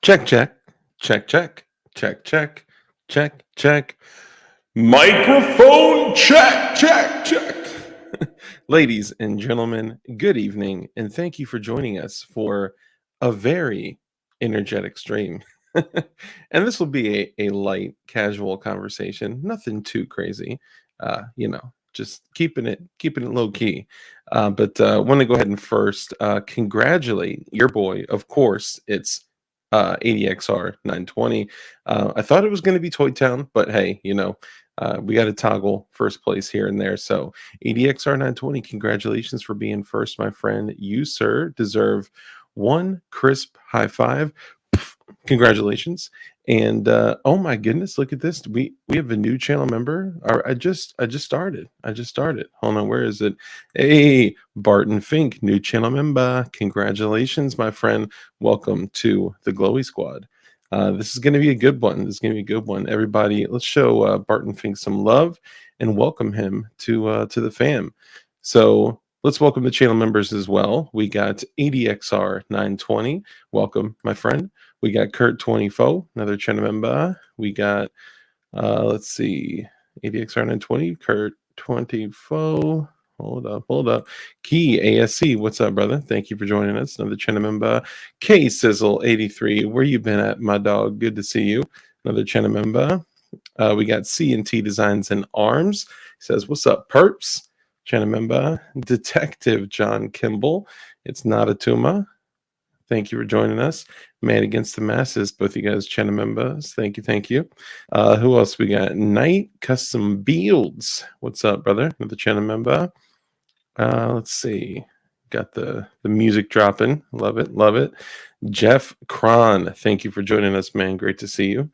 Check, check, check, check, check, check, check, check. Microphone check, check, check. Ladies and gentlemen, good evening, and thank you for joining us for a very energetic stream. And this will be a light, casual conversation, nothing too crazy. Just keeping it low key. But want to go ahead and first congratulate your boy. Of course, it's ADXR 920. I thought it was going to be Toy Town, but hey, we got to toggle first place here and there. So ADXR 920, congratulations for being first, my friend. You, sir, deserve one crisp high five. Congratulations. And oh my goodness, look at this. We have a new channel member. I just started. Hold on, where is it? Hey, Barton Fink, new channel member. Congratulations, my friend. Welcome to the Glowy Squad. This is going to be a good one. Everybody, let's show Barton Fink some love and welcome him to the fam. So let's welcome the channel members as well. We got ADXR 920. Welcome, my friend. We got Kurt 24, another channel member. We got, let's see, ADXR 920, Kurt 24. Hold up. Key ASC, what's up, brother? Thank you for joining us. Another channel member. K Sizzle 83, where you been at, my dog? Good to see you. Another channel member. We got C&T Designs and Arms. He says, what's up, perps? Channel member. Detective John Kimball. It's not a Tuma. Thank you for joining us. Man Against the Masses, both you guys channel members. Thank you. Who else we got? Night Custom Builds. What's up, brother? Another channel member. Let's see. Got the music dropping. Love it. Jeff Cron. Thank you for joining us, man. Great to see you.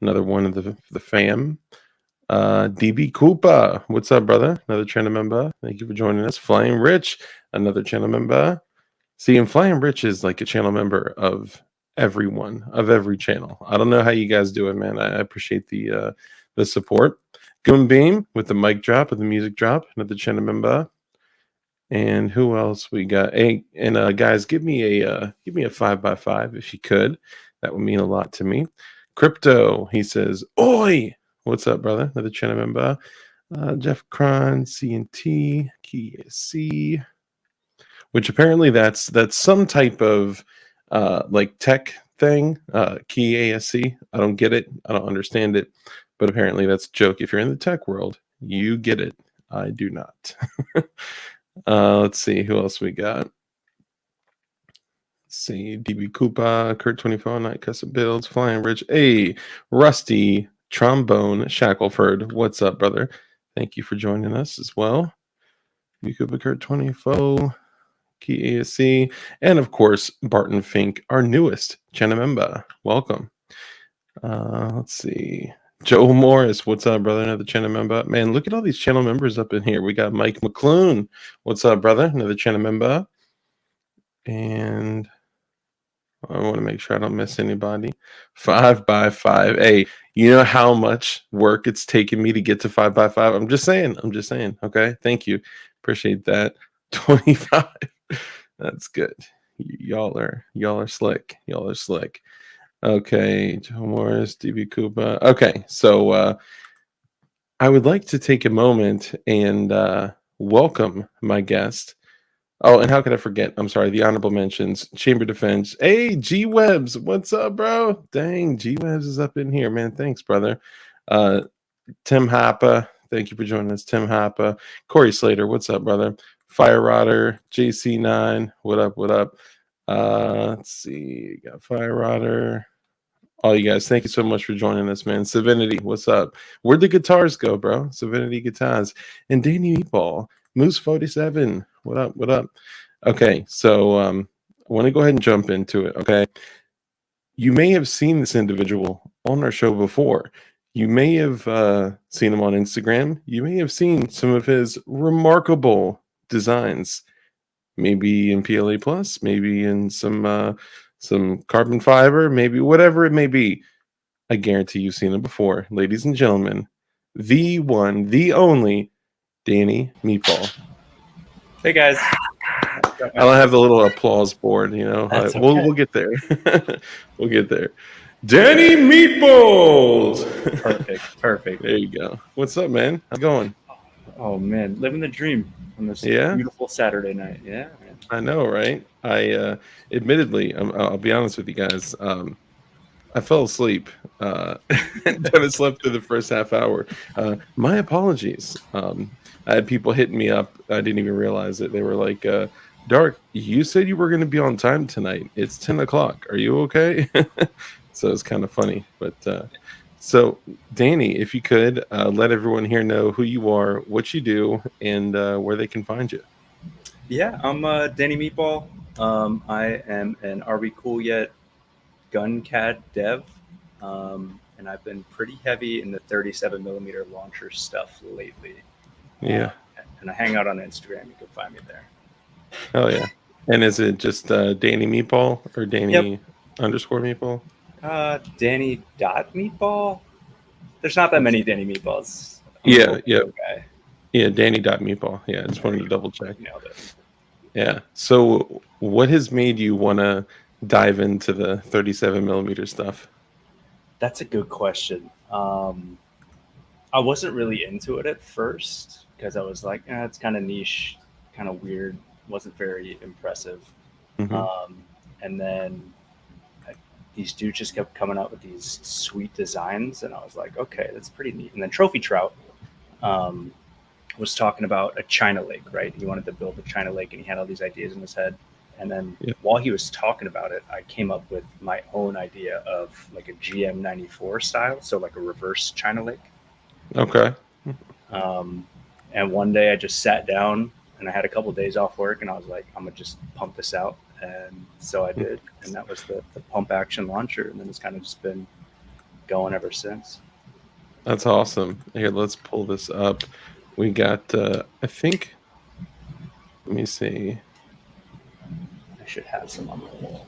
Another one of the fam. DB Koopa. What's up, brother? Another channel member. Thank you for joining us. Flying Rich. Another channel member. See, and Flying Rich is like a channel member of everyone, of every channel. I don't know how you guys do it, man. I appreciate the support. Goombeam with the mic drop and the music drop. Another channel member. And who else we got? Hey, and guys, give me a 5x5 if you could. That would mean a lot to me. Crypto, he says, "Oi, what's up, brother?" Another channel member. Jeff Cron, C&T, KC. Which apparently that's some type of like tech thing, key ASC. I don't get it. I don't understand it. But apparently that's a joke. If you're in the tech world, you get it. I do not. Let's see who else we got. Let's see, DB Koopa, Kurt 24, Night Custom Builds, Flying Rich, hey, Rusty, Trombone, Shackleford. What's up, brother? Thank you for joining us as well. DB Koopa, Kurt 24. Key ASC, and of course Barton Fink, our newest channel member. Welcome. Let's see, Joe Morris, what's up, brother? Another channel member. Man, look at all these channel members up in here. We got Mike McClune. What's up, brother? Another channel member. And I want to make sure I don't miss anybody. 5x5. Hey, you know how much work it's taken me to get to 5x5? I'm just saying. Okay, thank you, appreciate that. 25. That's good. Y'all are slick. Okay, Joe Morris, DB Koopa. Okay, so I would like to take a moment and welcome my guest. Oh, and how could I forget? I'm sorry, the honorable mentions, Chamber Defense. Hey, G Webs, what's up, bro? Dang, G Webs is up in here, man. Thanks, brother. Tim Happa, thank you for joining us. Tim Happa, Corey Slater, what's up, brother? Fire Rodder, JC9, what up? Let's see, got Fire Rodder. All you guys, thank you so much for joining us, man. Savinity, what's up? Where'd the guitars go, bro? Savinity Guitars. And Danny Meatball, Moose 47, what up? Okay, so I want to go ahead and jump into it, okay? You may have seen this individual on our show before. You may have seen him on Instagram. You may have seen some of his remarkable designs, maybe in PLA Plus, maybe in some carbon fiber, maybe whatever it may be. I guarantee you've seen it before. Ladies and gentlemen, the one, the only, Danny Meatball. Hey guys. I don't have the little applause board, you know. That's We'll okay. get there. We'll get there. Danny Meatballs. Perfect. There you go. What's up, man? How's it going? Oh man, living the dream on this Yeah, beautiful Saturday night. Yeah, man. I know, right? Admittedly, I'll be honest with you guys. I fell asleep and kind of slept through the first half hour. My apologies. I had people hitting me up. I didn't even realize it. They were like, Dark, you said you were going to be on time tonight. It's 10 o'clock. Are you okay? So it's kind of funny. But so, Danny, if you could let everyone here know who you are, what you do, and where they can find you. Yeah, I'm Danny Meatball. I am an Are We Cool Yet gun CAD dev, and I've been pretty heavy in the 37 millimeter launcher stuff lately. Yeah. And I hang out on Instagram. You can find me there. Oh, yeah. And is it just Danny Meatball or Yep. Danny underscore Meatball? Danny dot Meatball. There's not that many Danny Meatballs. I'm a Yeah, little yeah. guy. Yeah, Danny.meatball. Yeah, I just wanted to double check. Nailed it. Yeah. So what has made you want to dive into the 37 millimeter stuff? That's a good question. I wasn't really into it at first because I was like, it's kind of niche, kind of weird, wasn't very impressive. Hmm. Um, and then these dudes just kept coming out with these sweet designs, and I was like, okay, that's pretty neat. And then Trophy Trout um, was talking about a China lake, right? He wanted to build a China lake, and he had all these ideas in his head. And then Yeah. while he was talking about it, I came up with my own idea of like a GM94 style, so like a reverse China lake. Okay. Um, and one day I just sat down and I had a couple of days off work, and I was like, I'm gonna just pump this out. And so I did, and that was the pump action launcher, and then it's kind of just been going ever since. That's awesome. Here, let's pull this up. We got, I think, let me see. I should have some on the wall.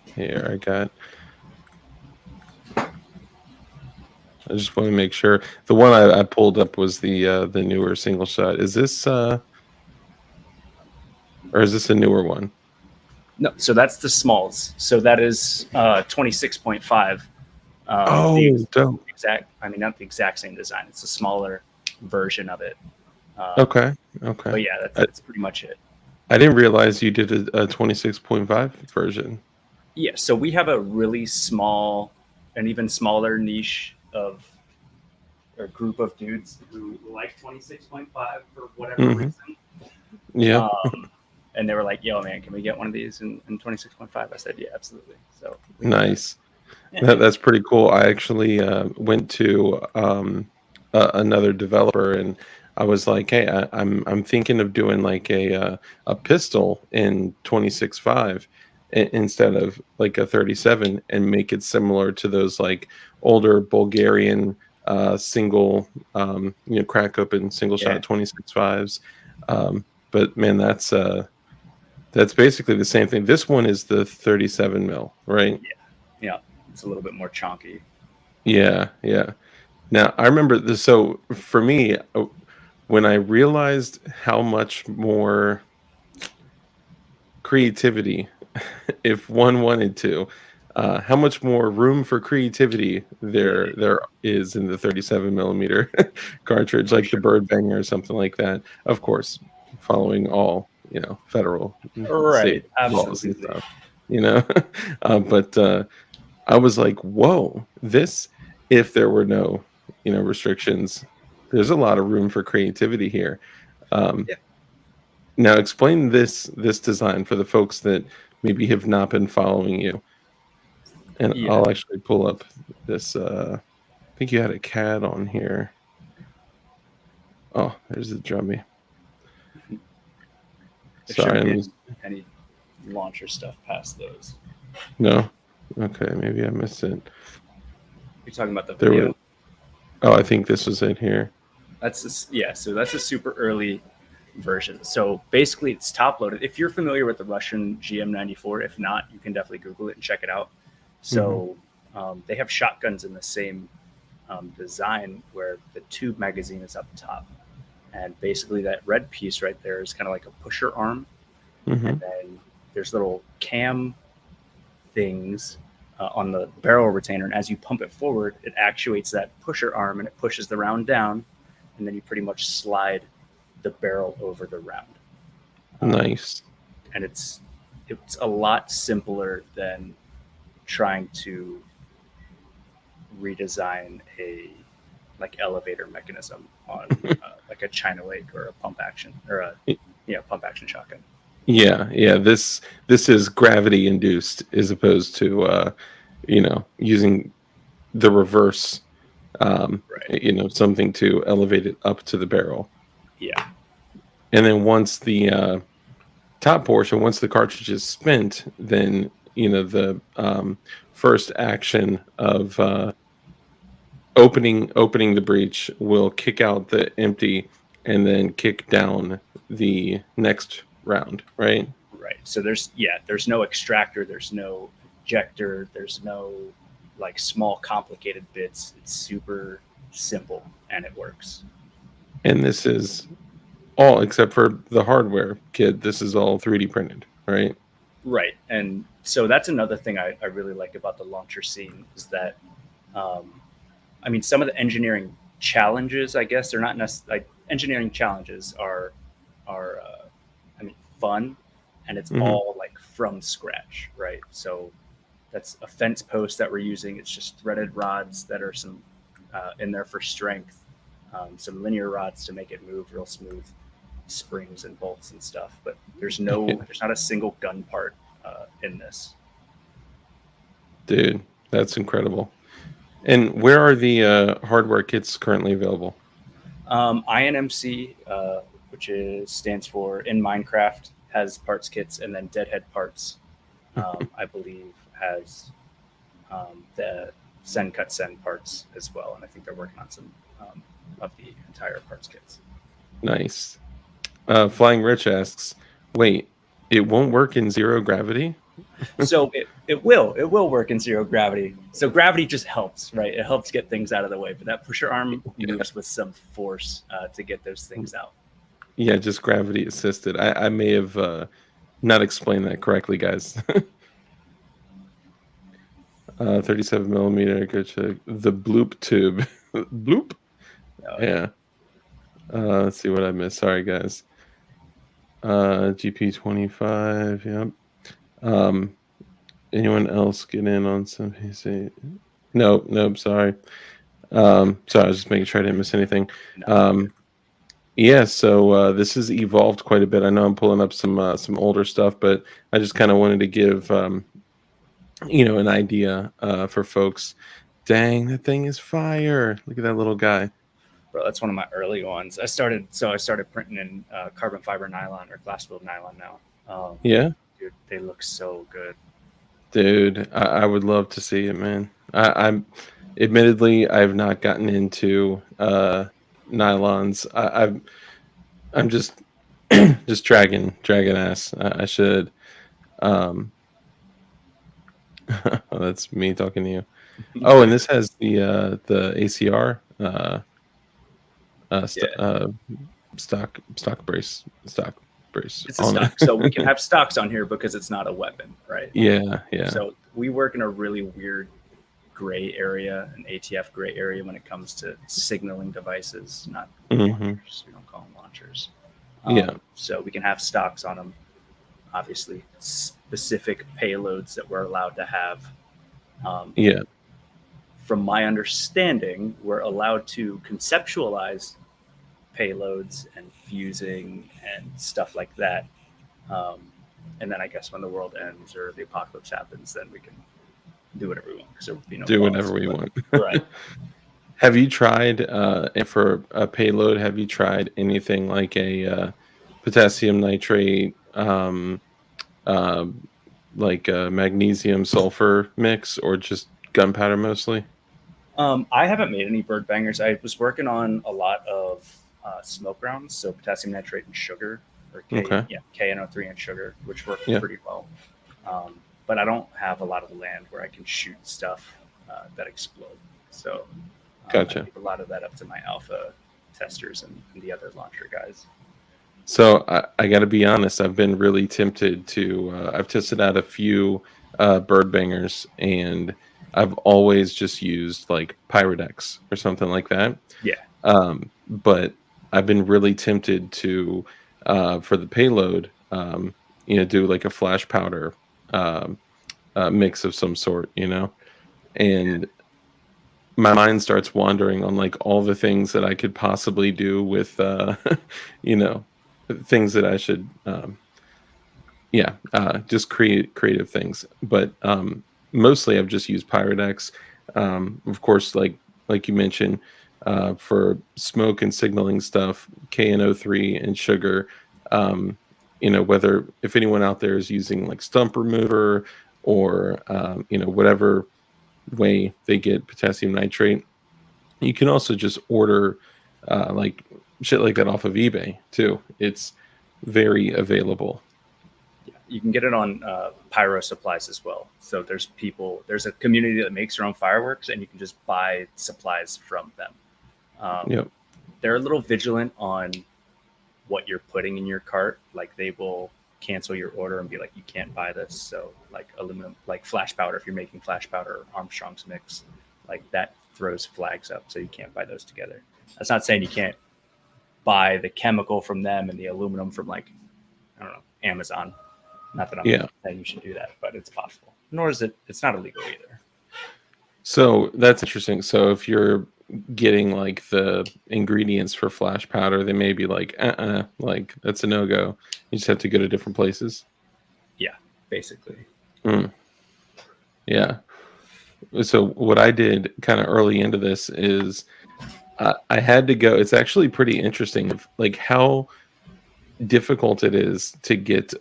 Here, I just want to make sure. The one I pulled up was the newer single shot. Is this, or is this a newer one? No, so that's the smalls. So that is 26.5. Dope. Not the exact same design. It's a smaller version of it. Okay. But yeah, that's pretty much it. I didn't realize you did a 26.5 version. Yeah, so we have a really small, an even smaller niche of or group of dudes who like 26.5 for whatever reason. Yeah. And they were like, yo, man, can we get one of these in 26.5? I said, yeah, absolutely. So Nice. That's pretty cool. I actually went to another developer, and I was like, "Hey, I'm thinking of doing like a pistol in 26.5 instead of like a 37, and make it similar to those like older Bulgarian single, crack open single shot 26.5s." But man, that's basically the same thing. This one is the 37 mil, right? Yeah, it's a little bit more chonky. Yeah. Now I remember this. So for me, when I realized how much more creativity, if one wanted to, how much more room for creativity there is in the 37 millimeter cartridge, like the Bird Banger or something like that. Of course, following all federal, state laws and stuff. But I was like, whoa, this, if there were no, restrictions, there's a lot of room for creativity here. Now explain this design for the folks that maybe have not been following you. And I'll actually pull up this, I think you had a CAD on here. Oh, there's the drummy. Sorry, any launcher stuff past those. No? Okay, maybe I missed it. You're talking about the video? I think this was it here. So that's a super early version. So basically it's top loaded. If you're familiar with the Russian GM94, if not, you can definitely Google it and check it out. So they have shotguns in the same design where the tube magazine is up top. And basically that red piece right there is kind of like a pusher arm. Mm-hmm. And then there's little cam things on the barrel retainer, and as you pump it forward, it actuates that pusher arm and it pushes the round down, and then you pretty much slide the barrel over the round. Nice. And it's a lot simpler than trying to redesign a like elevator mechanism on like a China Lake or a pump action or a pump action shotgun. Yeah. This is gravity induced as opposed to using the reverse, Right. something to elevate it up to the barrel. Yeah. And then once the top portion, once the cartridge is spent, then the first action of opening the breech will kick out the empty and then kick down the next round, right? Right. So there's no extractor, there's no ejector, there's no like small complicated bits. It's super simple and it works. And this is all except for the hardware, kid. This is all 3D printed, right? Right. And so that's another thing I really like about the launcher scene is that um, I mean some of the engineering challenges, I guess, they're not necessarily like engineering challenges are I mean fun, and it's Mm-hmm. all like from scratch, right? So that's a fence post that we're using. It's just threaded rods that are some in there for strength, some linear rods to make it move real smooth, springs and bolts and stuff. But there's not a single gun part in this. Dude, that's incredible. And where are the hardware kits currently available? INMC, which stands for in Minecraft, has parts kits, and then Deadhead Parts, I believe, has the Send Cut Send parts as well, and I think they're working on some of the entire parts kits. Nice. Flying Rich asks, wait, it won't work in zero gravity? So it will work in zero gravity. So gravity just helps, right? It helps get things out of the way, but that pusher arm moves with some force to get those things out. Yeah, just gravity assisted. I may have not explained that correctly, guys. 37 millimeter, go check the bloop tube. Bloop. Yeah. Let's see what I missed. Sorry, guys. GP25. Yep. Anyone else get in on some PC? Nope. Sorry. Sorry, I was just making sure I didn't miss anything. Yeah, so this has evolved quite a bit. I know I'm pulling up some older stuff, but I just kind of wanted to give an idea for folks. Dang, that thing is fire! Look at that little guy. Bro, that's one of my early ones. I started printing in carbon fiber nylon or glass filled nylon now. Yeah, dude, they look so good. Dude, I would love to see it, man. I'm admittedly I've not gotten into nylons. I'm just just dragging ass. I should. Um, that's me talking to you. Oh, and this has the ACR stock brace It's a on stock, it. so we can have stocks on here because it's not a weapon, right? Yeah. So we work in a really weird gray area, an ATF gray area when it comes to signaling devices, not launchers. We don't call them launchers. So we can have stocks on them. Obviously, specific payloads that we're allowed to have. From my understanding, we're allowed to conceptualize payloads and fusing and stuff like that. And then I guess when the world ends or the apocalypse happens, then we can do whatever we want because there will be no do laws, whatever we want. Right. Have you tried, and for a payload, have you tried anything like a potassium nitrate, like a magnesium sulfur mix, or just gunpowder mostly? I haven't made any bird bangers. I was working on a lot of smoke rounds, so potassium nitrate and sugar, or KNO3 and sugar, which work pretty well. But I don't have a lot of land where I can shoot stuff that explode. So Gotcha. I leave a lot of that up to my alpha testers and the other launcher guys. So I got to be honest. I've been really tempted to. I've tested out a few bird bangers, and I've always just used like Pyrodex or something like that. Yeah. But I've been really tempted to, for the payload, do like a flash powder um, mix of some sort, and my mind starts wandering on like all the things that I could possibly do with, you know, things that I should, just creative things. But mostly I've just used Pyrodex. Of course, like you mentioned, for smoke and signaling stuff, KNO3 and sugar. Whether if anyone out there is using like stump remover or whatever way they get potassium nitrate, you can also just order like shit like that off of eBay too. It's very available. Yeah, you can get it on pyro supplies as well. So there's a community that makes their own fireworks, and you can just buy supplies from them. Yep. They're a little vigilant on what you're putting in your cart. Like they will cancel your order and be like, you can't buy this. So like aluminum, like flash powder, if you're making flash powder or Armstrong's mix, like that throws flags up. So you can't buy those together. That's not saying you can't buy the chemical from them and the aluminum from like, I don't know, Amazon. Not that I'm saying you should do that, but it's possible. Nor is it's not illegal either. So that's interesting. So if you're getting like the ingredients for flash powder, they may be like, like that's a no-go. You just have to go to different places. Yeah, basically. Yeah. So what I did kind of early into this is I had to go. It's actually pretty interesting of like how difficult it is to get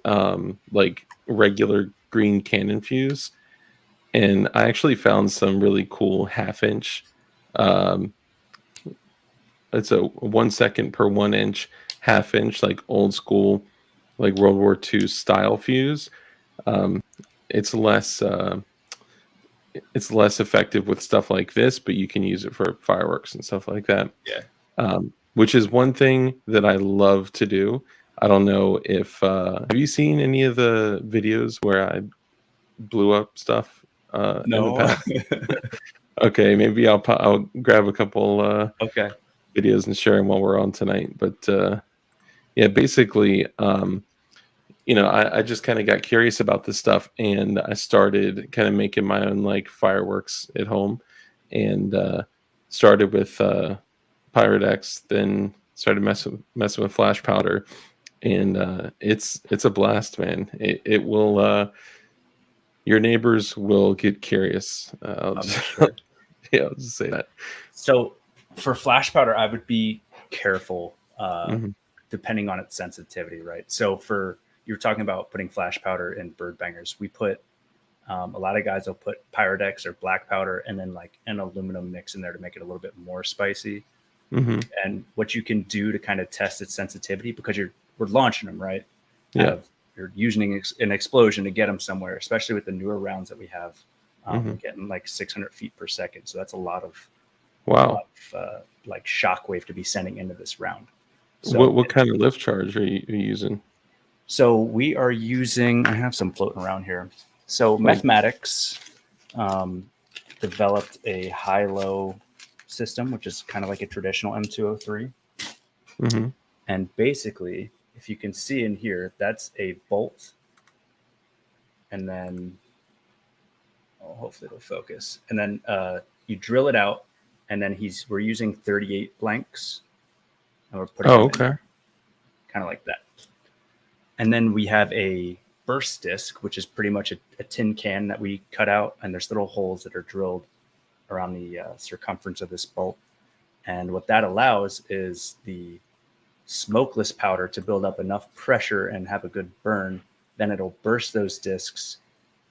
like regular green cannon fuse. And I actually found some really cool 1/2 inch. It's a 1 second per 1 inch, 1/2 inch, like old school, like World War II style fuse. It's less effective with stuff like this, but you can use it for fireworks and stuff like that. Yeah. Which is one thing that I love to do. I don't know if have you seen any of the videos where I blew up stuff in the past? Okay, maybe I'll grab a couple okay. videos and share them while we're on tonight. But yeah, basically, I just kind of got curious about this stuff, and I started kind of making my own like fireworks at home, and started with Pyrodex, then started messing with flash powder, and it's a blast, man. It will. Your neighbors will get curious. I'll just say that. So for flash powder, I would be careful Mm-hmm. depending on its sensitivity, right? So you're talking about putting flash powder in bird bangers. We put a lot of guys will put Pyrodex or black powder and then like an aluminum mix in there to make it a little bit more spicy. Mm-hmm. And what you can do to kind of test its sensitivity, because we're launching them, right? Yeah. You're using an explosion to get them somewhere, especially with the newer rounds that we have. Getting like 600 feet per second. So that's a lot of like shockwave to be sending into this round. So what kind of lift charge are you using? So we are using, I have some floating around here. So Mathematics developed a high-low system, which is kind of like a traditional M203. Mm-hmm. And basically, if you can see in here, that's a bolt. And then, hopefully it'll focus. And then you drill it out, and then we're using 38 blanks. And we're putting okay. Kind of like that. And then we have a burst disc, which is pretty much a tin can that we cut out, and there's little holes that are drilled around the circumference of this bolt. And what that allows is the smokeless powder to build up enough pressure and have a good burn. Then it'll burst those discs,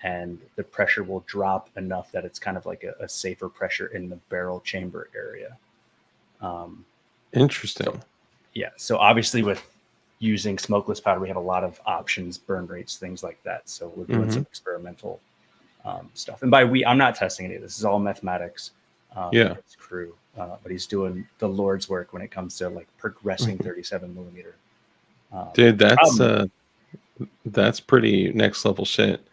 and the pressure will drop enough that it's kind of like a safer pressure in the barrel chamber area. Interesting. So obviously with using smokeless powder, we have a lot of options, burn rates, things like that. So we're doing some experimental stuff. And by I'm not testing any of this. This is all Mathematics. His crew, but he's doing the Lord's work when it comes to like progressing 37 millimeter Dude, Problem. that's pretty next level shit.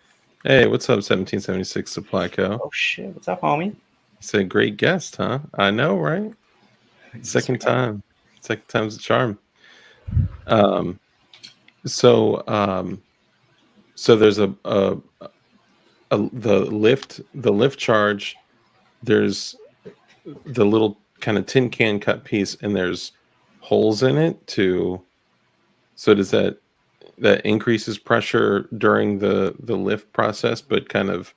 Hey, what's up, 1776 Supply Co? Oh shit! What's up, homie? It's a great guest, huh? I know, right? Yes, Second we are. time. Second time's a charm. Um, so so there's the lift charge, there's the little kind of tin can cut piece, and there's holes in it to so does that increases pressure during the lift process, but kind of,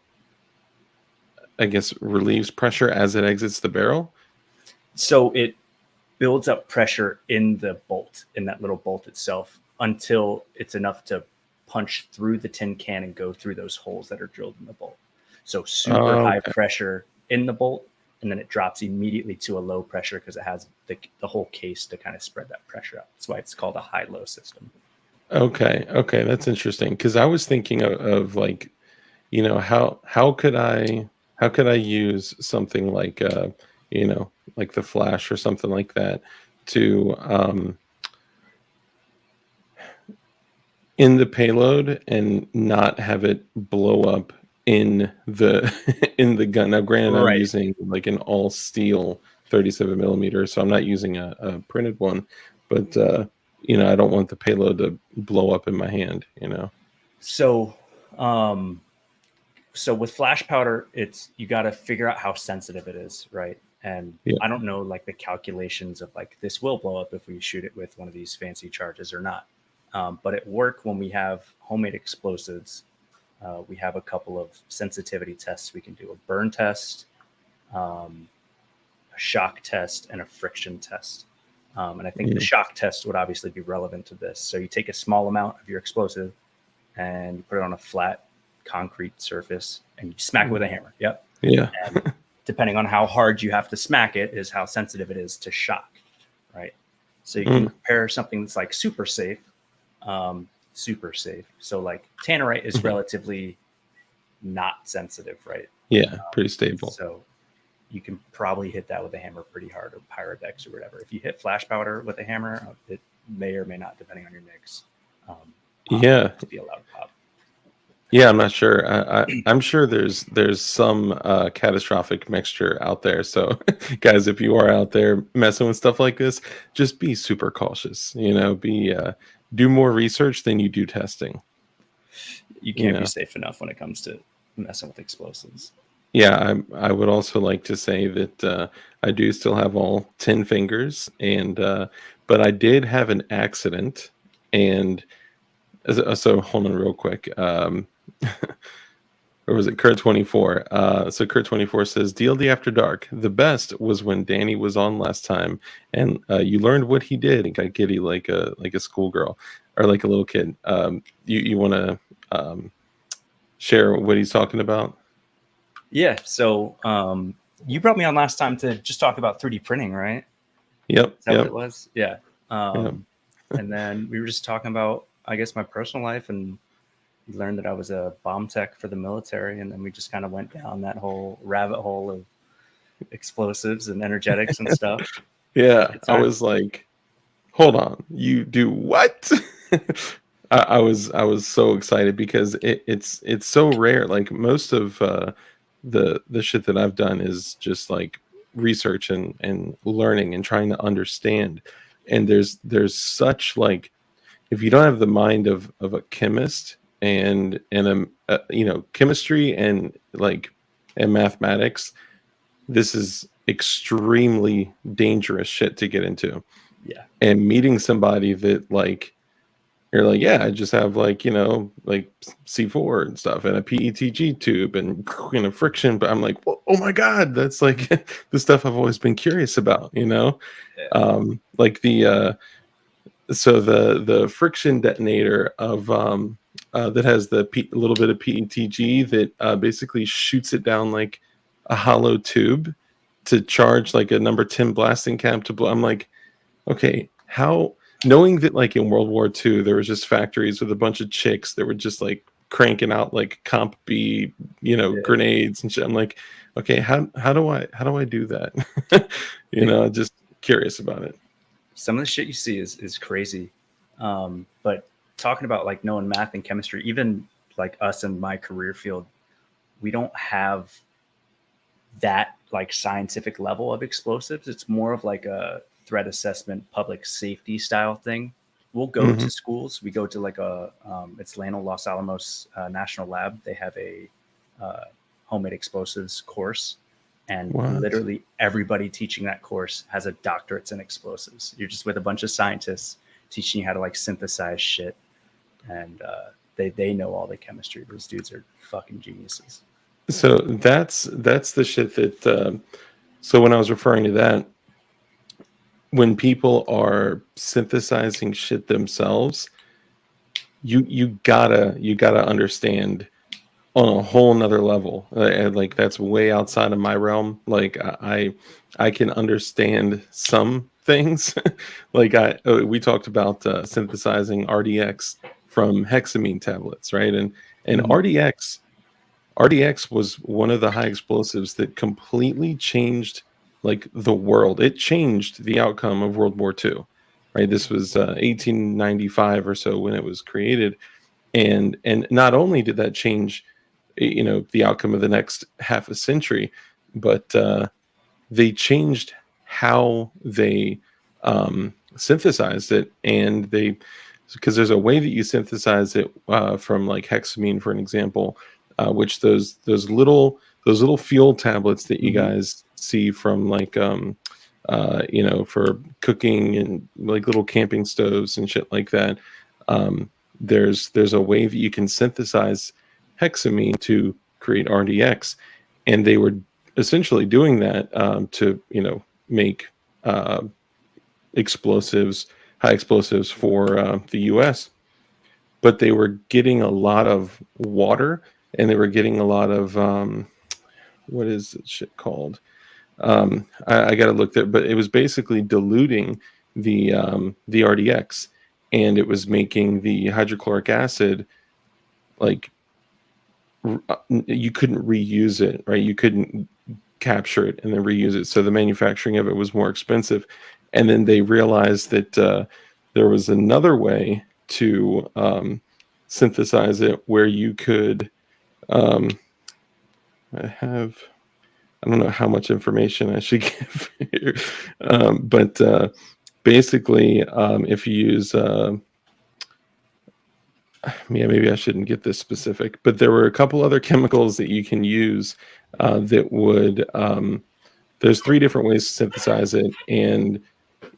I guess, relieves pressure as it exits the barrel? So it builds up pressure in the bolt, in that little bolt itself, until it's enough to punch through the tin can and go through those holes that are drilled in the bolt. So super Oh, high okay. pressure in the bolt, and then it drops immediately to a low pressure because it has the whole case to kind of spread that pressure out. That's why it's called a high-low system. Okay. Okay. That's interesting. Because I was thinking of like, how could I use something like like the flash or something like that to in the payload and not have it blow up in the in the gun. Now, granted, I'm Right. using like an all steel 37 millimeter, so I'm not using a printed one, but I don't want the payload to blow up in my hand. So, um, so with flash powder, it's you got to figure out how sensitive it is, right? And Yeah. I don't know like the calculations of like this will blow up if we shoot it with one of these fancy charges or not. But at work, when we have homemade explosives, we have a couple of sensitivity tests we can do: a burn test, um, a shock test, and a friction test. And I think the Mm. shock test would obviously be relevant to this. So you take a small amount of your explosive and you put it on a flat concrete surface and you smack it with a hammer. Yep. Yeah. And depending on how hard you have to smack it is how sensitive it is to shock, right? So you can Mm. compare something that's like super safe, super safe. So like tannerite is Mhm. relatively not sensitive, right? Yeah, pretty stable. So you can probably hit that with a hammer pretty hard, or pyrodex or whatever. If you hit flash powder with a hammer, it may or may not, depending on your mix, pop. Yeah. Be allowed to pop. Yeah, I'm not sure. I'm sure there's some catastrophic mixture out there. So, guys, if you are out there messing with stuff like this, just be super cautious. Do more research than you do testing. You You can't be know. safe enough when it comes to messing with explosives. Yeah, I would also like to say that I do still have all 10 fingers, and but I did have an accident, and so hold on real quick. Or was it Kurt 24? So Kurt 24 says DLD After Dark. The best was when Danny was on last time, and you learned what he did and got giddy like a schoolgirl or like a little kid. You want to share what he's talking about? Yeah. So you brought me on last time to just talk about 3D printing, right? Yep, Is that what yep, it was? Yeah. yep. And then we were just talking about, I guess, my personal life, and we learned that I was a bomb tech for the military, and then we just kind of went down that whole rabbit hole of explosives and energetics and stuff. Yeah, Good I time. was like, hold on, you do what? I was so excited because it's so rare. Like most of the shit that I've done is just like research and learning and trying to understand. And there's such like, if you don't have the mind of a chemist and chemistry and like and mathematics, this is extremely dangerous shit to get into. Yeah. And meeting somebody that like you're like, yeah, I just have like C4 and stuff and a PETG tube and friction. But I'm like, oh my God, that's like the stuff I've always been curious about. Yeah. Like the friction detonator of that has a little bit of PETG that basically shoots it down like a hollow tube to charge like a number 10 blasting cap to blow. I'm like, okay, how, knowing that like in World War II there was just factories with a bunch of chicks that were just like cranking out like comp B, Yeah. grenades and shit. I'm like, okay, how do I do that? Just curious about it. Some of the shit you see is crazy. But talking about like knowing math and chemistry, even like us in my career field, we don't have that like scientific level of explosives. It's more of like a threat assessment, public safety style thing. We'll go Mm-hmm. to schools. We go to like it's Lano Los Alamos National Lab. They have a homemade explosives course. And What? literally everybody teaching that course has a doctorates in explosives. You're just with a bunch of scientists teaching you how to like synthesize shit. And they know all the chemistry. Those dudes are fucking geniuses. So that's the shit that. So when I was referring to that, when people are synthesizing shit themselves, you gotta understand on a whole nother level. And like that's way outside of my realm. Like I can understand some things. Like we talked about synthesizing RDX from hexamine tablets, right? And Mm-hmm. RDX was one of the high explosives that completely changed like the world. It changed the outcome of World War II, right? This was 1895 or so when it was created, and not only did that change, the outcome of the next half a century, but they changed how they synthesized it, and they because there's a way that you synthesize it from like hexamine, for an example, which those little fuel tablets that you Mm-hmm. guys see from like for cooking and like little camping stoves and shit like that. There's a way that you can synthesize hexamine to create RDX, and they were essentially doing that to make uh, explosives, high explosives for the U.S. But they were getting a lot of water, and they were getting a lot of what is this shit called? I got to look there, but it was basically diluting the RDX, and it was making the hydrochloric acid like you couldn't reuse it, right? You couldn't capture it and then reuse it. So the manufacturing of it was more expensive. And then they realized that there was another way to synthesize it where you could. Um, I don't know how much information I should give here, but basically, if you use yeah, maybe I shouldn't get this specific, but there were a couple other chemicals that you can use that would. There's three different ways to synthesize it, and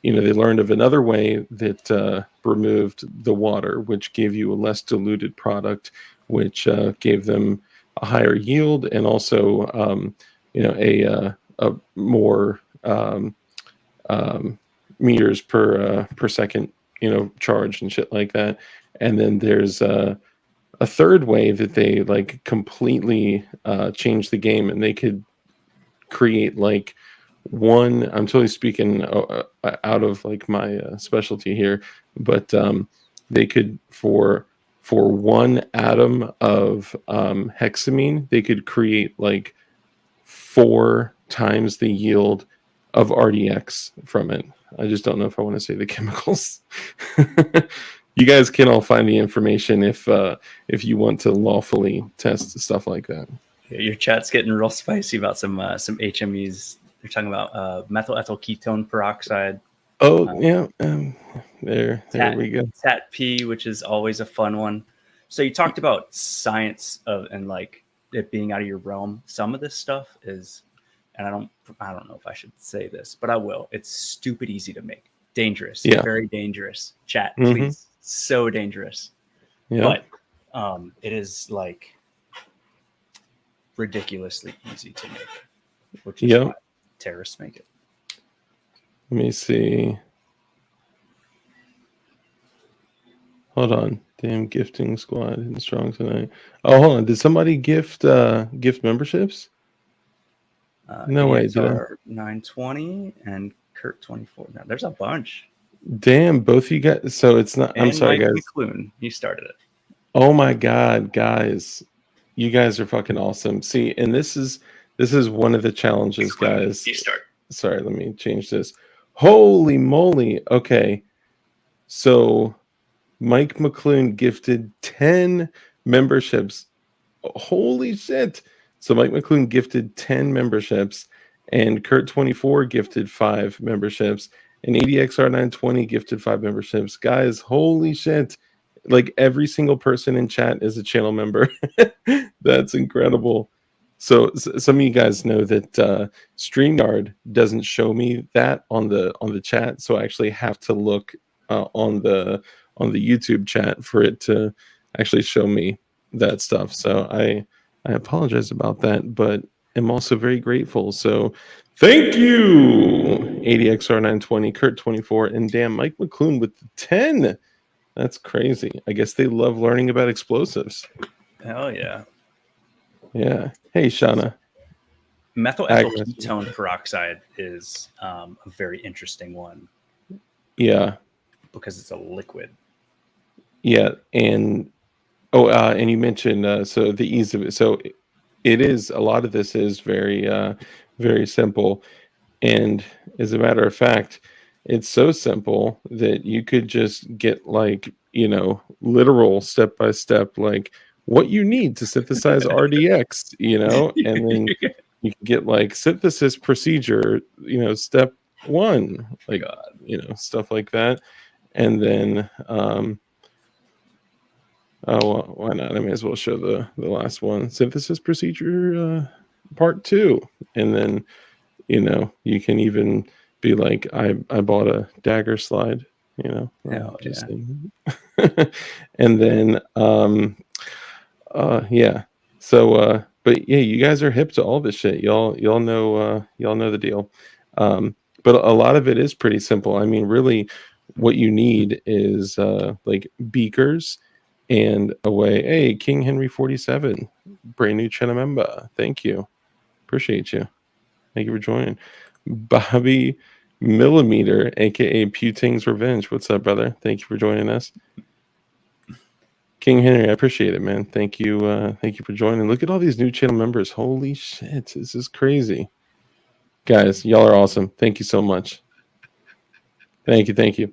they learned of another way that removed the water, which gave you a less diluted product, which gave them a higher yield and also a more meters per second charge and shit like that. And then there's a third way that they like completely changed the game, and they could create like one. I'm totally speaking out of like my specialty here, but they could for one atom of hexamine, they could create like 4 times the yield of RDX from it. I just don't know if I want to say the chemicals. You guys can all find the information if you want to lawfully test stuff like that. Your chat's getting real spicy about some HMEs. They're talking about methyl ethyl ketone peroxide. Oh yeah, there we go. TAT-P, which is always a fun one. So you talked about science and like it being out of your realm. Some of this stuff is, and I don't know if I should say this, but I will. It's stupid easy to make. Dangerous. Yeah. Very dangerous. Chat, Mhm. please. So dangerous. Yeah. But it is like ridiculously easy to make, which is why terrorists make it. Let me see. Hold on. Damn gifting squad and strong tonight. Oh, hold on. Did somebody gift memberships? No way. Did I? 920 and Kurt 24. Now there's a bunch. Damn, both of you guys. So it's not. I'm And sorry, Mike guys. McClune, he started it. Oh my God, guys, you guys are fucking awesome. See, and this is one of the challenges, guys. You start. Sorry, let me change this. Holy moly. Okay. So Mike McClune gifted 10 memberships. Holy shit. So Mike McClune gifted 10 memberships, and Kurt24 gifted 5 memberships, and ADXR920 gifted 5 memberships. Guys, holy shit. Like every single person in chat is a channel member. That's incredible. So some of you guys know that StreamYard doesn't show me that on the chat, so I actually have to look on the YouTube chat for it to actually show me that stuff. So I apologize about that, but I'm also very grateful. So thank you, ADXR920, Kurt24, and damn Mike McClune with the 10. That's crazy. I guess they love learning about explosives. Hell yeah. Yeah. Hey, Shauna. Methyl ethyl ketone peroxide is a very interesting one. Yeah. Because it's a liquid. Yeah. And and you mentioned so the ease of it. So it is, a lot of this is very very simple. And as a matter of fact, it's so simple that you could just get like, literal step by step, like what you need to synthesize RDX, and then you can get like synthesis procedure, step 1, like, stuff like that. And then, why not? I may as well show the last one, synthesis procedure, part 2. And then, you can even be like, I bought a dagger slide, just and then yeah. So but yeah, you guys are hip to all this shit. Y'all know the deal. But a lot of it is pretty simple. I mean, really what you need is like beakers and a way. Hey, King Henry 47, brand new channel member. Thank you. Appreciate you. Thank you for joining. Bobby Millimeter, aka Puting's Revenge. What's up, brother? Thank you for joining us. King Henry, I appreciate it, man. Thank you for joining. Look at all these new channel members. Holy shit, this is crazy. Guys, y'all are awesome. Thank you so much. Thank you.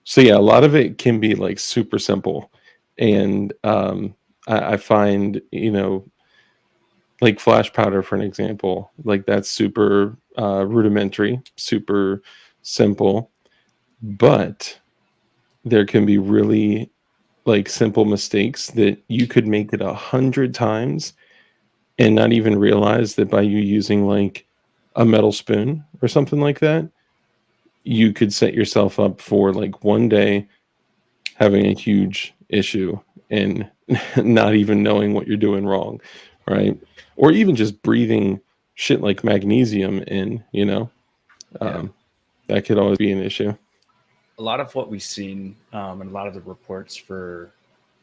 So yeah, a lot of it can be like super simple. And I find, like flash powder, for an example, like that's super rudimentary, super simple, but there can be really like simple mistakes that you could make it 100 times and not even realize that by you using like a metal spoon or something like that, you could set yourself up for like one day having a huge issue and not even knowing what you're doing wrong, right? Or even just breathing shit like magnesium in, that could always be an issue. A lot of what we've seen and a lot of the reports for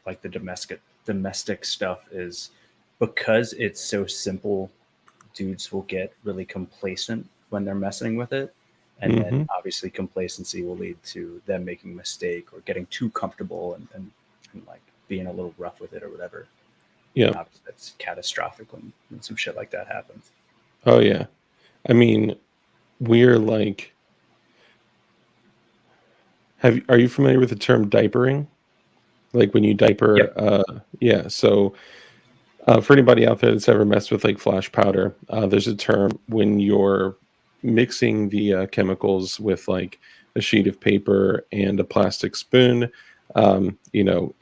like the domestic stuff is because it's so simple, dudes will get really complacent when they're messing with it. And then obviously complacency will lead to them making a mistake or getting too comfortable and like being a little rough with it or whatever. Yeah. That's catastrophic when some shit like that happens. Oh yeah. I mean, we're like, are you familiar with the term diapering? Like when you diaper, Yep. Yeah. So for anybody out there that's ever messed with like flash powder, there's a term when you're mixing the chemicals with like a sheet of paper and a plastic spoon, and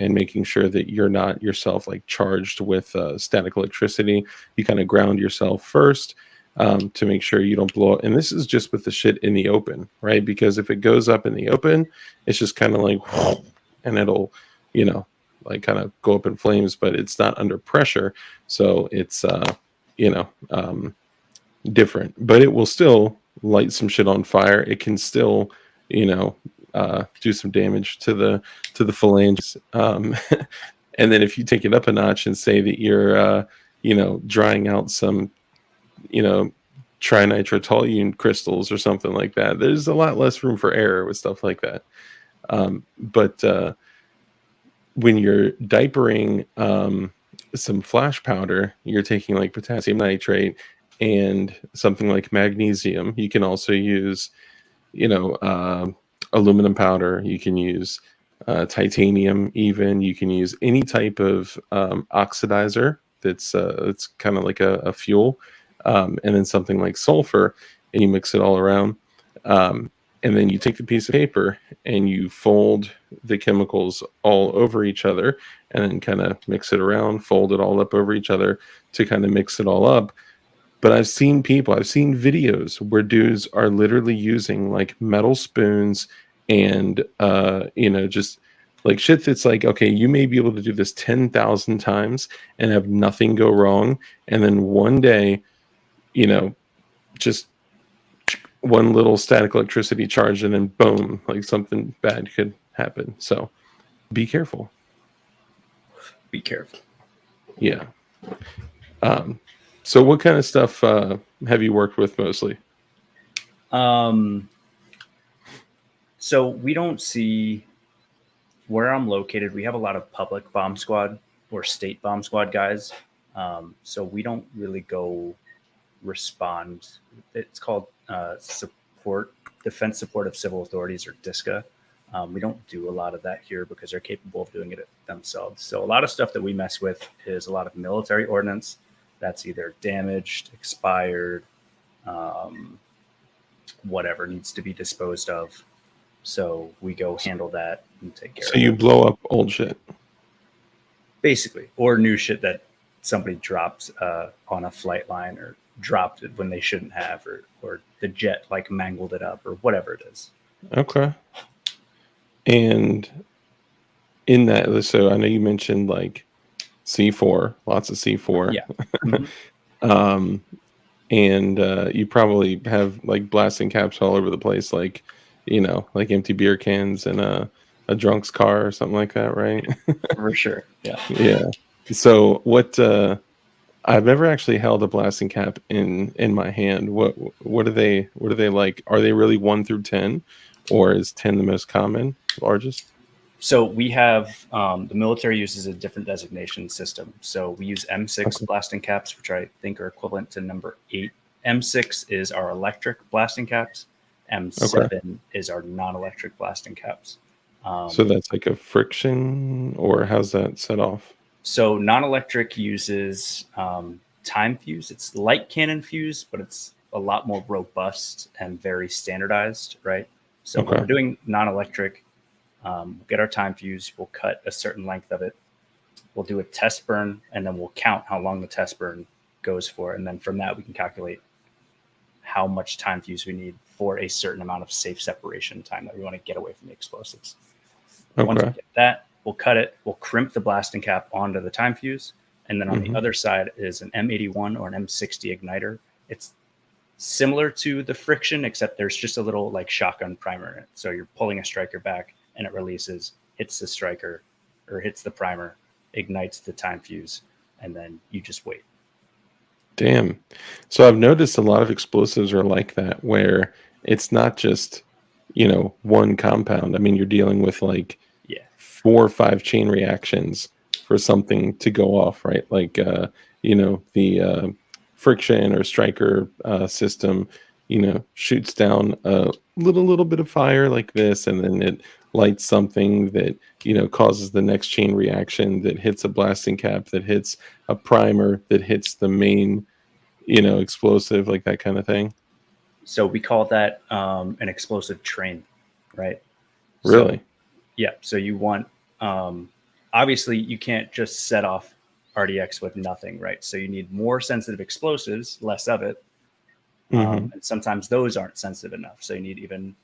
making sure that you're not yourself like charged with static electricity. You kind of ground yourself first to make sure you don't blow it. And this is just with the shit in the open, right? Because if it goes up in the open, it's just kind of like, and it'll, like kind of go up in flames, but it's not under pressure. So it's, different, but it will still light some shit on fire. It can still, do some damage to the phalanges. And then if you take it up a notch and say that you're, drying out some, trinitrotoluene crystals or something like that, there's a lot less room for error with stuff like that. But when you're diapering some flash powder, you're taking like potassium nitrate and something like magnesium. You can also use, aluminum powder. You can use titanium. Even you can use any type of oxidizer that's it's kind of like a fuel, and then something like sulfur, and you mix it all around. Um, and then you take the piece of paper and you fold the chemicals all over each other, and then kind of mix it around, fold it all up over each other to kind of mix it all up. But I've seen videos where dudes are literally using like metal spoons and just like shit that's like, okay, you may be able to do this 10,000 times and have nothing go wrong. And then one day, just one little static electricity charge, and then boom, like something bad could happen. So be careful. Be careful. Yeah. So what kind of stuff have you worked with mostly? So we don't see where I'm located. We have a lot of public bomb squad or state bomb squad guys. So we don't really go respond. It's called defense support of civil authorities, or DISCA. We don't do a lot of that here because they're capable of doing it themselves. So a lot of stuff that we mess with is a lot of military ordnance that's either damaged, expired, whatever needs to be disposed of. So we go handle that and take care of it. So you blow up old shit. Basically, or new shit that somebody dropped on a flight line, or dropped it when they shouldn't have, or the jet like mangled it up, or whatever it is. Okay. And in that, so I know you mentioned like C4, lots of C4. Yeah. Mm-hmm. And you probably have like blasting caps all over the place, like, like empty beer cans in a drunk's car or something like that, right? For sure. Yeah. Yeah. So what I've never actually held a blasting cap in my hand. What are they like? Are they really 1 through 10, or is 10 the most common, largest? So we have the military uses a different designation system. So we use M6 blasting caps, which I think are equivalent to number 8. M6 is our electric blasting caps. M7 is our non-electric blasting caps. So that's like a friction, or how's that set off? So non-electric uses time fuse. It's light cannon fuse, but it's a lot more robust and very standardized, right? So when we're doing non-electric, we'll get our time fuse, we'll cut a certain length of it, we'll do a test burn, and then we'll count how long the test burn goes for. And then from that, we can calculate how much time fuse we need for a certain amount of safe separation time that we want to get away from the explosives. Once we get that, we'll cut it, we'll crimp the blasting cap onto the time fuse. And then on the other side is an M81 or an M60 igniter. It's similar to the friction, except there's just a little like shotgun primer in it. So you're pulling a striker back and it releases, hits the striker or hits the primer, ignites the time fuse, and then you just wait. Damn. So I've noticed a lot of explosives are like that, where it's not just, one compound. I mean, you're dealing with like 4 or 5 chain reactions for something to go off, right? Like, the friction or striker system, shoots down a little bit of fire like this, and then it lights something that, causes the next chain reaction that hits a blasting cap, that hits a primer, that hits the main, explosive, like that kind of thing. So we call that an explosive train, right? Really? So, yeah. So you want, obviously you can't just set off RDX with nothing, right? So you need more sensitive explosives, less of it. And sometimes those aren't sensitive enough. So you need even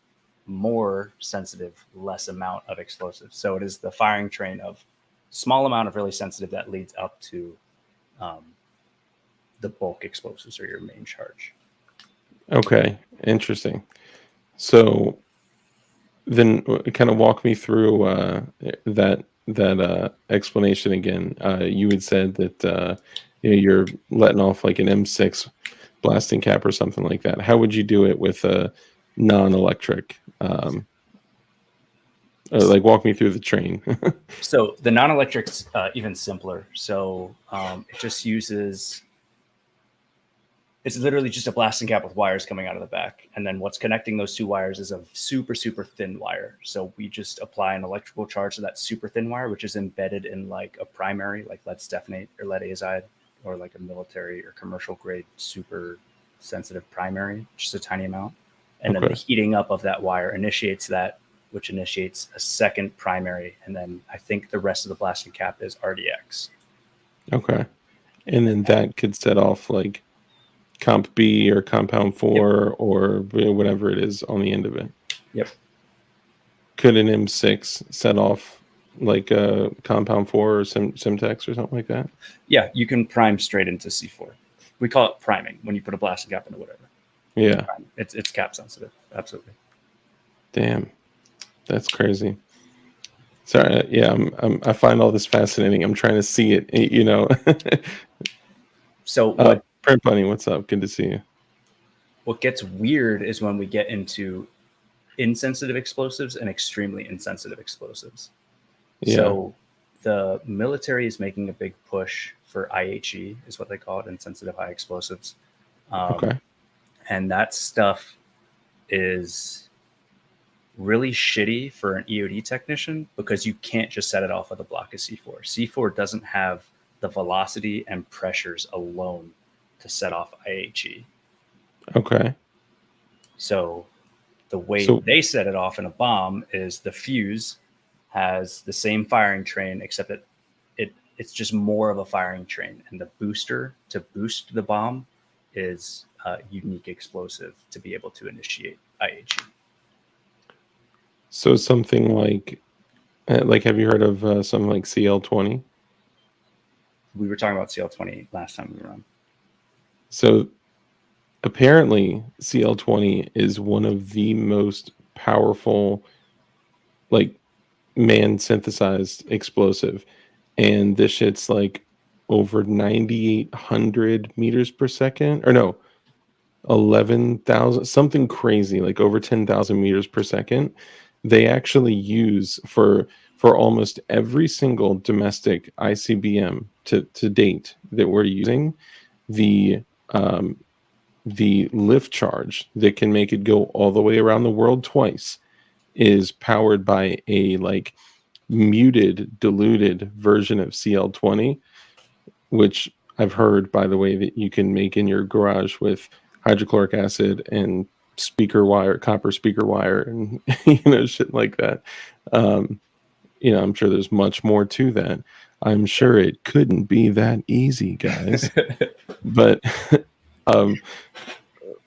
more sensitive, less amount of explosives. So it is the firing train of small amount of really sensitive that leads up to the bulk explosives, or your main charge. Okay, interesting. So then kind of walk me through that explanation again. You had said that you're letting off like an M6 blasting cap or something like that. How would you do it with a non-electric? Like walk me through the train. So the non-electric's even simpler. So it just uses It's literally just a blasting cap with wires coming out of the back. And then what's connecting those two wires is a super, super thin wire. So we just apply an electrical charge to that super thin wire, which is embedded in like a primary, like lead stephanate or lead azide, or like a military or commercial grade super sensitive primary, just a tiny amount. And then the heating up of that wire initiates that, which initiates a second primary. And then I think the rest of the blasting cap is RDX. Okay. And then that could set off like Comp B or Compound 4 or whatever it is on the end of it. Yep. Could an M6 set off like a Compound 4 or Simtex or something like that? Yeah, you can prime straight into C4. We call it priming when you put a blasting cap into whatever. Yeah. It's cap sensitive. Absolutely. Damn. That's crazy. Sorry. Yeah, I find all this fascinating. I'm trying to see it, you know. So Print Bunny, what's up? Good to see you. What gets weird is when we get into insensitive explosives and extremely insensitive explosives. Yeah. So the military is making a big push for IHE, is what they call it, insensitive high explosives. Okay. And that stuff is really shitty for an EOD technician because you can't just set it off with a block of C4. C4 doesn't have the velocity and pressures alone to set off IHE. Okay. So the way they set it off in a bomb is the fuse has the same firing train, except that it's just more of a firing train. And the booster to boost the bomb is a unique explosive to be able to initiate IHE. So something like have you heard of something like CL20? We were talking about CL20 last time we were on. So apparently CL20 is one of the most powerful, like, man synthesized explosive. And this shit's like over 9,800 meters per second, or no, 11,000, something crazy, like over 10,000 meters per second. They actually use for almost every single domestic ICBM to date that we're using, the lift charge that can make it go all the way around the world twice is powered by a like muted, diluted version of CL20, which I've heard, by the way, that you can make in your garage with hydrochloric acid and speaker wire, copper speaker wire, and shit like that. I'm sure there's much more to that. I'm sure it couldn't be that easy, guys. But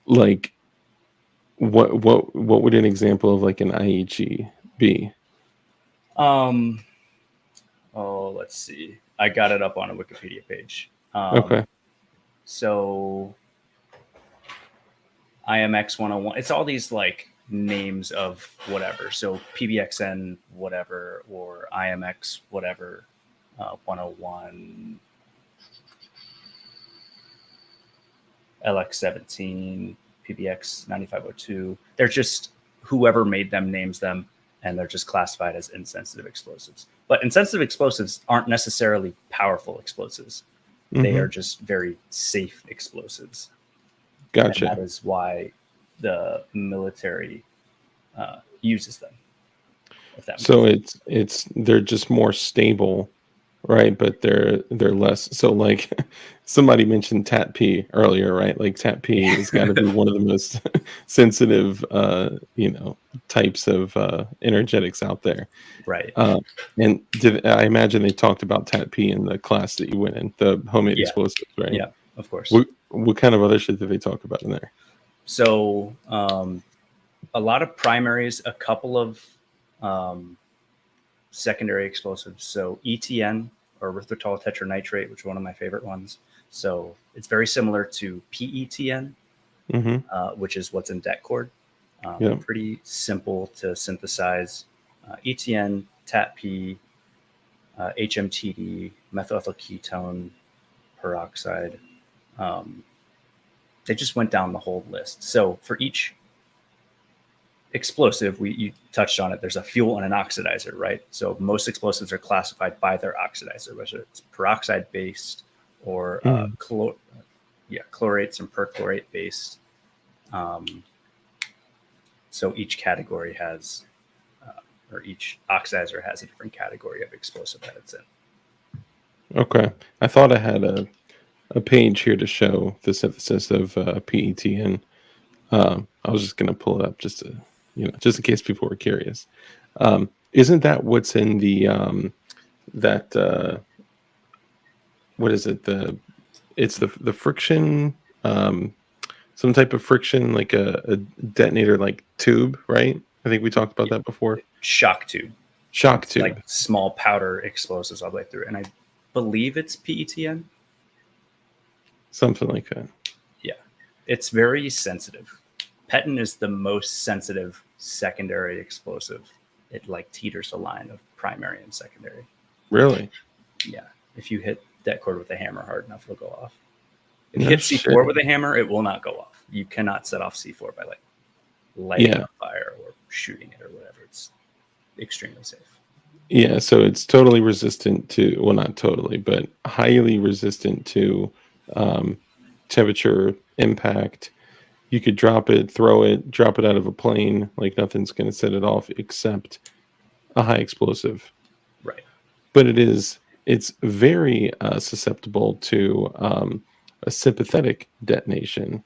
like, what would an example of like an IHE be? Let's see. I got it up on a Wikipedia page. Okay. So IMX 101. It's all these like names of whatever. So PBXN whatever or IMX whatever 101 LX17 PBX 9502. They're just whoever made them names them, and they're just classified as insensitive explosives. But insensitive explosives aren't necessarily powerful explosives. Mm-hmm. They are just very safe explosives. Gotcha. And that is why the military uses them. So they're just more stable, right? But they're less. So like somebody mentioned TAT-P earlier, right? Like TAT-P has got to be one of the most sensitive, types of energetics out there, right? And I imagine they talked about TAT-P in the class that you went in, the homemade explosives, right? Yeah, of course. What kind of other shit did they talk about in there? So a lot of primaries, a couple of secondary explosives. So ETN, or erythritol tetranitrate, which is one of my favorite ones. So it's very similar to PETN, which is what's in det cord. Pretty simple to synthesize. ETN, TAT-P, HMTD, methylethyl ketone peroxide. They just went down the whole list. So for each explosive, you touched on it, there's a fuel and an oxidizer, right? So most explosives are classified by their oxidizer, whether it's peroxide based or chlorates and perchlorate based. So each category has, or each oxidizer has a different category of explosive that it's in. Okay. I thought I had a page here to show the synthesis of PET, and I was just going to pull it up just to, just in case people were curious. Isn't that what's in the what is it? It's the friction, some type of friction, like a detonator, like tube, right? I think we talked about that before. Shock tube. Shock tube. Like small powder explosives all the way through. And I believe it's PETN. Something like that. Yeah. It's very sensitive. Petin is the most sensitive secondary explosive. It like teeters the line of primary and secondary. Really? Yeah. If you hit that cord with a hammer hard enough, it'll go off. If you hit C4 with a hammer, it will not go off. You cannot set off C4 by like lighting a fire or shooting it or whatever. It's extremely safe. Yeah, so it's totally resistant to, well, not totally, but highly resistant to temperature, impact. You could drop it, throw it, drop it out of a plane, like nothing's going to set it off except a high explosive. Right. But it's very susceptible to a sympathetic detonation,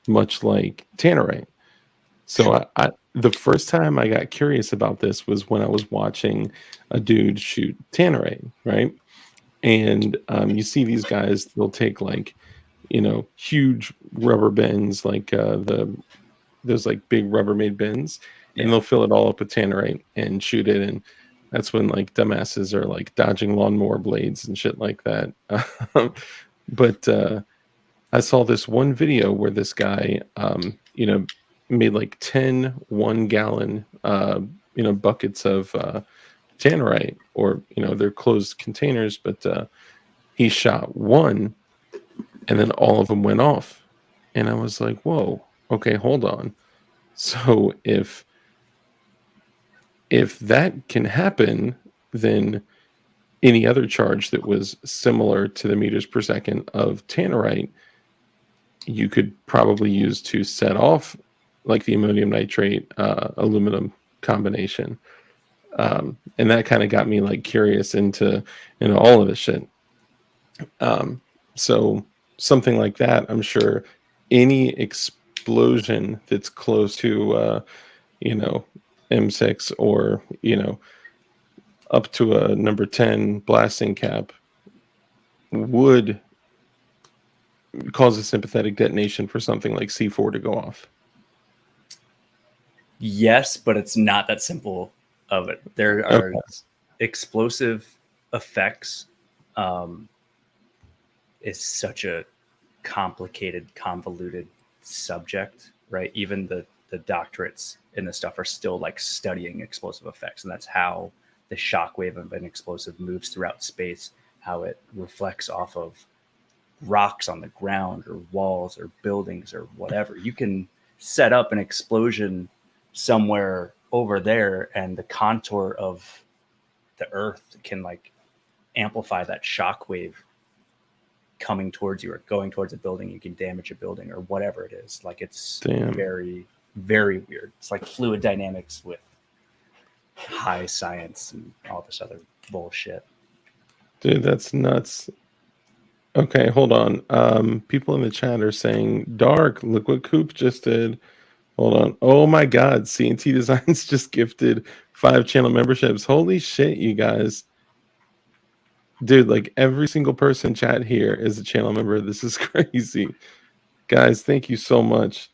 much like tannerite. So the first time I got curious about this was when I was watching a dude shoot tannerite, right? And you see these guys, they'll take like, huge rubber bins, like those like big Rubbermaid bins, and they'll fill it all up with tannerite and shoot it. And that's when like dumbasses are like dodging lawnmower blades and shit like that. But I saw this one video where this guy, made like 10 1-gallon, buckets of tannerite, or, they're closed containers, but he shot one and then all of them went off. And I was like, whoa, okay, hold on. So if that can happen, then any other charge that was similar to the meters per second of tannerite, you could probably use to set off like the ammonium nitrate aluminum combination. And that kind of got me like curious into all of this shit. So something like that, I'm sure any explosion that's close to M6 or up to a number 10 blasting cap would cause a sympathetic detonation for something like C4 to go off. Yes, but it's not that simple of it. There are explosive effects. Is such a complicated, convoluted subject, right? Even the doctorates in this stuff are still like studying explosive effects, and that's how the shockwave of an explosive moves throughout space, how it reflects off of rocks on the ground or walls or buildings or whatever. You can set up an explosion somewhere over there, and the contour of the earth can like amplify that shockwave coming towards you or going towards a building. You can damage a building or whatever it is. Like it's very, very weird. It's like fluid dynamics with high science and all this other bullshit. Dude, that's nuts. Okay, hold on. People in the chat are saying, Dark, look what Coop just did. Hold on. Oh my God, C&T Designs just gifted 5 channel memberships. Holy shit, you guys. Dude, like every single person chat here is a channel member. This is crazy. Guys, thank you so much.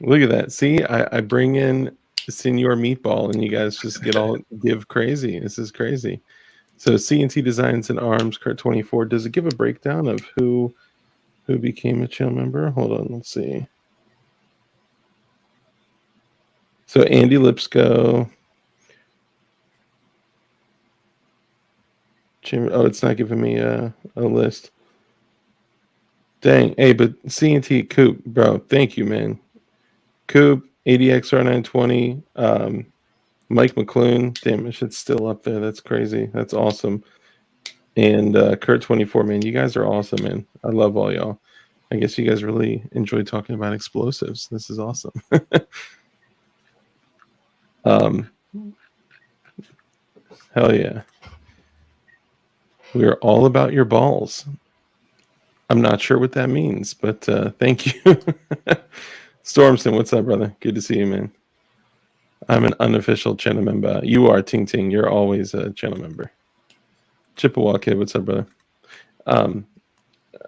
Look at that. See, I bring in Senor Meatball and you guys just get all give crazy. This is crazy. So C&T Designs and Arms, Kurt 24. Does it give a breakdown of who became a channel member? Hold on, let's see. So Andy Lipsco. Oh, it's not giving me a list. Dang. Hey, but C&T Coop, bro, thank you, man. Coop, ADXR920, Mike McClune. Damn, it shit's still up there. That's crazy. That's awesome. and Kurt24, man, you guys are awesome, man. I love all y'all. I guess you guys really enjoy talking about explosives. This is awesome. Hell yeah. We are all about your balls. I'm not sure what that means, but thank you. Stormson, what's up, brother? Good to see you, man. I'm an unofficial channel member. You are, Ting Ting. You're always a channel member. Chippewa Kid, what's up, brother?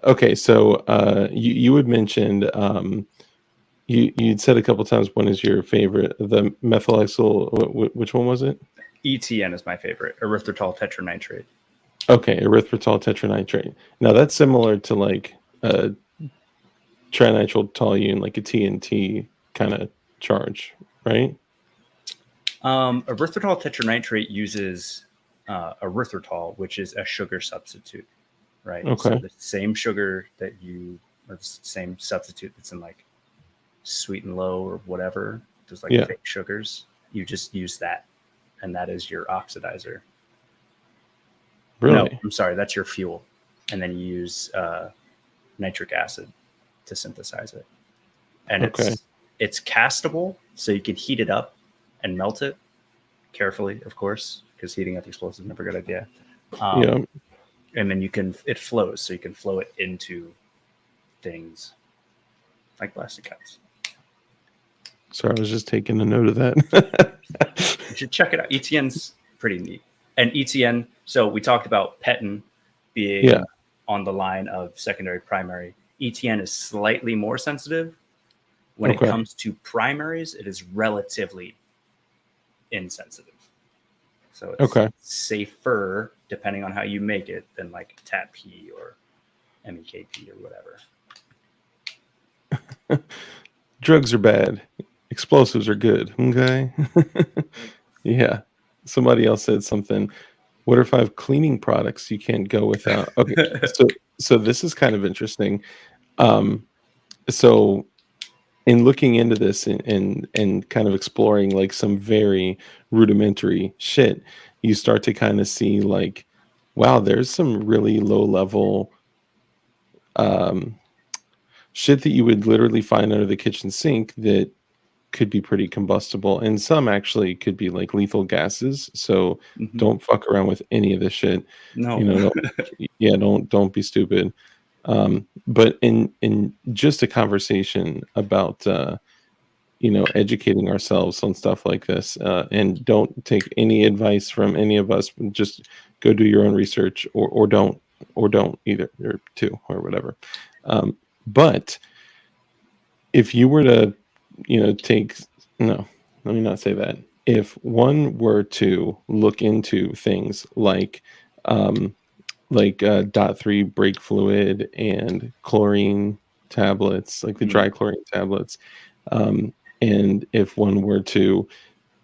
Okay, so you had mentioned you'd said a couple times one is your favorite. The methylysyl, which one was it? ETN is my favorite, erythritol tetranitrate. Okay, erythritol tetranitrate. Now that's similar to like trinitral toluene, like a TNT kind of charge, right? Erythritol tetranitrate uses erythritol, which is a sugar substitute, right? Okay. So the same sugar or the same substitute that's in like Sweet and Low or whatever, there's like fake sugars. You just use that, and that is your oxidizer. Really? No, I'm sorry, that's your fuel, and then you use nitric acid to synthesize it, and it's castable, so you can heat it up and melt it carefully, of course, because heating up explosives is never a good idea. And then it flows, so you can flow it into things like plastic cups. Sorry, I was just taking a note of that. You should check it out. ETN's pretty neat. And ETN, so we talked about Petin being on the line of secondary primary. ETN is slightly more sensitive. When it comes to primaries, it is relatively insensitive. So it's safer, depending on how you make it, than like TAT-P or MEKP or whatever. Drugs are bad. Explosives are good. Okay. Yeah. Somebody else said something. What if I have cleaning products you can't go without? Okay. So this is kind of interesting. So in looking into this and kind of exploring like some very rudimentary shit, you start to kind of see like, wow, there's some really low level shit that you would literally find under the kitchen sink that could be pretty combustible, and some actually could be like lethal gases. So don't fuck around with any of this shit. No, don't be stupid. But in just a conversation about educating ourselves on stuff like this, and don't take any advice from any of us. Just go do your own research, or don't either, or two, or whatever. But if you were to let me not say that. If one were to look into things like .3 brake fluid and chlorine tablets, like the dry chlorine tablets, and if one were to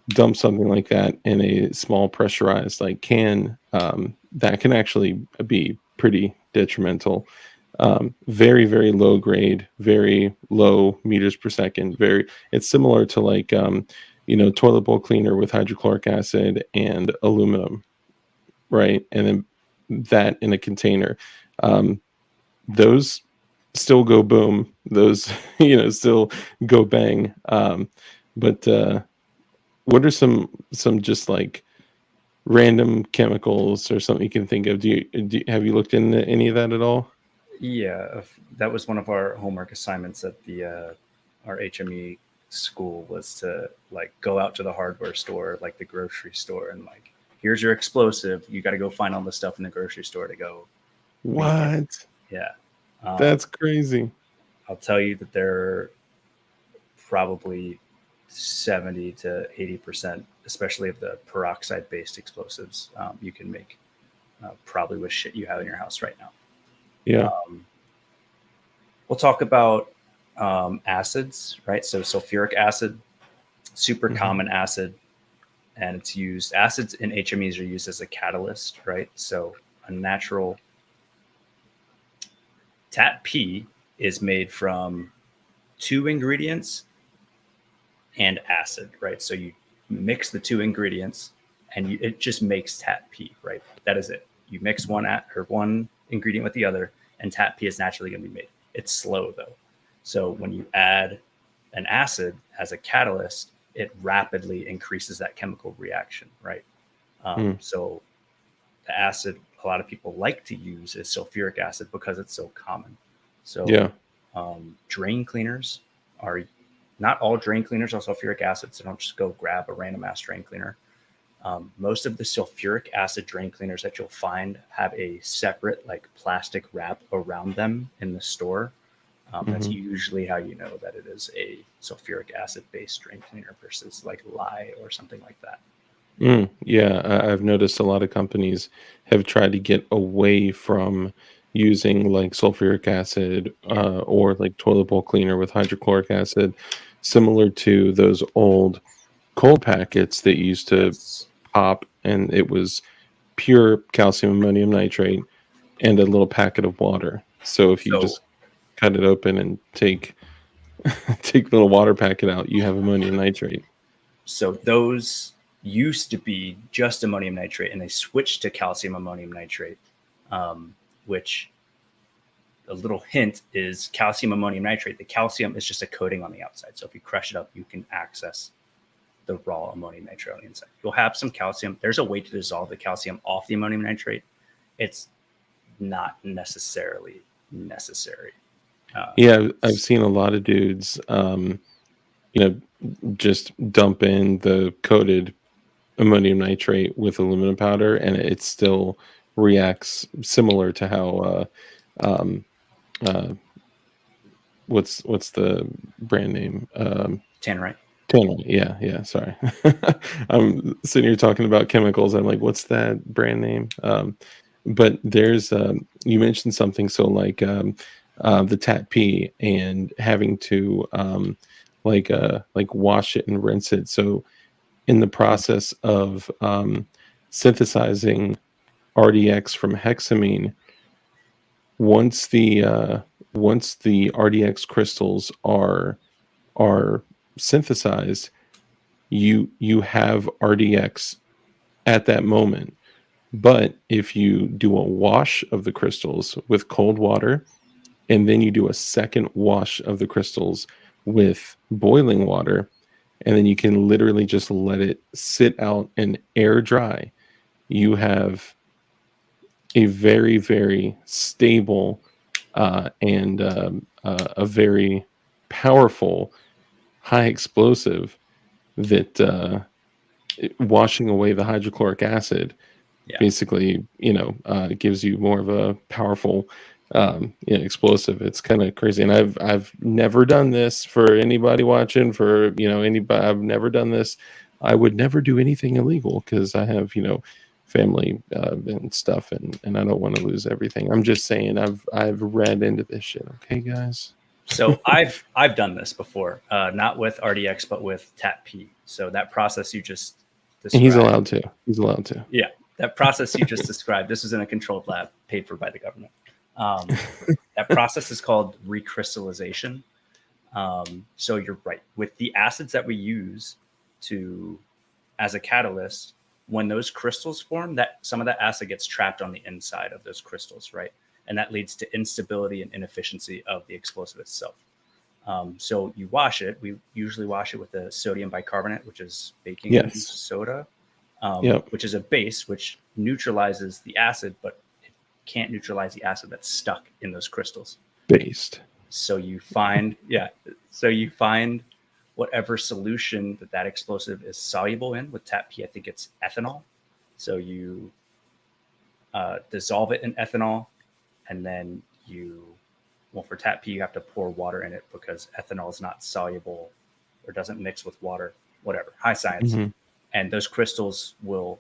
dump something like that in a small pressurized like can, that can actually be pretty detrimental. Very, very low grade, very low meters per second. It's similar to like toilet bowl cleaner with hydrochloric acid and aluminum, right? And then that in a container. Those still go boom. Those still go bang. But what are some just like random chemicals or something you can think of? Have you looked into any of that at all? Yeah, that was one of our homework assignments at our HME school, was to like go out to the hardware store, like the grocery store, and like, here's your explosive. You got to go find all the stuff in the grocery store to go. What? Yeah. That's crazy. I'll tell you that there are probably 70 to 80%, especially of the peroxide-based explosives, you can make probably with shit you have in your house right now. Yeah. We'll talk about acids, right? So sulfuric acid, super common acid, and it's used. Acids in HMEs are used as a catalyst, right? So a natural TAT-P is made from 2 ingredients and acid, right? So you mix the 2 ingredients and it just makes TAT-P, right? That is it. you mix one ingredient with the other, and TAP P is naturally going to be made. It's slow though. So when you add an acid as a catalyst, it rapidly increases that chemical reaction, right? So the acid a lot of people like to use is sulfuric acid because it's so common. So drain cleaners are not all drain cleaners are sulfuric acid, so don't just go grab a random ass drain cleaner. Most of the sulfuric acid drain cleaners that you'll find have a separate like plastic wrap around them in the store. That's usually how you know that it is a sulfuric acid based drain cleaner versus like lye or something like that. Yeah, I've noticed a lot of companies have tried to get away from using like sulfuric acid or like toilet bowl cleaner with hydrochloric acid, similar to those old cold packets that used to Yes. pop, and it was pure calcium ammonium nitrate and a little packet of water. So if you So just cut it open and take take the little water packet out, you have ammonium nitrate. So those used to be just ammonium nitrate, and they switched to calcium ammonium nitrate, which a little hint is calcium ammonium nitrate. The calcium is just a coating on the outside. So if you crush it up, you can access the raw ammonium nitrate on the inside. You'll have some calcium. There's a way to dissolve the calcium off the ammonium nitrate. It's not necessarily necessary. Yeah, I've seen a lot of dudes, just dump in the coated ammonium nitrate with aluminum powder, and it still reacts similar to how what's the brand name? Tannerite. Tannerite. Yeah. Sorry, I'm sitting here talking about chemicals. I'm like, what's that brand name? But there's you mentioned something, so like the TAP P and having to like wash it and rinse it. So in the process of synthesizing RDX from hexamine, once the RDX crystals are synthesized, you have RDX at that moment. But if you do a wash of the crystals with cold water, and then you do a second wash of the crystals with boiling water, and then you can literally just let it sit out and air dry, you have a very, very stable and a very powerful high explosive that washing away the hydrochloric acid basically, gives you more of a powerful explosive. It's kind of crazy. And I've never done this for anybody watching, for anybody. I've never done this. I would never do anything illegal because I have family and stuff, and I don't want to lose everything. I'm just saying I've read into this shit. Okay, guys. So I've done this before, not with RDX, but with TAP P. So that process you just described. And he's allowed to. He's allowed to. Yeah, that process you just described. This was in a controlled lab paid for by the government. That process is called recrystallization. So you're right. With the acids that we use as a catalyst, when those crystals form, that some of that acid gets trapped on the inside of those crystals, right? And that leads to instability and inefficiency of the explosive itself. So you wash it. We usually wash it with a sodium bicarbonate, which is baking soda, which is a base which neutralizes the acid, but it can't neutralize the acid that's stuck in those crystals. Based. So you find, whatever solution that explosive is soluble in. With TAP P, I think it's ethanol. So you dissolve it in ethanol, and then for TAP P, you have to pour water in it because ethanol is not soluble or doesn't mix with water, whatever, high science. Mm-hmm. And those crystals will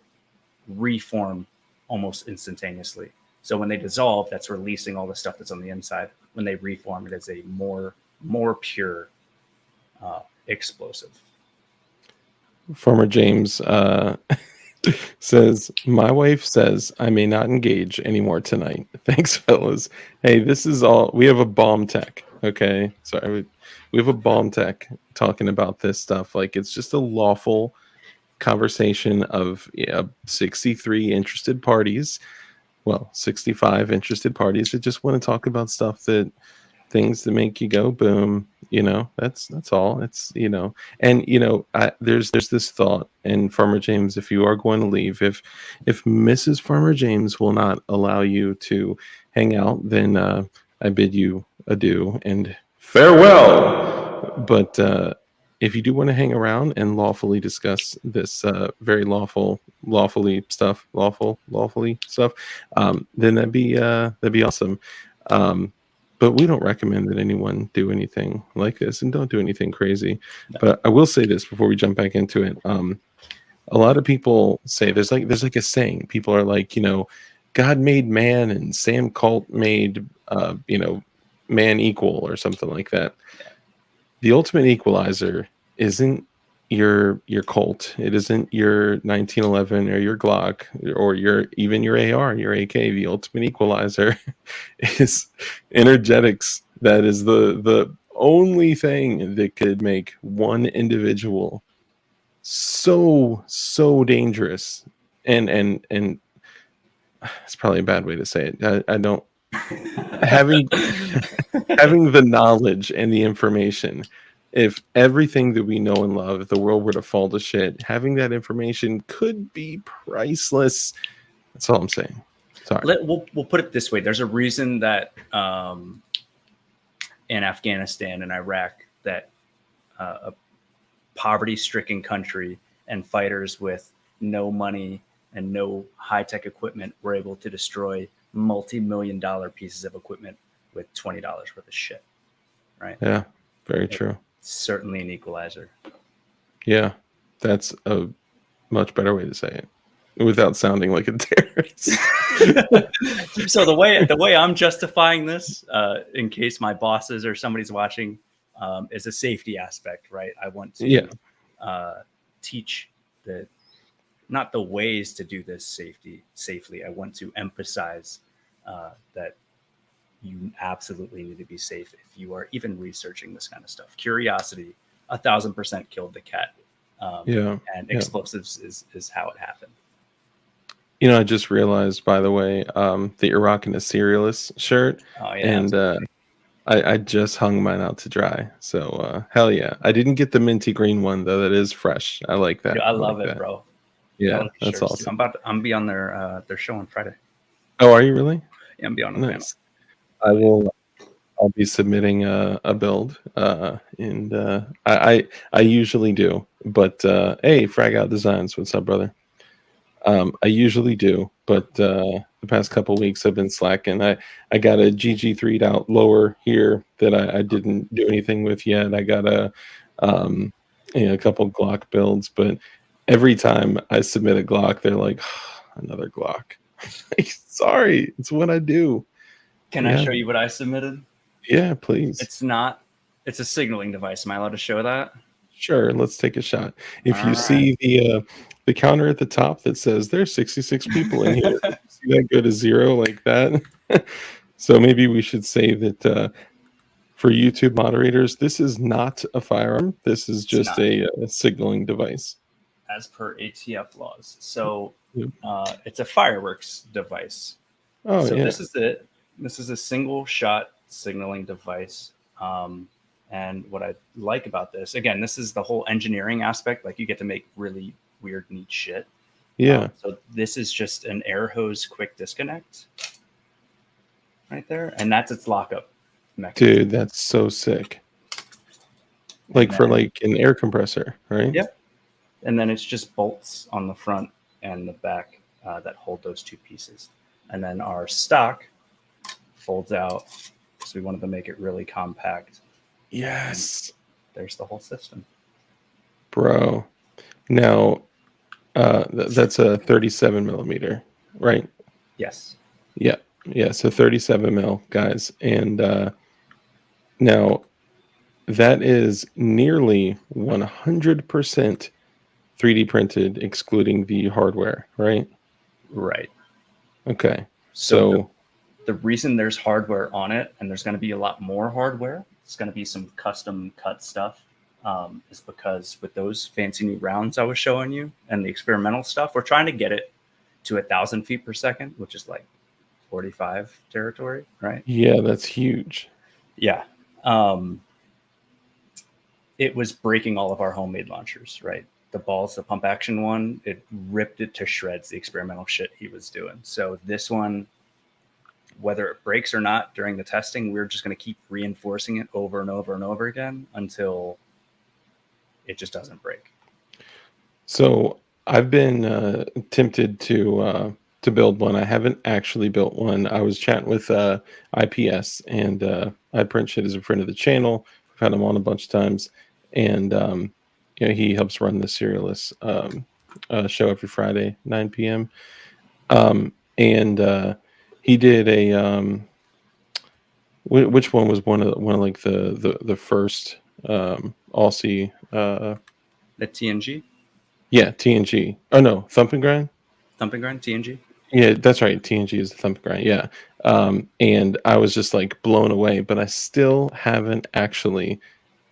reform almost instantaneously. So when they dissolve, that's releasing all the stuff that's on the inside. When they reform, it is a more pure explosive. Farmer James says, my wife says I may not engage anymore tonight. Thanks, fellas. Hey, this is all, we have a bomb tech. Okay. Sorry. We have a bomb tech talking about this stuff. Like, it's just a lawful conversation of 63 interested parties. 65 interested parties that just want to talk about things that make you go boom. That's all. It's and there's this thought. And Farmer James, if you are going to leave, if Mrs. Farmer James will not allow you to hang out, then I bid you adieu and farewell. But if you do want to hang around and lawfully discuss this very lawfully stuff, then that'd be awesome. But we don't recommend that anyone do anything like this, and don't do anything crazy. No. But I will say this before we jump back into it. A lot of people say there's like a saying. People are like, God made man and Sam Colt made man equal or something like that. The ultimate equalizer isn't your Colt. It isn't your 1911 or your Glock or even your AR, your AK. The ultimate equalizer is energetics. That is the only thing that could make one individual so dangerous. And it's probably a bad way to say it. I don't having the knowledge and the information. If everything that we know and love, if the world were to fall to shit, having that information could be priceless. That's all I'm saying. Sorry. We'll put it this way. There's a reason that in Afghanistan and Iraq that a poverty-stricken country and fighters with no money and no high-tech equipment were able to destroy multi-million-dollar pieces of equipment with $20 worth of shit. Right? Yeah, very true. Certainly an equalizer. Yeah, that's a much better way to say it without sounding like a terrorist. So the way I'm justifying this, in case my bosses or somebody's watching, is a safety aspect, right? I want to teach not the ways to do this safely. I want to emphasize that you absolutely need to be safe if you are even researching this kind of stuff. Curiosity, 1,000% killed the cat. And explosives is how it happened. I just realized, by the way, that you're rocking a Serialist shirt. Oh, yeah, and I just hung mine out to dry. So hell yeah. I didn't get the minty green one though. That is fresh. I like that. Dude, I love it, bro. Yeah, that's awesome. I'm be on their show on Friday. Oh, are you really? Yeah, I'm be on the panel. I'll be submitting a build, and I usually do. But hey, Frag Out Designs, what's up, brother? I usually do, but the past couple weeks I've been slacking. I got a GG3'd out lower here that I didn't do anything with yet. I got a couple Glock builds, but every time I submit a Glock, they're like, another Glock. Sorry, it's what I do. Can I show you what I submitted? Yeah, please. It's a signaling device. Am I allowed to show that? Sure, let's take a shot. If you see the counter at the top that says there's 66 people in here, see that go to 0 like that? So maybe we should say that for YouTube moderators, this is not a firearm. This is just a signaling device. As per ATF laws. So it's a fireworks device. Oh, so yeah. This is it. This is a single shot signaling device. And what I like about this, again, this is the whole engineering aspect. Like you get to make really weird, neat shit. Yeah. So this is just an air hose quick disconnect right there. And that's its lockup mechanism. Dude, that's so sick. Like for like an air compressor, right? Yep. And then it's just bolts on the front and the back that hold those two pieces. And then our stock folds out. So we wanted to make it really compact. Yes. And there's the whole system. Bro. Now, that's a 37 millimeter, right? Yes. Yeah. Yeah. So 37 mil, guys. And now that is nearly 100% 3D printed, excluding the hardware, right? Right. Okay. So the reason there's hardware on it, and there's going to be a lot more hardware, it's going to be some custom cut stuff, is because with those fancy new rounds I was showing you and the experimental stuff, we're trying to get it to 1,000 feet per second, which is like 45 territory, right? Yeah, that's huge. Yeah. It was breaking all of our homemade launchers, right? The balls, the pump action one, it ripped it to shreds, the experimental shit he was doing. So this one, whether it breaks or not during the testing, we're just going to keep reinforcing it over and over and over again until it just doesn't break. So I've been tempted to build one. I haven't actually built one. I was chatting with IPS, and iPrint is a friend of the channel. We've had him on a bunch of times, and he helps run the Serialist show every Friday, 9 p.m. And he did a which one was one of like the first Aussie The TNG, yeah, TNG. Oh no, Thump and Grind. Thumping Grind, TNG. Yeah, that's right. TNG is the Thump and Grind. Yeah. And I was just like blown away, but I still haven't actually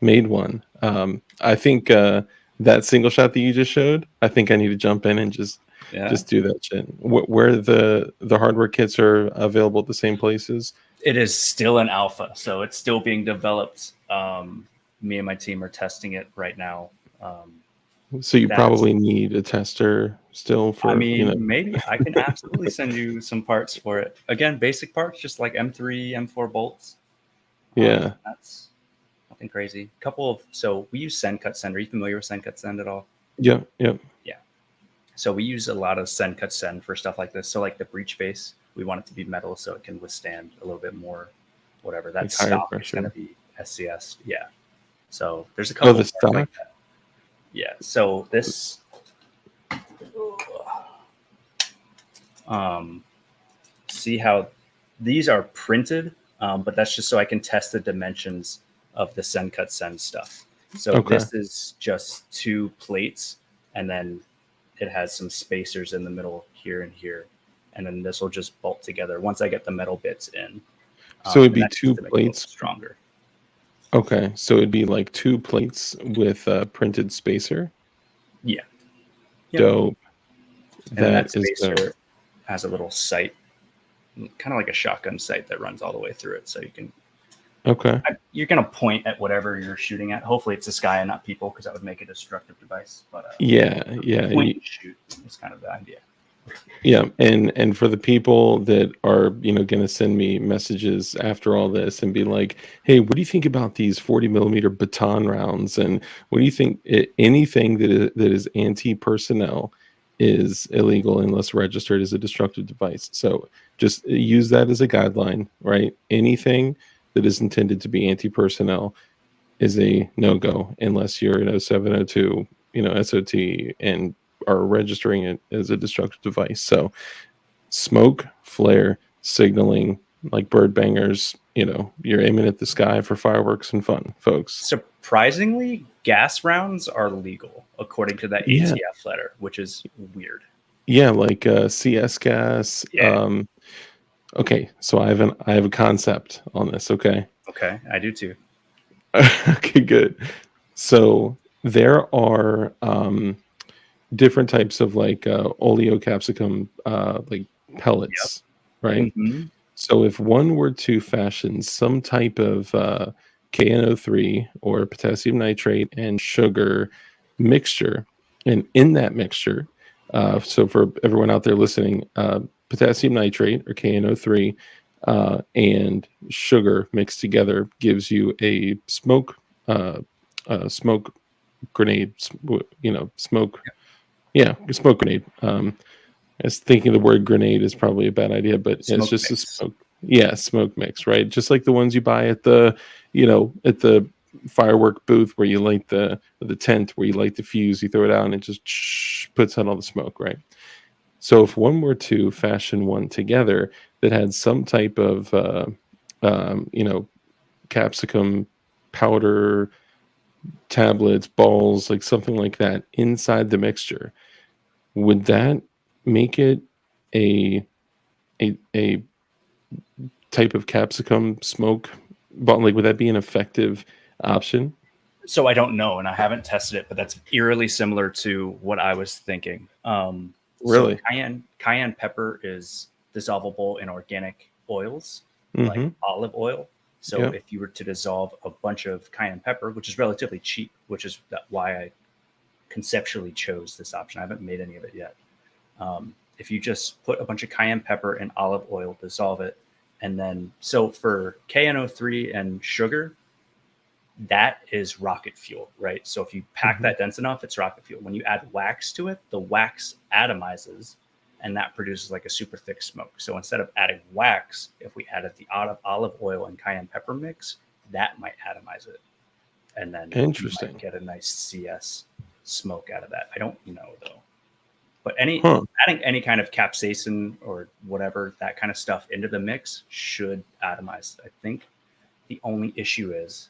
made one. I think that single shot that you just showed, I think I need to jump in and just do that shit. Where the hardware kits are available at the same places. It is still an alpha, so it's still being developed. Me and my team are testing it right now. So you probably need a tester still for. I mean, maybe I can absolutely send you some parts for it. Again, basic parts, just like M3, M4 bolts. Yeah, that's nothing crazy. So we use Send Cut Send. Are you familiar with Send Cut Send at all? Yeah. So we use a lot of Send Cut Send for stuff like this. So like the breech face, we want it to be metal so it can withstand a little bit more, whatever. That stock is going to be SCS. Yeah. So there's a couple of stock like that. Yeah. So this, see how these are printed, but that's just so I can test the dimensions of the Send Cut Send stuff. So this is just 2 plates, and then it has some spacers in the middle here and here. And then this will just bolt together once I get the metal bits in. So it'd be 2 plates stronger. Okay, so it'd be like 2 plates with a printed spacer. Yeah. Yep. Dope. And that spacer has a little sight, kind of like a shotgun sight that runs all the way through it. So you can. Okay. You're going to point at whatever you're shooting at. Hopefully it's the sky and not people, because that would make a destructive device. But yeah. Point and shoot is kind of the idea. Yeah, and for the people that are going to send me messages after all this and be like, hey, what do you think about these 40mm baton rounds, and what do you think? Anything that is anti-personnel is illegal unless registered as a destructive device. So just use that as a guideline, right? Anything that is intended to be anti-personnel is a no-go unless you're an 0702 SOT and are registering it as a destructive device. So smoke, flare, signaling, like bird bangers, you're aiming at the sky for fireworks and fun, folks. Surprisingly, gas rounds are legal according to that ATF letter, which is weird. Yeah, like CS gas. Yeah. Okay, so I have a concept on this. Okay, I do too. Okay, good. So there are different types of like oleocapsicum like pellets, right? Mm-hmm. So if one were to fashion some type of KNO3 or potassium nitrate and sugar mixture, and in that mixture, so for everyone out there listening, potassium nitrate or KNO3 and sugar mixed together gives you a smoke grenade, smoke. Yeah, smoke grenade. I was thinking the word grenade is probably a bad idea, but it's just mix. A smoke. Yeah, smoke mix, right? Just like the ones you buy at the, at the firework booth where you light the tent, where you light the fuse, you throw it out and it just puts out all the smoke, right? So if one were to fashion one together that had some type of, capsicum powder, tablets, balls, like something like that inside the mixture, would that make it a type of capsicum smoke button? Like, would that be an effective option? So I don't know, and I haven't tested it, but that's eerily similar to what I was thinking. Really? So cayenne pepper is dissolvable in organic oils, like Mm-hmm. olive oil. So Yeah. if you were to dissolve a bunch of cayenne pepper, which is relatively cheap, which is why I conceptually chose this option. I haven't made any of it yet. If you just put a bunch of cayenne pepper and olive oil, dissolve it, and then, so for KNO3 and sugar, that is rocket fuel, right? So if you pack that dense enough, it's rocket fuel. When you add wax to it, the wax atomizes, and that produces like a super thick smoke. So instead of adding wax, if we added the olive oil and cayenne pepper mix, that might atomize it, and then you Interesting. might get a nice CS smoke out of that. I don't know though, but adding any kind of capsaicin or whatever, that kind of stuff into the mix should atomize. I think the only issue is,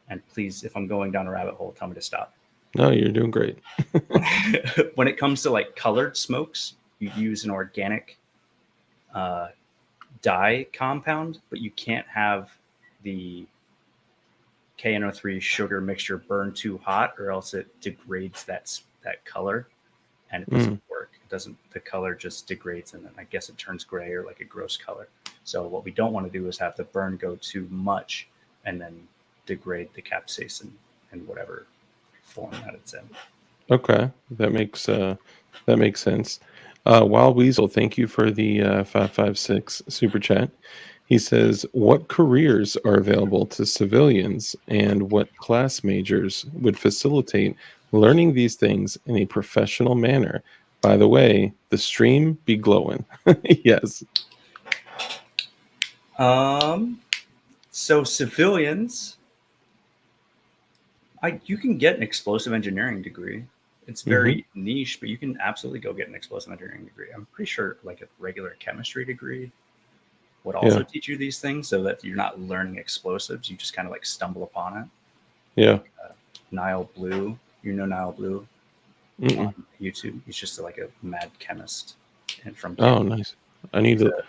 and please, if I'm going down a rabbit hole, tell me to stop. No, you're doing great. When it comes to like colored smokes, you use an organic dye compound, but you can't have the KNO3 sugar mixture burn too hot, or else it degrades that color, and it doesn't work. It doesn't. The color just degrades, and then I guess it turns gray or like a gross color. So what we don't want to do is have the burn go too much, and then degrade the capsaicin in whatever form that it's in. Okay, that makes sense. Wild Weasel, thank you for the 556 super chat. He says, "What careers are available to civilians, and what class majors would facilitate learning these things in a professional manner? By the way, the stream be glowing." Yes. So civilians, you can get an explosive engineering degree. It's very niche, but you can absolutely go get an explosive engineering degree. I'm pretty sure like a regular chemistry degree would also teach you these things, so that you're not learning explosives. You just kind of like stumble upon it. Yeah. Nile Blue, Nile Blue on YouTube. He's just like a mad chemist. And from Canada. Oh, nice. I need to.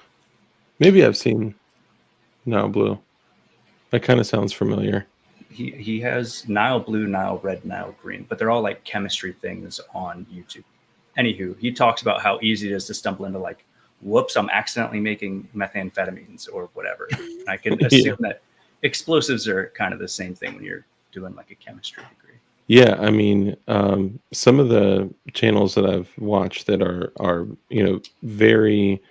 Maybe I've seen Nile Blue. That kind of sounds familiar. He has Nile Blue, Nile Red, Nile Green, but they're all like chemistry things on YouTube. Anywho, he talks about how easy it is to stumble into like, whoops, I'm accidentally making methamphetamines or whatever. And I can assume that explosives are kind of the same thing when you're doing like a chemistry degree. Yeah, I mean, some of the channels that I've watched that are very,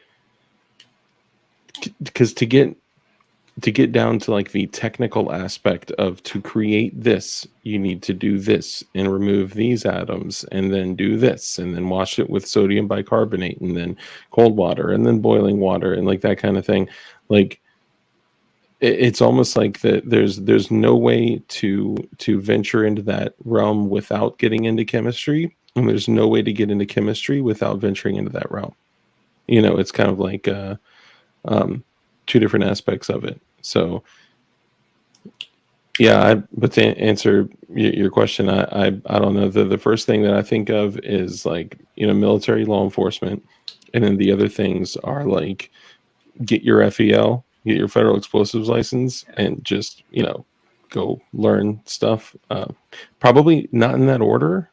because to get down to like the technical aspect of, to create this, you need to do this and remove these atoms and then do this and then wash it with sodium bicarbonate and then cold water and then boiling water and like that kind of thing. Like it's almost like that there's no way to venture into that realm without getting into chemistry, and there's no way to get into chemistry without venturing into that realm. It's kind of like two different aspects of it. So yeah, but to answer your question, I don't know. The first thing that I think of is like, military law enforcement, and then the other things are like, get your FEL, get your federal explosives license, and just go learn stuff. Probably not in that order.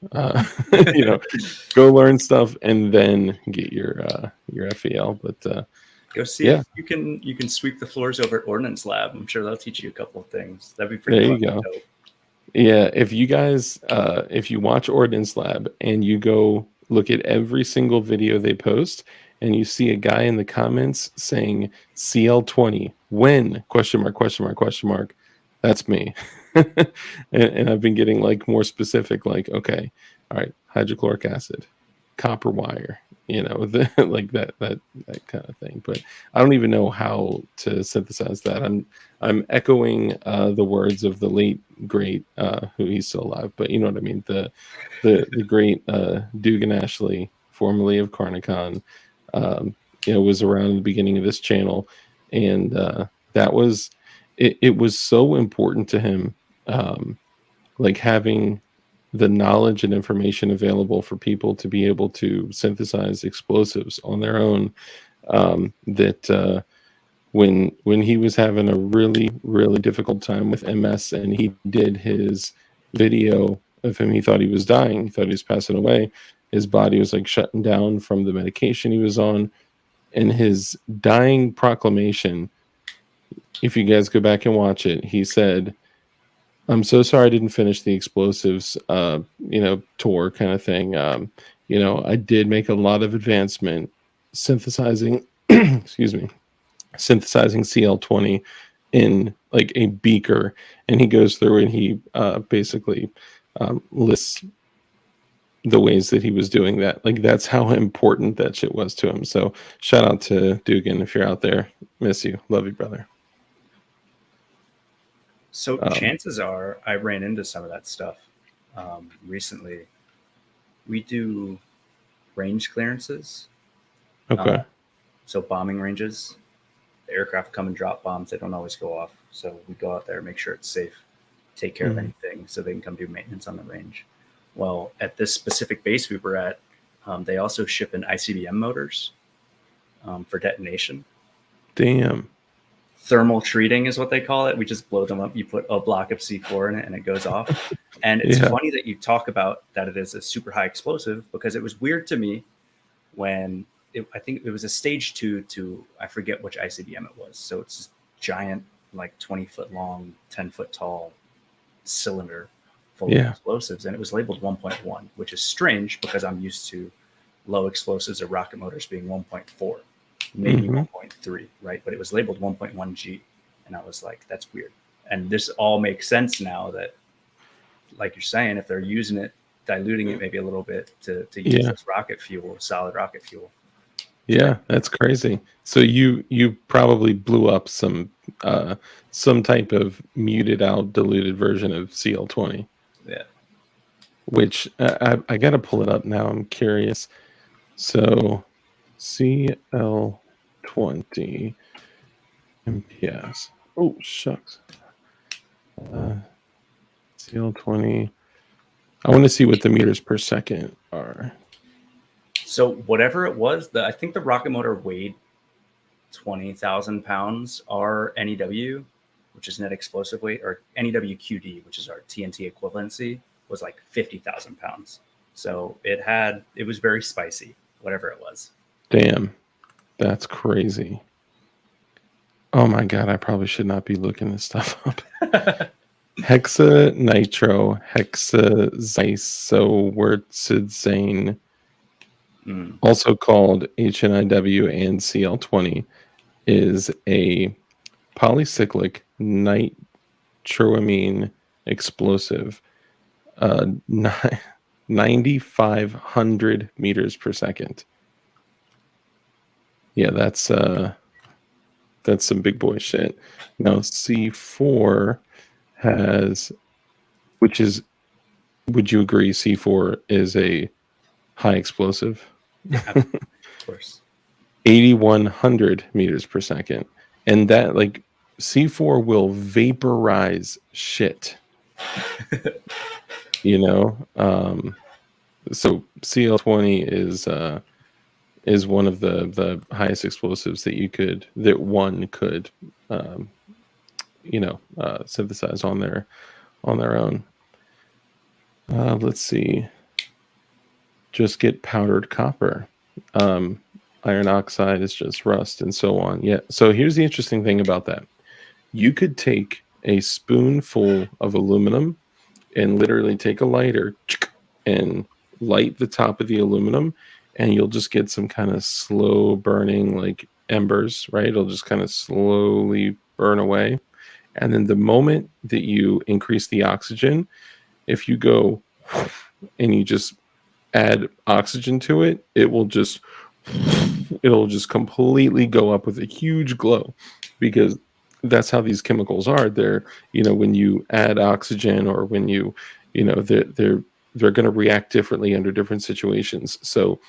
Go learn stuff and then get your FEL. But go see if you can sweep the floors over at Ordnance Lab. I'm sure they'll teach you a couple of things. That'd be pretty. There you go. Dope. Yeah, if you guys, if you watch Ordnance Lab and you go look at every single video they post, and you see a guy in the comments saying CL20, when, question mark, that's me. and I've been getting like more specific, like, okay, all right, hydrochloric acid, copper wire, like that kind of thing. But I don't even know how to synthesize that. I'm echoing the words of the late great, who he's still alive, but you know what I mean, the great Dugan Ashley, formerly of Carnicon, was around in the beginning of this channel, and that was it was so important to him, like having the knowledge and information available for people to be able to synthesize explosives on their own, that when he was having a really, really difficult time with MS, and he did his video of him, he thought he was dying, he thought he was passing away, his body was like shutting down from the medication he was on, in his dying proclamation, if you guys go back and watch it, he said, "I'm so sorry I didn't finish the explosives, tour kind of thing. I did make a lot of advancement synthesizing, excuse me, synthesizing CL20 in like a beaker." And he goes through and he basically lists the ways that he was doing that. Like, that's how important that shit was to him. So shout out to Dugan if you're out there. Miss you. Love you, brother. So chances are I ran into some of that stuff recently. We do range clearances. Okay. So bombing ranges. The aircraft come and drop bombs. They don't always go off. So we go out there, make sure it's safe, take care of anything so they can come do maintenance on the range. Well, at this specific base we were at, they also ship in ICBM motors for detonation. Damn. Thermal treating is what they call it. We just blow them up. You put a block of C4 in it and it goes off. And it's funny that you talk about that it is a super high explosive, because it was weird to me when I think it was a stage 2 to, I forget which ICBM it was. So it's this giant, like 20-foot long, 10-foot tall cylinder full of explosives. And it was labeled 1.1, which is strange because I'm used to low explosives or rocket motors being 1.4. Maybe 1.3, right? But it was labeled 1.1 G. And I was like, that's weird. And this all makes sense now that, like you're saying, if they're using it, diluting it maybe a little bit to use as rocket fuel, solid rocket fuel. Yeah, that's crazy. So you probably blew up some type of muted out, diluted version of CL20. Yeah. Which I got to pull it up now. I'm curious. So CL20 MPS. Oh, shucks. CL20. I want to see what the meters per second are. So whatever it was, I think the rocket motor weighed 20,000 pounds. Our NEW, which is net explosive weight, or NEW QD, which is our TNT equivalency, was like 50,000 pounds. So it was very spicy, whatever it was. Damn, that's crazy. Oh my God, I probably should not be looking this stuff up. Hexanitro, hexazisowertzane, also called HNIW and CL20, is a polycyclic nitroamine explosive, 9,500 meters per second. Yeah, that's some big boy shit. Now C4 has, would you agree C4 is a high explosive? Yeah, of course. 8,100 meters per second. And that, like, C4 will vaporize shit. So CL20 is one of the highest explosives that one could synthesize on their own. Let's see. Just get powdered copper. Iron oxide is just rust, and so on. Yeah. So here's the interesting thing about that. You could take a spoonful of aluminum and literally take a lighter and light the top of the aluminum, and you'll just get some kind of slow burning, like embers, right? It'll just kind of slowly burn away. And then the moment that you increase the oxygen, if you go and you just add oxygen to it, it'll just completely go up with a huge glow, because that's how these chemicals are. They're, when you add oxygen, or when they're going to react differently under different situations. So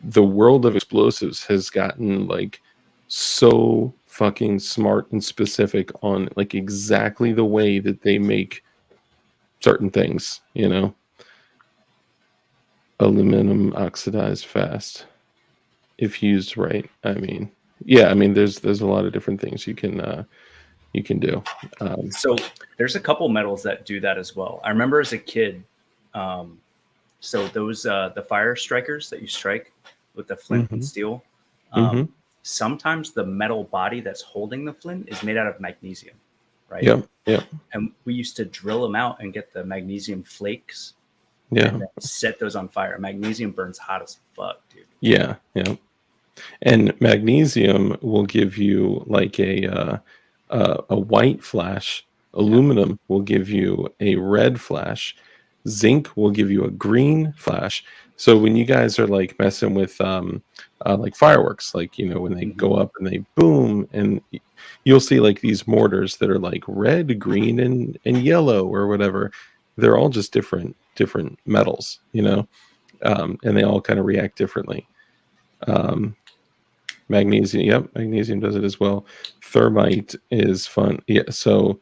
the world of explosives has gotten like so fucking smart and specific on like exactly the way that they make certain things, Aluminum oxidized fast if used right. There's a lot of different things you can do. So there's a couple metals that do that as well. I remember as a kid, so those the fire strikers that you strike with the flint and steel, sometimes the metal body that's holding the flint is made out of magnesium, right? Yeah. And we used to drill them out and get the magnesium flakes Yeah. and then set those on fire. Magnesium burns hot as fuck, dude. Yeah. And magnesium will give you like a white flash. Aluminum will give you a red flash. Zinc will give you a green flash. So when you guys are like messing with like fireworks, like, you know, when they go up and they boom, and you'll see like these mortars that are like red, green, and yellow or whatever. They're all just different metals, you know, and they all kind of react differently. Magnesium, yep, magnesium does it as well. Thermite is fun. Yeah, so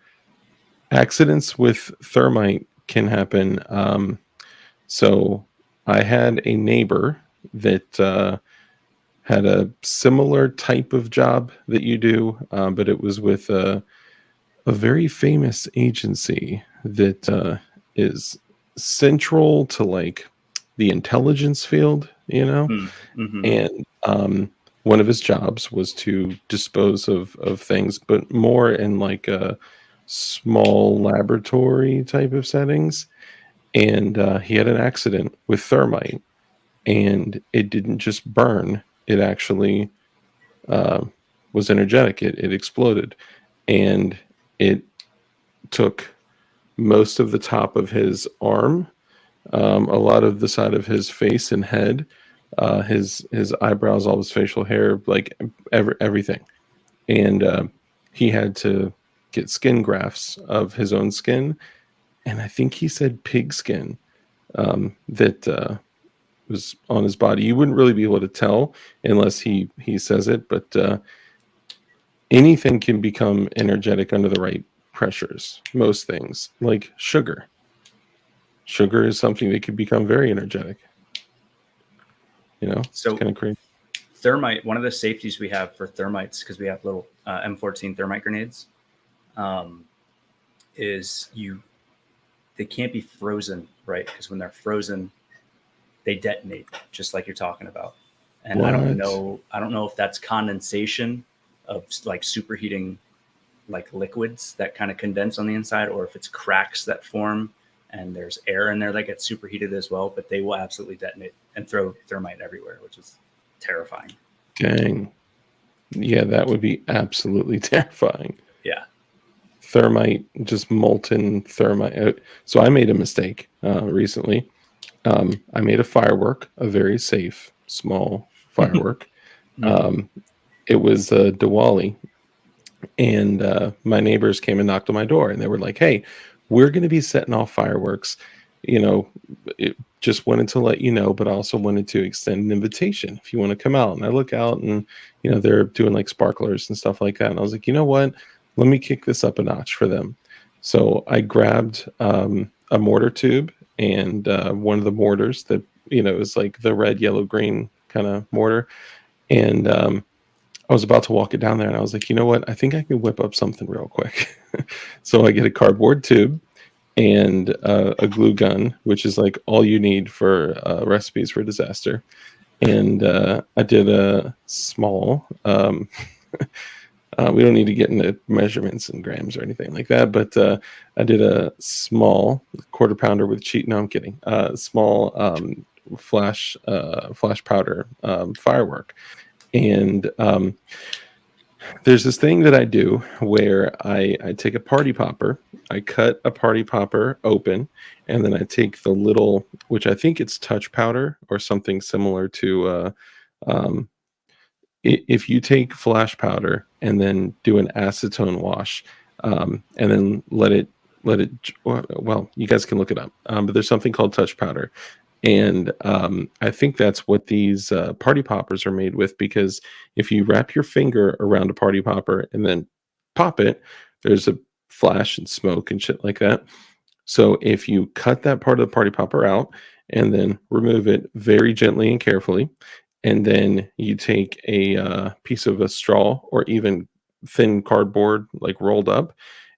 accidents with thermite can happen. So I had a neighbor that had a similar type of job that you do, but it was with a very famous agency that is central to like the intelligence field, you know? And one of his jobs was to dispose of things, but more in like a small laboratory type of settings. And he had an accident with thermite, and it didn't just burn; it actually was energetic. It exploded, and it took most of the top of his arm, a lot of the side of his face and head, his eyebrows, all his facial hair, like everything. And he had to get skin grafts of his own skin, and I think he said pig skin, that was on his body. You wouldn't really be able to tell unless he says it, but anything can become energetic under the right pressures. Most things, like sugar. Sugar is something that could become very energetic. You know, So it's kind of crazy. Thermite, one of the safeties we have for thermites, because we have little M14 thermite grenades, is they can't be frozen, right? Because when they're frozen, they detonate, just like you're talking about. And I don't know if that's condensation of like superheating like liquids that kind of condense on the inside, or if it's cracks that form and there's air in there that gets superheated as well. But they will absolutely detonate and throw thermite everywhere, which is terrifying. Dang. Yeah, that would be absolutely terrifying. Yeah. Thermite, just molten thermite. So I made a mistake recently. I made a firework, a very safe, small firework. It was Diwali, and my neighbors came and knocked on my door, and they were like, "Hey, we're going to be setting off fireworks. You know, just wanted to let you know, but I also wanted to extend an invitation if you want to come out." And I look out, and you know, they're doing like sparklers and stuff like that. And I was like, you know what? Let me kick this up a notch for them. So I grabbed a mortar tube and one of the mortars that, you know, is like the red, yellow, green kind of mortar. And I was about to walk it down there, and I was like, you know what? I think I can whip up something real quick. So I get a cardboard tube and a glue gun, which is like all you need for recipes for disaster. And I did a small, we don't need to get into measurements and grams or anything like that, but I did a small quarter pounder with no, I'm kidding. Small flash powder firework. And there's this thing that I do where I take a party popper, I cut a party popper open, and then I take the little, which I think it's touch powder or something similar to, if you take flash powder and then do an acetone wash, and then let it, well, you guys can look it up, but there's something called touch powder. And I think that's what these party poppers are made with, because if you wrap your finger around a party popper and then pop it, there's a flash and smoke and shit like that. So if you cut that part of the party popper out and then remove it very gently and carefully, and then you take a piece of a straw or even thin cardboard, like rolled up,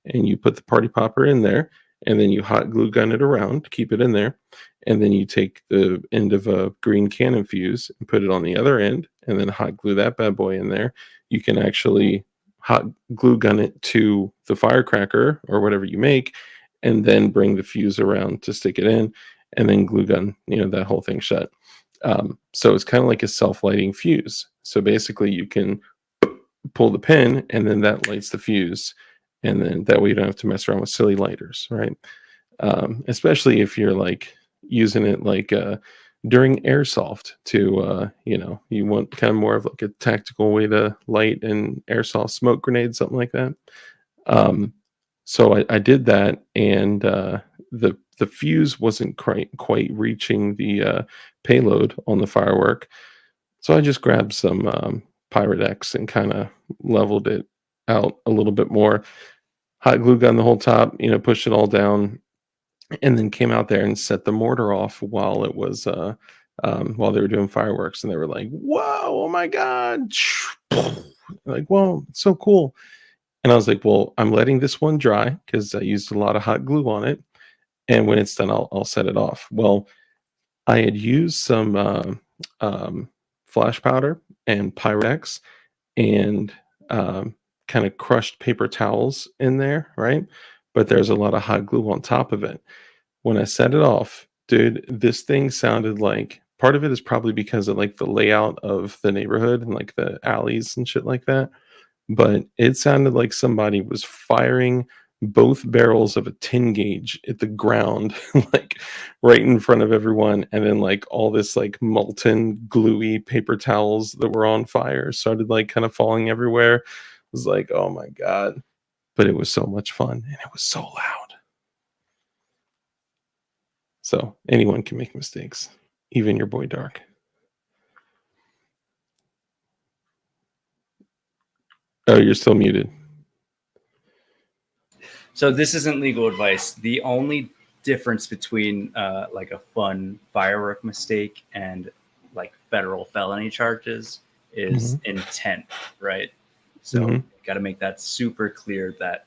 and you put the party popper in there, and then you hot glue gun it around to keep it in there. And then you take the end of a green cannon fuse and put it on the other end, and then hot glue that bad boy in there. You can actually hot glue gun it to the firecracker or whatever you make, and then bring the fuse around to stick it in, and then glue gun, that whole thing shut. So it's kind of like a self-lighting fuse. So basically you can pull the pin and then that lights the fuse, and then that way you don't have to mess around with silly lighters, right? Especially if you're like using it like during airsoft to you want kind of more of like a tactical way to light an airsoft smoke grenade, something like that. So I did that, and the fuse wasn't quite reaching the payload on the firework. So I just grabbed some Pyrex and kind of leveled it out a little bit more. Hot glue gun the whole top, pushed it all down, and then came out there and set the mortar off while it was while they were doing fireworks, and they were like, "Whoa, oh my god!" Like, "Whoa, it's so cool." And I was like, "Well, I'm letting this one dry because I used a lot of hot glue on it, and when it's done, I'll set it off." Well, I had used some flash powder and Pyrex and kind of crushed paper towels in there, right? But there's a lot of hot glue on top of it. When I set it off, dude, this thing sounded like, part of it is probably because of like the layout of the neighborhood and like the alleys and shit like that. But it sounded like somebody was firing both barrels of a 10 gauge at the ground, like right in front of everyone. And then like all this like molten gluey paper towels that were on fire started like kind of falling everywhere. It was like, oh my God. But it was so much fun and it was so loud. So anyone can make mistakes, even your boy Dark. Oh, you're still muted. So this isn't legal advice. The only difference between like a fun firework mistake and like federal felony charges is intent, right? So got to make that super clear that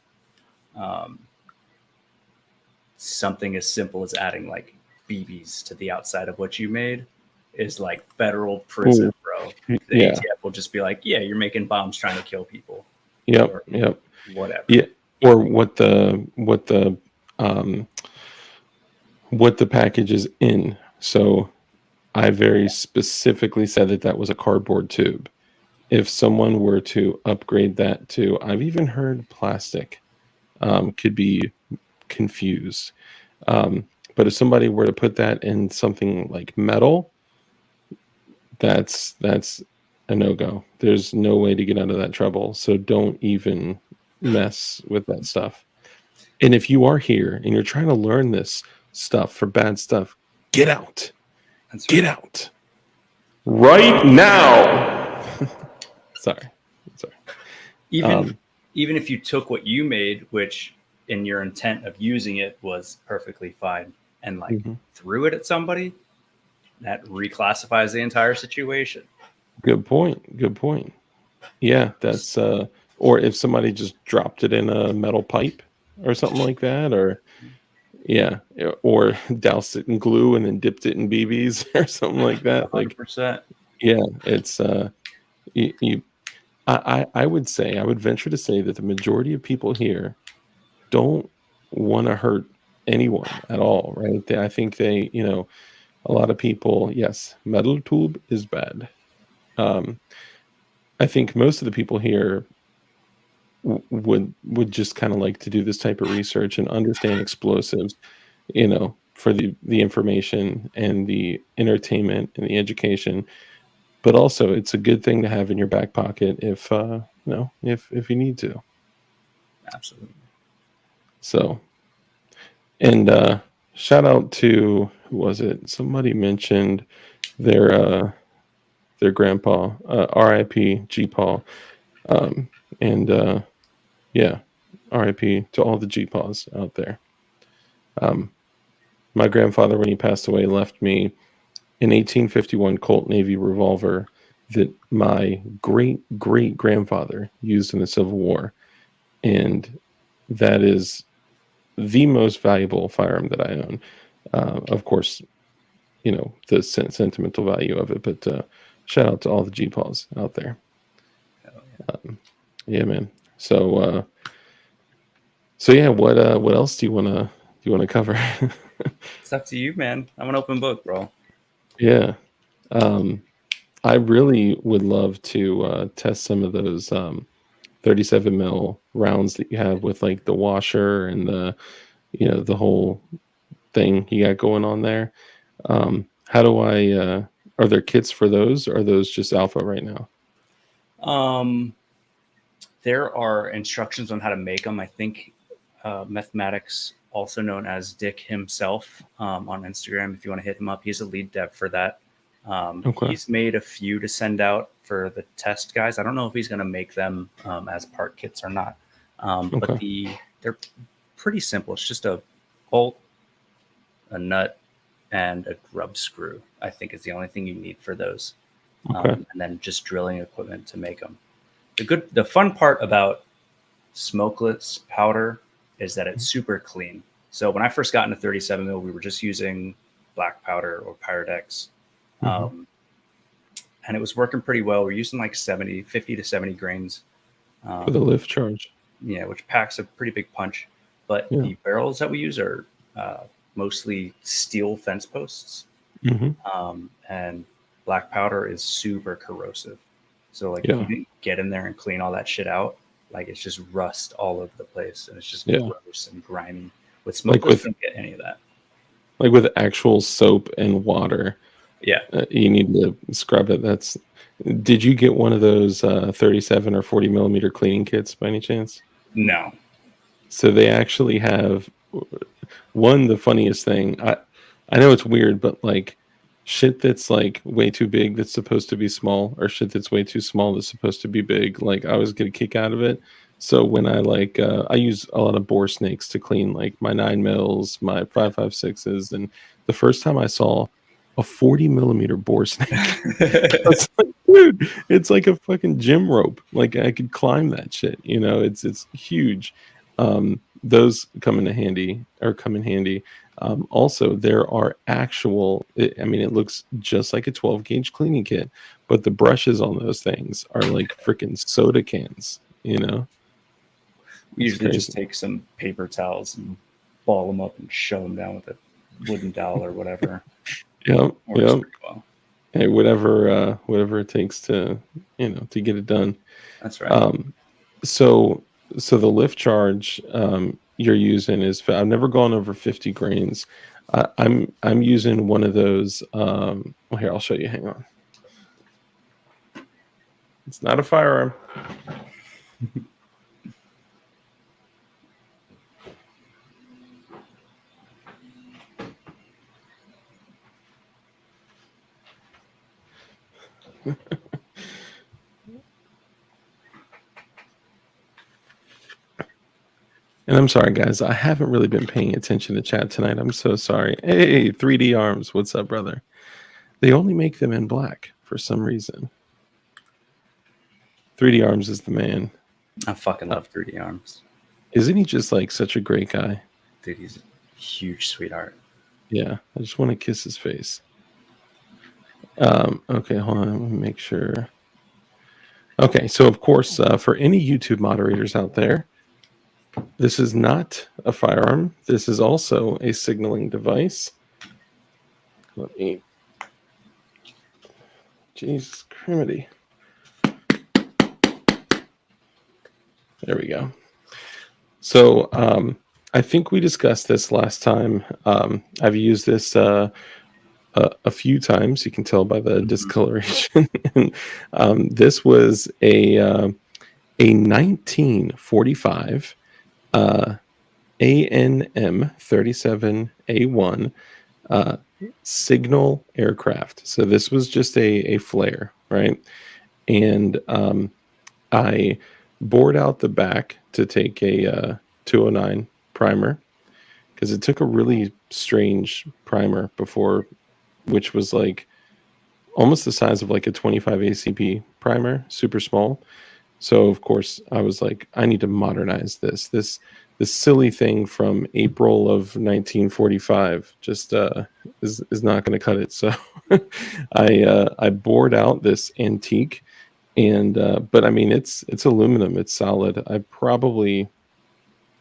something as simple as adding like BBs to the outside of what you made is like federal prison, bro. The ATF will just be like, yeah, you're making bombs trying to kill people. Yep. Whatever. Yeah. Or what the package is in. So I very specifically said that was a cardboard tube. If someone were to upgrade that to, I've even heard plastic could be confused. But if somebody were to put that in something like metal, that's a no-go. There's no way to get out of that trouble. So don't even mess with that stuff. And if you are here and you're trying to learn this stuff for bad stuff, get out. Get out. Right now. Sorry. Even if you took what you made, which in your intent of using it was perfectly fine, and like threw it at somebody, that reclassifies the entire situation. Good point. Yeah, that's or if somebody just dropped it in a metal pipe or something like that, or or doused it in glue and then dipped it in BBs or something like that. 100%. Yeah, it's I would say, I would venture to say that the majority of people here don't want to hurt anyone at all, right? I think they, a lot of people, yes, metal tube is bad. I think most of the people here would just kind of like to do this type of research and understand explosives, for the information and the entertainment and the education. But also, it's a good thing to have in your back pocket if if you need to. Absolutely. So, and shout out to, who was it? Somebody mentioned their grandpa, R.I.P. G. Paul, and R.I.P. to all the G. Paws out there. My grandfather, when he passed away, left me an 1851 Colt Navy revolver that my great grandfather used in the Civil War, and that is the most valuable firearm that I own. Of course, the sentimental value of it, but Shout out to all the G-Paws out there. Hell yeah. Yeah, man. So yeah, what else do you wanna cover? It's up to you, man. I'm an open book, bro. Yeah. I really would love to test some of those 37 mil rounds that you have with like the washer and the whole thing you got going on there. How do I are there kits for those, or are those just alpha right now? There are instructions on how to make them. I think Mathematics, also known as Dick himself, on Instagram, if you want to hit him up, he's a lead dev for that. Okay. He's made a few to send out for the test guys. I don't know if he's going to make them as part kits or not. But Okay. they're pretty simple. It's just a bolt, a nut, and a grub screw, I think, is the only thing you need for those. Okay. And then just drilling equipment to make them. The fun part about smokeless powder is that it's super clean. So when I first got into 37 mil, we were just using black powder or Pyrodex. And it was working pretty well. We're using like 50 to 70 grains. For the lift charge. Yeah, which packs a pretty big punch. But the barrels that we use are mostly steel fence posts. And black powder is super corrosive. So like if you didn't get in there and clean all that shit out, like it's just rust all over the place, and it's just gross and grimy. With smokeless, you don't get any of that. Like with actual soap and water, you need to scrub it. Did you get one of those 37 or 40 millimeter cleaning kits by any chance? No. So they actually have the funniest thing. I know it's weird, but like shit that's like way too big that's supposed to be small, or shit that's way too small that's supposed to be big, like I always get a kick out of it. So when I I use a lot of bore snakes to clean like my 9 mils, my 5.56s, and the first time I saw a 40 millimeter bore snake, I was like, dude, it's like a fucking gym rope. Like I could climb that shit. It's huge. Those come in handy. Also, there are it looks just like a 12 gauge cleaning kit, but the brushes on those things are like freaking soda cans. We usually just take some paper towels and ball them up and shove them down with a wooden dowel or whatever. Yep. Hey, whatever it takes to get it done. That's right. So the lift charge you're using is, I've never gone over 50 grains. I'm using one of those. Here, I'll show you. Hang on. It's not a firearm. And I'm sorry, guys. I haven't really been paying attention to chat tonight. I'm so sorry. Hey, 3D Arms. What's up, brother? They only make them in black for some reason. 3D Arms is the man. I fucking love 3D Arms. Isn't he just like such a great guy? Dude, he's a huge sweetheart. Yeah, I just want to kiss his face. Okay, hold on. Let me make sure. Okay, so of course, for any YouTube moderators out there, this is not a firearm. This is also a signaling device. Let me. Jesus Christ. There we go. So I think we discussed this last time. I've used this a few times. You can tell by the discoloration. This was a 1945 ANM 37A1 signal aircraft. So this was just a flare, right? And I bored out the back to take a 209 primer, because it took a really strange primer before, which was like almost the size of like a 25 ACP primer, super small. So of course I was like, I need to modernize this silly thing from April of 1945 just is not going to cut it. So I bored out this antique, and but I mean it's aluminum, it's solid. I probably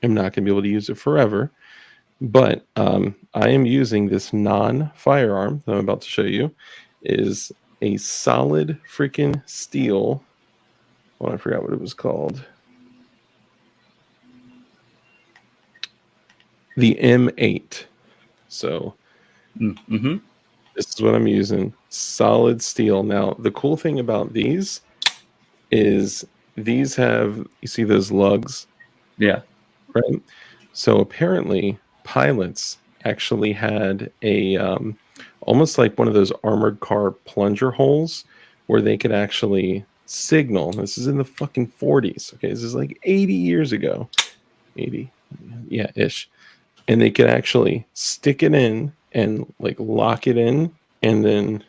am not going to be able to use it forever, but I am using this non-firearm that I'm about to show you is a solid freaking steel. Oh, I forgot what it was called. The M8. So Mm-hmm. this is what I'm using. Solid steel. Now, the cool thing about these is these have, you see those lugs, Yeah. right? So apparently pilots actually had a almost like one of those armored car plunger holes where they could actually signal. This is in the fucking 40s. Okay, this is like 80 years ago. 80. Yeah, ish. And they could actually stick it in and like lock it in and then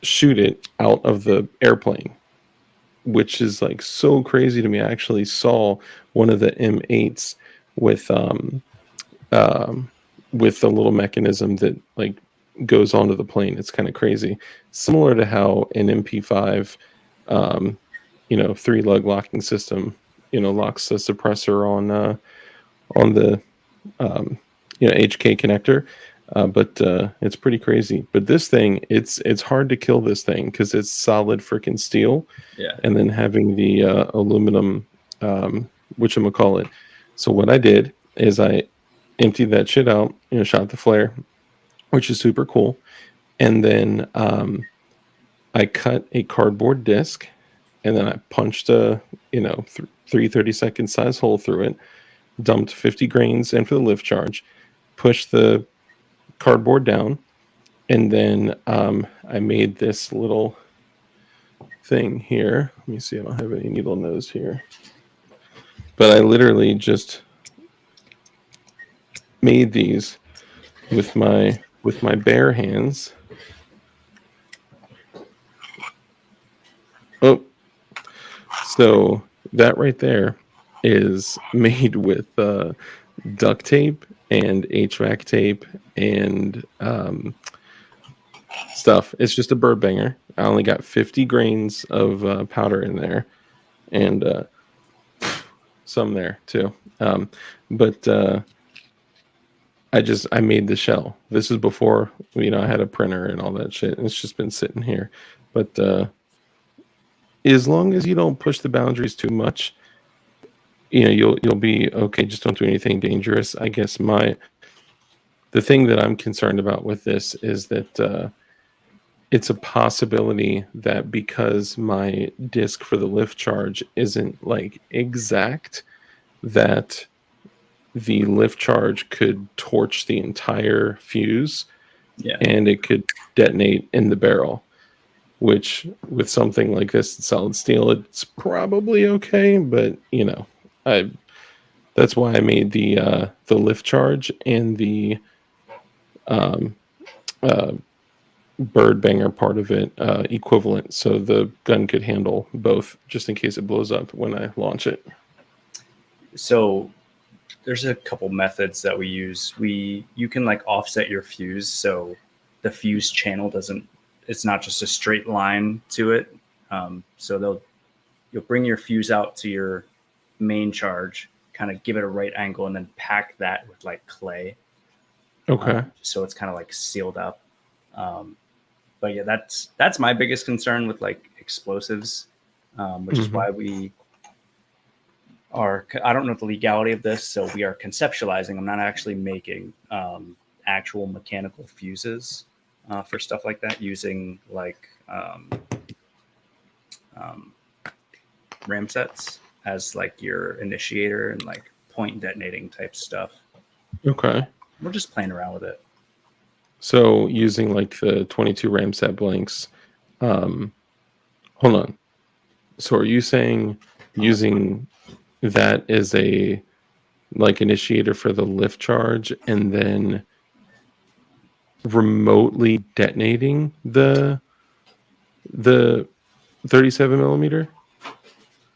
shoot it out of the airplane, which is like so crazy to me. I actually saw one of the M8s with with a little mechanism that like goes onto the plane. It's kind of crazy, similar to how an MP5 three lug locking system locks the suppressor on the HK connector. But it's pretty crazy. But this thing, it's hard to kill this thing because it's solid freaking steel. Yeah. And then having the aluminum, whatchamacallit. So what I did is I emptied that shit out, shot the flare, which is super cool. And then I cut a cardboard disc, and then I punched a 3 30-second size hole through it, dumped 50 grains in for the lift charge, pushed the cardboard down, and then I made this little thing here. Let me see, I don't have any needle nose here, but I literally just made these with my bare hands. Oh, so that right there is made with duct tape and HVAC tape and stuff. It's just a bird banger. I only got 50 grains of powder in there, and some there too. But I made the shell. This is before I had a printer and all that shit. It's just been sitting here. But as long as you don't push the boundaries too much, you'll be okay. Just don't do anything dangerous. I guess the thing that I'm concerned about with this is that it's a possibility that because my disk for the lift charge isn't like exact, that the lift charge could torch the entire fuse, and it could detonate in the barrel, which with something like this solid steel, it's probably okay. But that's why I made the lift charge and the bird banger part of it equivalent, so the gun could handle both, just in case it blows up when I launch it. So there's a couple methods that we use. You can like offset your fuse so the fuse channel it's not just a straight line to it. So you'll bring your fuse out to your main charge, kind of give it a right angle, and then pack that with like clay. Okay. So it's kind of like sealed up. But yeah, that's my biggest concern with like explosives, which is why I don't know the legality of this, so we are conceptualizing. I'm not actually making actual mechanical fuses for stuff like that, using like ram sets as like your initiator and like point detonating type stuff. Okay. We're just playing around with it. So using like the 22 ramset blanks. Hold on. So are you saying using that as a like initiator for the lift charge and then remotely detonating the 37 millimeter?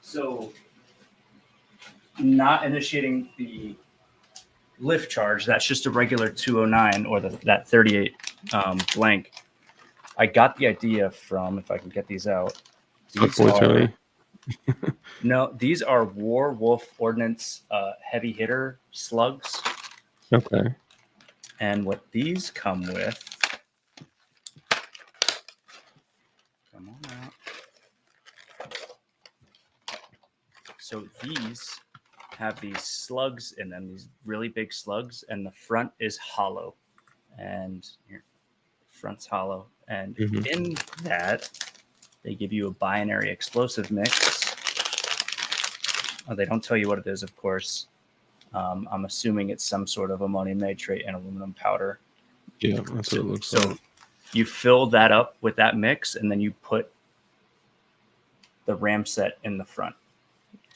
So not initiating the lift charge, that's just a regular 209 or that 38 blank. I got the idea from, if I can get these out. These Boy, Tony. No, these are War Wolf Ordnance heavy hitter slugs. Okay. And what these come with, come on out. So these have these slugs in them, these really big slugs, and the front is hollow. And here, front's hollow. And in that, they give you a binary explosive mix. Oh, they don't tell you what it is, of course. I'm assuming it's some sort of ammonium nitrate and aluminum powder. Yeah, that's what it looks like. So you fill that up with that mix, and then you put the ram set in the front.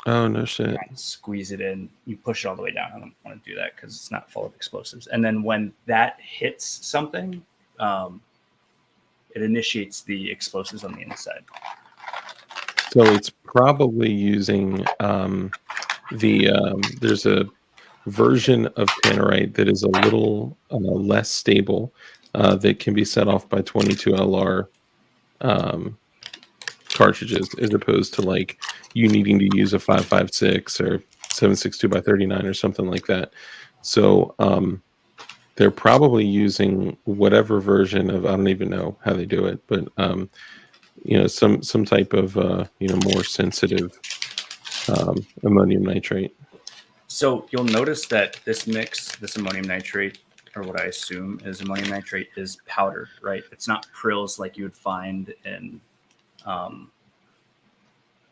Oh, no shit. Squeeze it in. You push it all the way down. I don't want to do that because it's not full of explosives. And then when that hits something, it initiates the explosives on the inside. So it's probably using there's a version of tannerite that is a little less stable that can be set off by 22 LR cartridges, as opposed to like you needing to use a 5.56 or 7.62 by 39 or something like that. So they're probably using whatever version of, I don't even know how they do it, but some type of more sensitive ammonium nitrate. So you'll notice that this mix, this ammonium nitrate, or what I assume is ammonium nitrate, is powdered, right? It's not prills like you would find in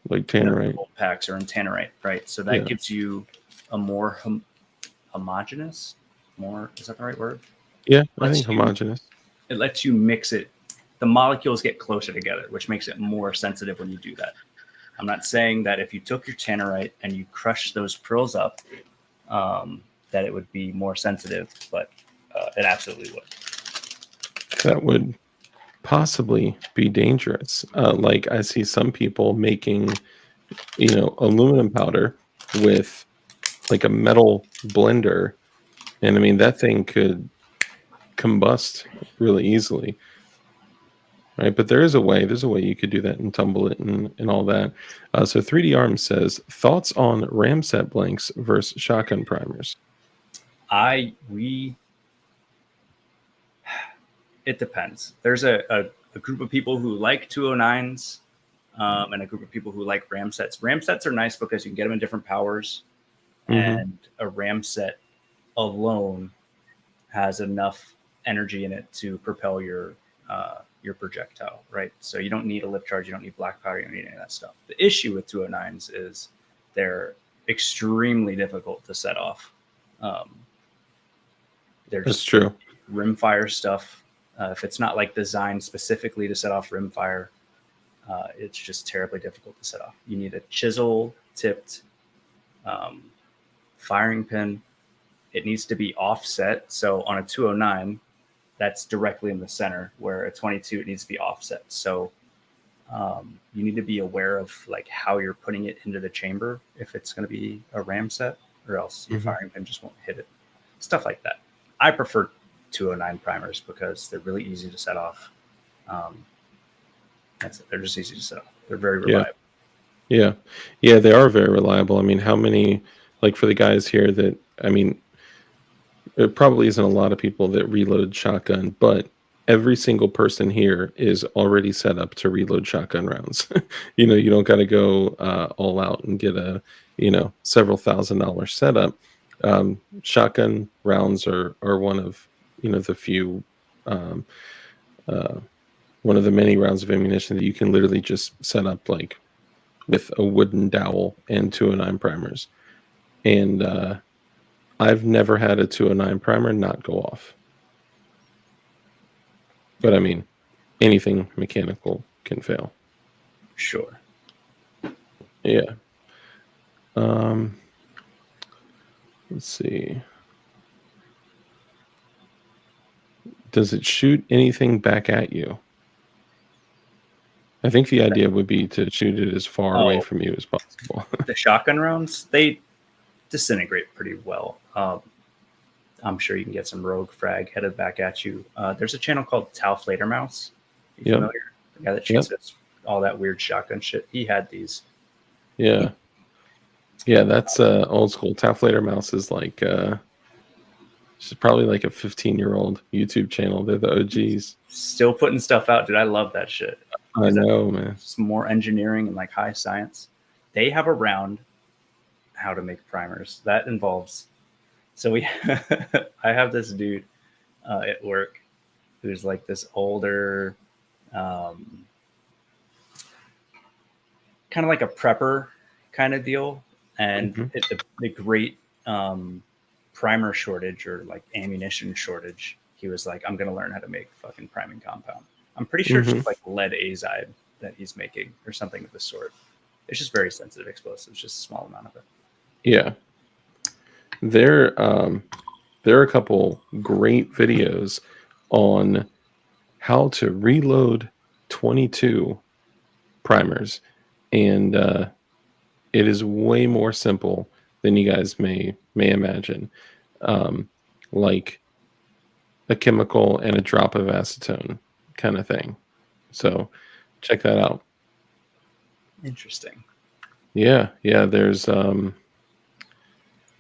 like tannerite packs or in tannerite, right? So that gives you a more homogeneous, is that the right word? Yeah, I think homogeneous. It lets you mix it. The molecules get closer together, which makes it more sensitive when you do that. I'm not saying that if you took your tannerite and you crushed those prills up, that it would be more sensitive, but it absolutely would. That would possibly be dangerous. Like I see some people making, aluminum powder with like a metal blender, and I mean that thing could combust really easily. Right, but there's a way you could do that and tumble it and all that. So 3D Arms says, thoughts on ramset blanks versus shotgun primers? It depends. There's a group of people who like 209s and a group of people who like ramsets. Ramsets are nice because you can get them in different powers, and a ramset alone has enough energy in it to propel your projectile, right? So you don't need a lift charge, you don't need black powder, you don't need any of that stuff. The issue with 209s is they're extremely difficult to set off. That's true. Rimfire stuff. If it's not like designed specifically to set off rimfire, it's just terribly difficult to set off. You need a chisel tipped firing pin. It needs to be offset. So on a 209, that's directly in the center, where a 22, it needs to be offset. So you need to be aware of like how you're putting it into the chamber if it's going to be a ram set, or else your firing pin just won't hit it. Stuff like that. I prefer 209 primers because they're really easy to set off. That's it. They're just easy to set off. They're very reliable. Yeah, they are very reliable. I mean, how many, like for the guys here that, I mean, there probably isn't a lot of people that reload shotgun, but every single person here is already set up to reload shotgun rounds. You don't got to go all out and get a, several $1,000 setup. Shotgun rounds are one of, the few, one of the many rounds of ammunition that you can literally just set up like with a wooden dowel and 209 primers. And I've never had a 209 primer not go off. But I mean, anything mechanical can fail. Sure. Yeah. Let's see. Does it shoot anything back at you? I think the idea would be to shoot it as far away Oh, from you as possible. the shotgun rounds, they disintegrate pretty well. I'm sure you can get some rogue frag headed back at you. There's a channel called Talflater Mouse. You Yep. familiar? The guy that shoots all that weird shotgun shit. He had these. Yeah. Yeah, that's old school. Tafflater Mouse is like she's probably like a 15-year-old YouTube channel. They're the OGs. Still putting stuff out, dude. I love that shit. I know, man. It's more engineering and like high science. They have a round how to make primers that involves. So I have this dude at work who's like this older, kind of like a prepper kind of deal, and the great primer shortage or like ammunition shortage. He was like, I'm gonna learn how to make fucking priming compound. I'm pretty sure it's just like lead azide that he's making or something of the sort. It's just very sensitive explosives, just a small amount of it. Yeah. There are a couple great videos on how to reload 22 primers, and it is way more simple than you guys may imagine. Like a chemical and a drop of acetone kind of thing. So check that out. Interesting. Yeah, there's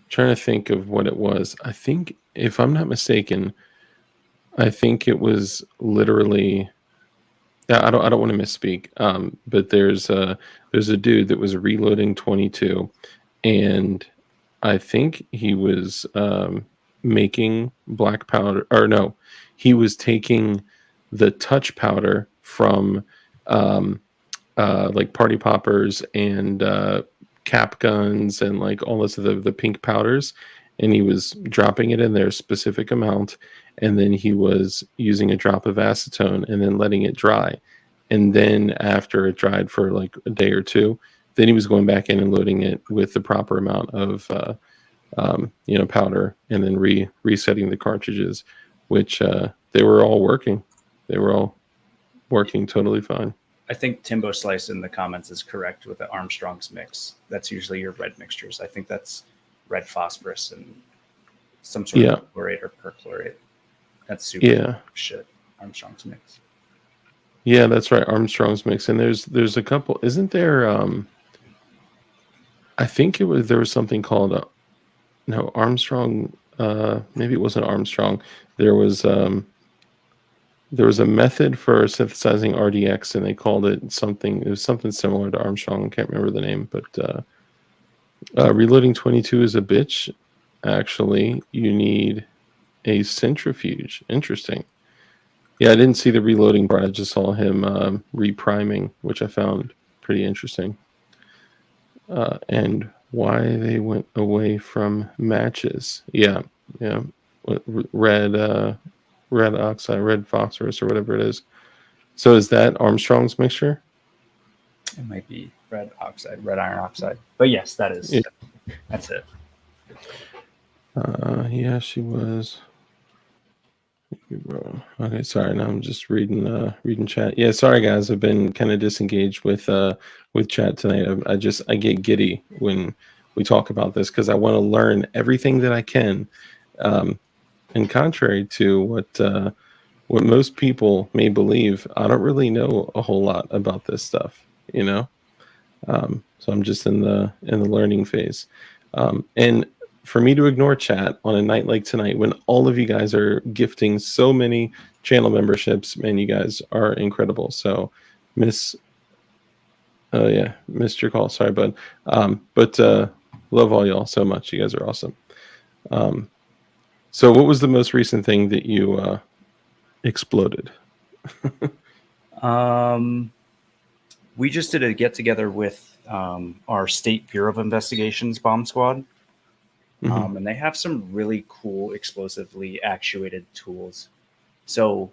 trying to think of what it was. I think, if I'm not mistaken, I think it was literally, I don't want to misspeak. But there's a dude that was reloading 22, and I think he was making black powder, or no, he was taking the touch powder from like party poppers and cap guns and like all this of the pink powders, and he was dropping it in there a specific amount, and then he was using a drop of acetone and then letting it dry, and then after it dried for like a day or two, then he was going back in and loading it with the proper amount of powder, and then resetting the cartridges, which they were all working totally fine. I think Timbo Slice in the comments is correct with the Armstrong's mix. That's usually your red mixtures. I think that's red phosphorus and some sort of chlorate or perchlorate. That's super shit. Armstrong's mix. Yeah, that's right. Armstrong's mix. And there's a couple. Isn't there? I think there was something called Armstrong. Maybe it wasn't Armstrong. There was a method for synthesizing RDX, and they called it something. It was something similar to Armstrong. I can't remember the name, but reloading 22 is a bitch. Actually, you need a centrifuge. Interesting. Yeah, I didn't see the reloading part. I just saw him repriming, which I found pretty interesting. And why they went away from matches. Yeah. Red oxide, red phosphorus, or whatever it is. So is that Armstrong's mixture? It might be red oxide, red iron oxide. But yes, that is. Yeah. That's it. Yeah, she was. Okay, sorry. Now I'm just reading chat. Yeah, sorry guys. I've been kind of disengaged with chat tonight. I get giddy when we talk about this because I want to learn everything that I can. And contrary to what most people may believe, I don't really know a whole lot about this stuff. So I'm just in the learning phase. And for me to ignore chat on a night like tonight, when all of you guys are gifting so many channel memberships, man, you guys are incredible. So, missed your call. Sorry, bud. But love all y'all so much. You guys are awesome. So, what was the most recent thing that you exploded? We just did a get together with our State Bureau of Investigations bomb squad. And they have some really cool explosively actuated tools. So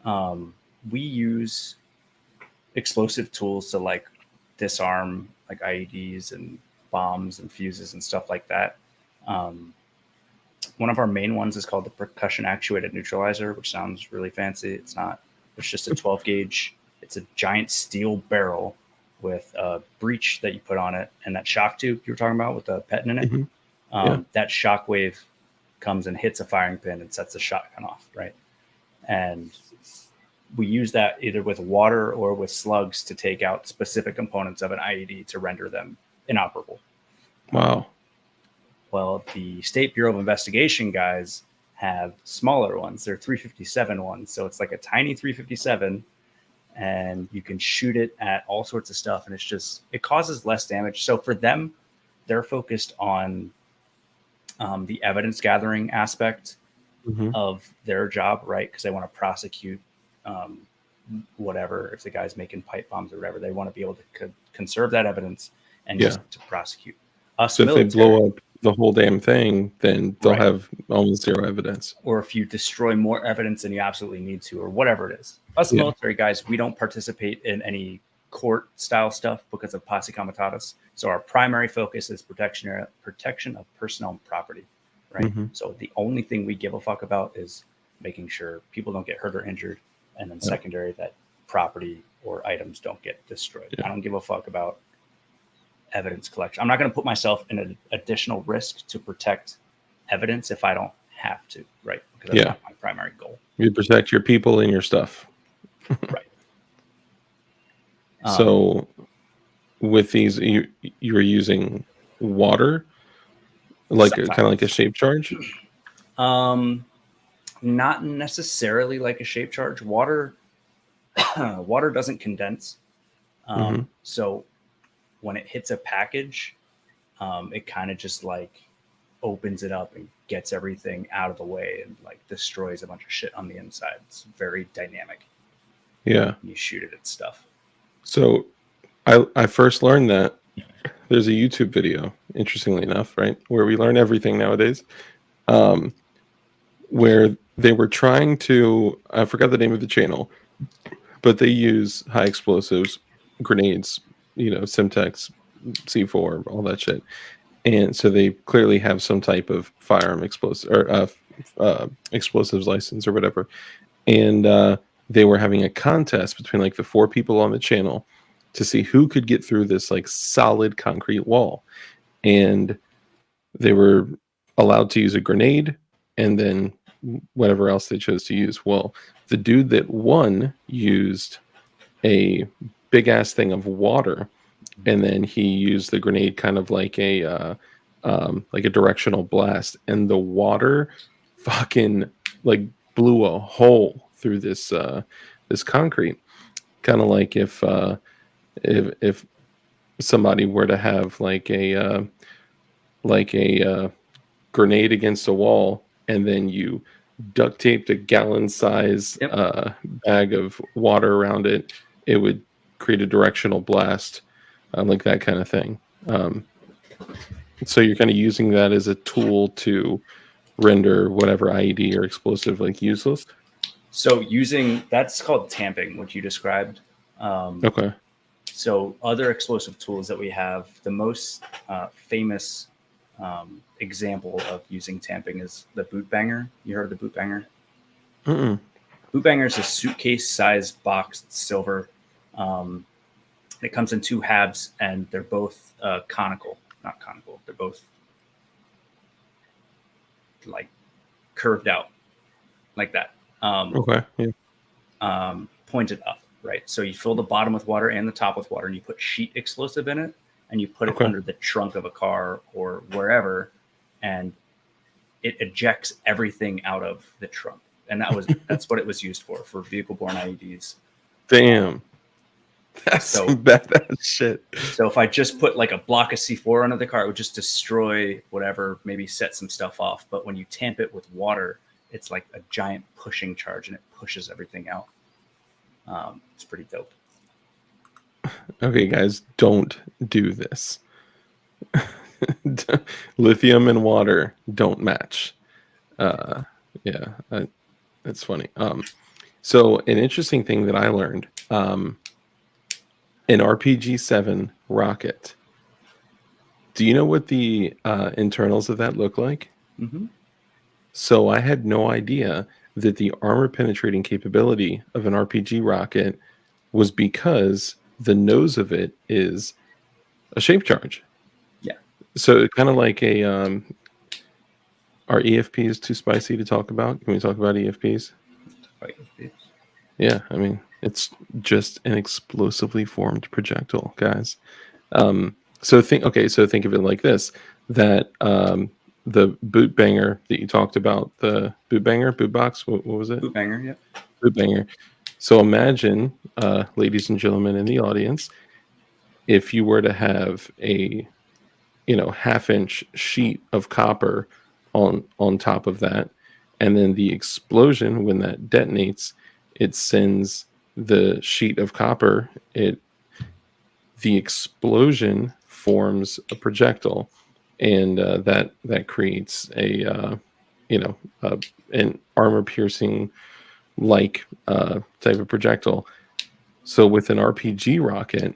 we use explosive tools to like disarm like IEDs and bombs and fuses and stuff like that. One of our main ones is called the percussion actuated neutralizer, which sounds really fancy. It's not. It's just a 12 gauge It's a giant steel barrel with a breech that you put on it, and that shock tube you were talking about with the petting in it. Mhm. Yeah. That shock wave comes and hits a firing pin and sets the shotgun off, right? And we use that either with water or with slugs to take out specific components of an IED to render them inoperable. Wow. Well, the State Bureau of Investigation guys have smaller ones. They're 357 ones. So it's like a tiny 357, and you can shoot it at all sorts of stuff. And it's just, it causes less damage. So for them, they're focused on the evidence gathering aspect of their job, right? Because they want to prosecute whatever. If the guy's making pipe bombs or whatever, they want to be able to conserve that evidence and just to prosecute us. So military, if they blow up the whole damn thing, then they'll Right. have almost zero evidence. or if you destroy more evidence than you absolutely need to, or whatever it is. Us Yeah. military guys, we don't participate in any court style stuff because of posse comitatus. So our primary focus is protection of personnel and property, right? Mhm. So the only thing we give a fuck about is making sure people don't get hurt or injured, and then secondary, that property or items don't get destroyed. I don't give a fuck about evidence collection. I'm not going to put myself in an additional risk to protect evidence if I don't have to, right? Because that's not my primary goal. You protect your people and your stuff. Right. So with these, you're using water, like kind of like a shape charge? Not necessarily like a shape charge. Water doesn't condense. So when it hits a package, it kind of just like opens it up and gets everything out of the way and like destroys a bunch of shit on the inside. It's very dynamic. Yeah. You shoot it at stuff. So I first learned that there's a YouTube video, interestingly enough, right, where we learn everything nowadays, where they were trying to, I forgot the name of the channel, but they use high explosives, grenades, Semtex, C4, all that shit. And so they clearly have some type of firearm explosive or explosives license or whatever. And they were having a contest between like the 4 people on the channel to see who could get through this like solid concrete wall. And they were allowed to use a grenade and then whatever else they chose to use. Well, the dude that won used a big ass thing of water, and then he used the grenade kind of like a directional blast, and the water fucking like blew a hole through this this concrete, kind of like if somebody were to have like a grenade against a wall, and then you duct taped a gallon size bag of water around it, it would create a directional blast, like that kind of thing. So you're kind of using that as a tool to render whatever IED or explosive like useless. So that's called tamping, what you described. Okay. So other explosive tools that we have, the most famous example of using tamping is the boot banger. You heard of the boot banger? Mm-mm. Boot banger is a suitcase-sized box. It's silver. It comes in 2 halves, and they're both conical. Not conical. They're both like curved out, like that. Okay. Yeah. Pointed up, right? So you fill the bottom with water and the top with water, and you put sheet explosive in it, and you put it under the trunk of a car or wherever, and it ejects everything out of the trunk. And that's what it was used for vehicle-borne IEDs. Damn. That's some badass shit. So if I just put like a block of C4 under the car, it would just destroy whatever, maybe set some stuff off. But when you tamp it with water, it's like a giant pushing charge, and it pushes everything out. It's pretty dope. Okay, guys, don't do this. Lithium and water don't match. That's funny. So an interesting thing that I learned, an RPG-7 rocket. Do you know what the internals of that look like? Mm-hmm. So I had no idea that the armor penetrating capability of an RPG rocket was because the nose of it is a shape charge. Yeah. So kind of like a are EFPs too spicy to talk about? Can we talk about EFPs? Yeah, I mean, it's just an explosively formed projectile, guys. So think of it like this: that the boot banger that you talked about, the boot banger, boot box, what was it? Boot banger, yeah. Boot banger. So imagine, ladies and gentlemen in the audience, if you were to have a half-inch sheet of copper on top of that, and then the explosion, when that detonates, it sends the sheet of copper, the explosion forms a projectile, and that creates an armor piercing like type of projectile. So with an RPG rocket,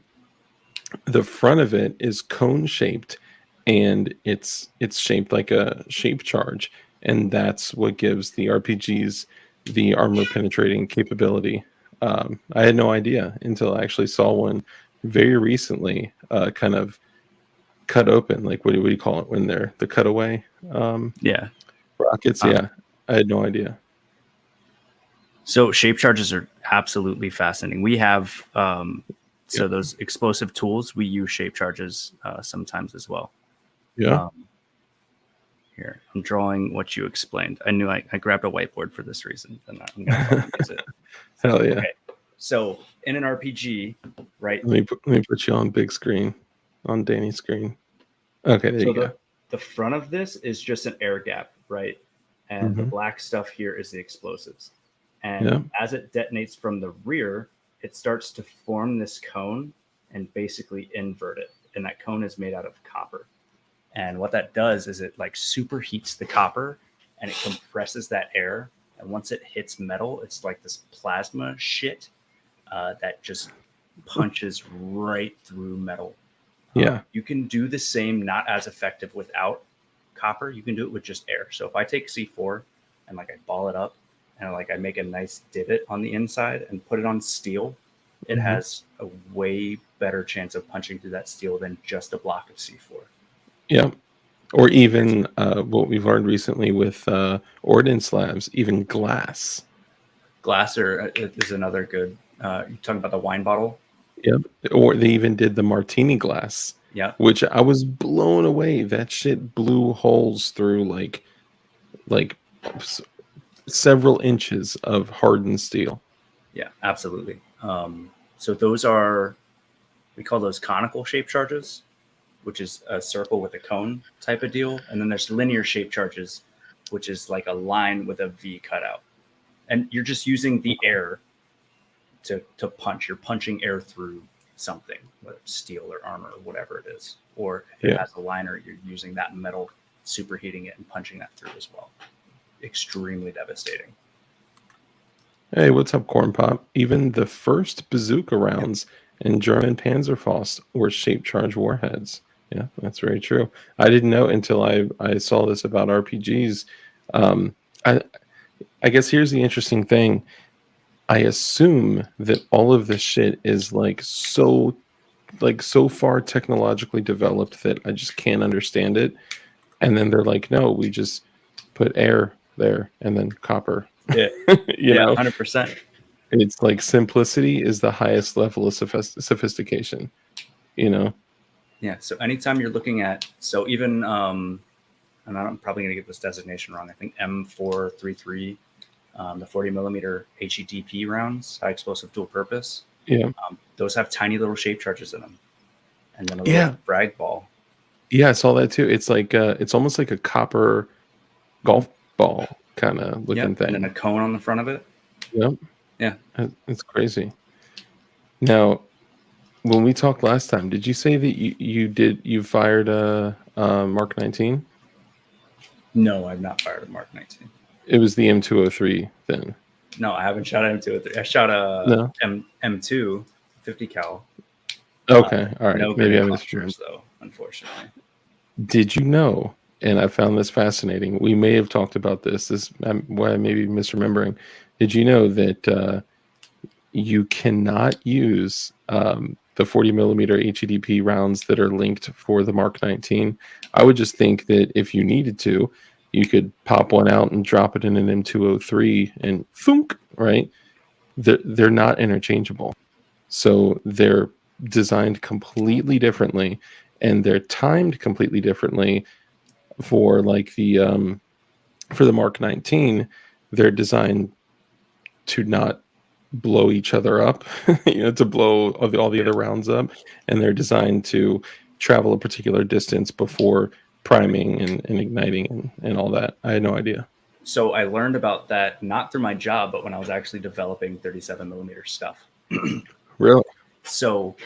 the front of it is cone shaped, and it's shaped like a shape charge, and that's what gives the RPGs the armor penetrating capability. I had no idea until I actually saw one very recently, kind of cut open. Like, what do you call it when they're the cutaway rockets? Yeah, I had no idea. So shape charges are absolutely fascinating. We have those explosive tools. We use shape charges sometimes as well. Yeah. Here, I'm drawing what you explained. I knew I grabbed a whiteboard for this reason, and I'm going to use it. Hell yeah. Okay. So in an RPG, right? Let me put you on big screen, on Danny's screen. Okay, there you go. The front of this is just an air gap, right? And the black stuff here is the explosives. And as it detonates from the rear, it starts to form this cone and basically invert it. And that cone is made out of copper. And what that does is it like superheats the copper and it compresses that air. And once it hits metal, it's like this plasma shit that just punches right through metal. Yeah. You can do the same, not as effective without copper. You can do it with just air. So if I take C4 and like I ball it up and like I make a nice divot on the inside and put it on steel, it has a way better chance of punching through that steel than just a block of C4. Yeah. Or even what we've learned recently with ordnance labs, even glass. Glass is another good, you're talking about the wine bottle? Yep. Or they even did the martini glass. Yeah. Which I was blown away. That shit blew holes through like several inches of hardened steel. Yeah, absolutely. So those are, we call those conical shape charges, which is a circle with a cone type of deal. And then there's linear shape charges, which is like a line with a V cutout. And you're just using the air to punch. You're punching air through something, whether it's steel or armor or whatever it is. Or if it has a liner, you're using that metal, superheating it and punching that through as well. Extremely devastating. Hey, what's up, Corn Pop? Even the first bazooka rounds in German Panzerfaust were shape charge warheads. Yeah, that's very true. I didn't know until I saw this about RPGs. I guess here's the interesting thing. I assume that all of this shit is so far technologically developed that I just can't understand it. And then they're like, no, we just put air there and then copper. Yeah, you know, 100%. It's like simplicity is the highest level of sophistication, you know? Yeah. So anytime you're looking at, so even, and I'm probably going to get this designation wrong. I think M433, the 40 millimeter HEDP rounds, high explosive dual purpose. Yeah. Those have tiny little shape charges in them. And then a little frag ball. Yeah, I saw that too. It's like it's almost like a copper golf ball kind of looking thing. And then a cone on the front of it. Yep. Yeah. It's crazy. Now, when we talked last time, did you say that you fired a Mark 19? No, I've not fired a Mark 19. It was the M203 then. No, I haven't shot an M203. I shot a M2 50 cal. Okay, all right. No Maybe I misremembered though, unfortunately. Did you know? And I found this fascinating. We may have talked about this. This why I may be misremembering. Did you know that you cannot use the 40 millimeter HEDP rounds that are linked for the Mark 19. I would just think that if you needed to, you could pop one out and drop it in an M203 and thunk, right? They're not interchangeable. So they're designed completely differently, and they're timed completely differently. For like for the Mark 19, they're designed to not blow each other up, to blow all the other rounds up, and they're designed to travel a particular distance before priming and igniting and all that. I had no idea. So I learned about that not through my job, but when I was actually developing 37 millimeter stuff. Really? So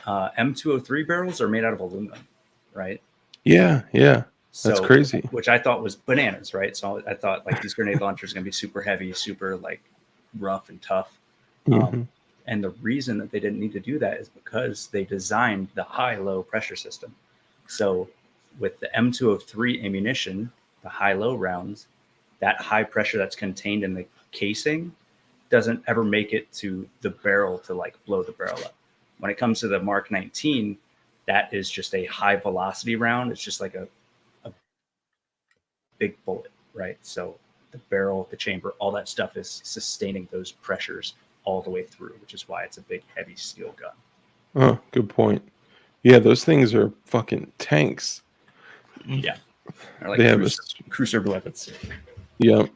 M203 barrels are made out of aluminum, right? Yeah, that's crazy. Which I thought was bananas, right? So I thought like these grenade launchers are going to be super heavy, super like rough and tough. And the reason that they didn't need to do that is because they designed the high-low pressure system. So with the M203 ammunition, the high-low rounds, that high pressure that's contained in the casing doesn't ever make it to the barrel to like blow the barrel up. When it comes to the Mark 19, that is just a high velocity round. It's just like a big bullet, right? So the barrel, the chamber, all that stuff is sustaining those pressures all the way through, which is why it's a big, heavy steel gun. Oh, good point. Yeah, those things are fucking tanks. Yeah. They're like they have cruiser weapons. Yep.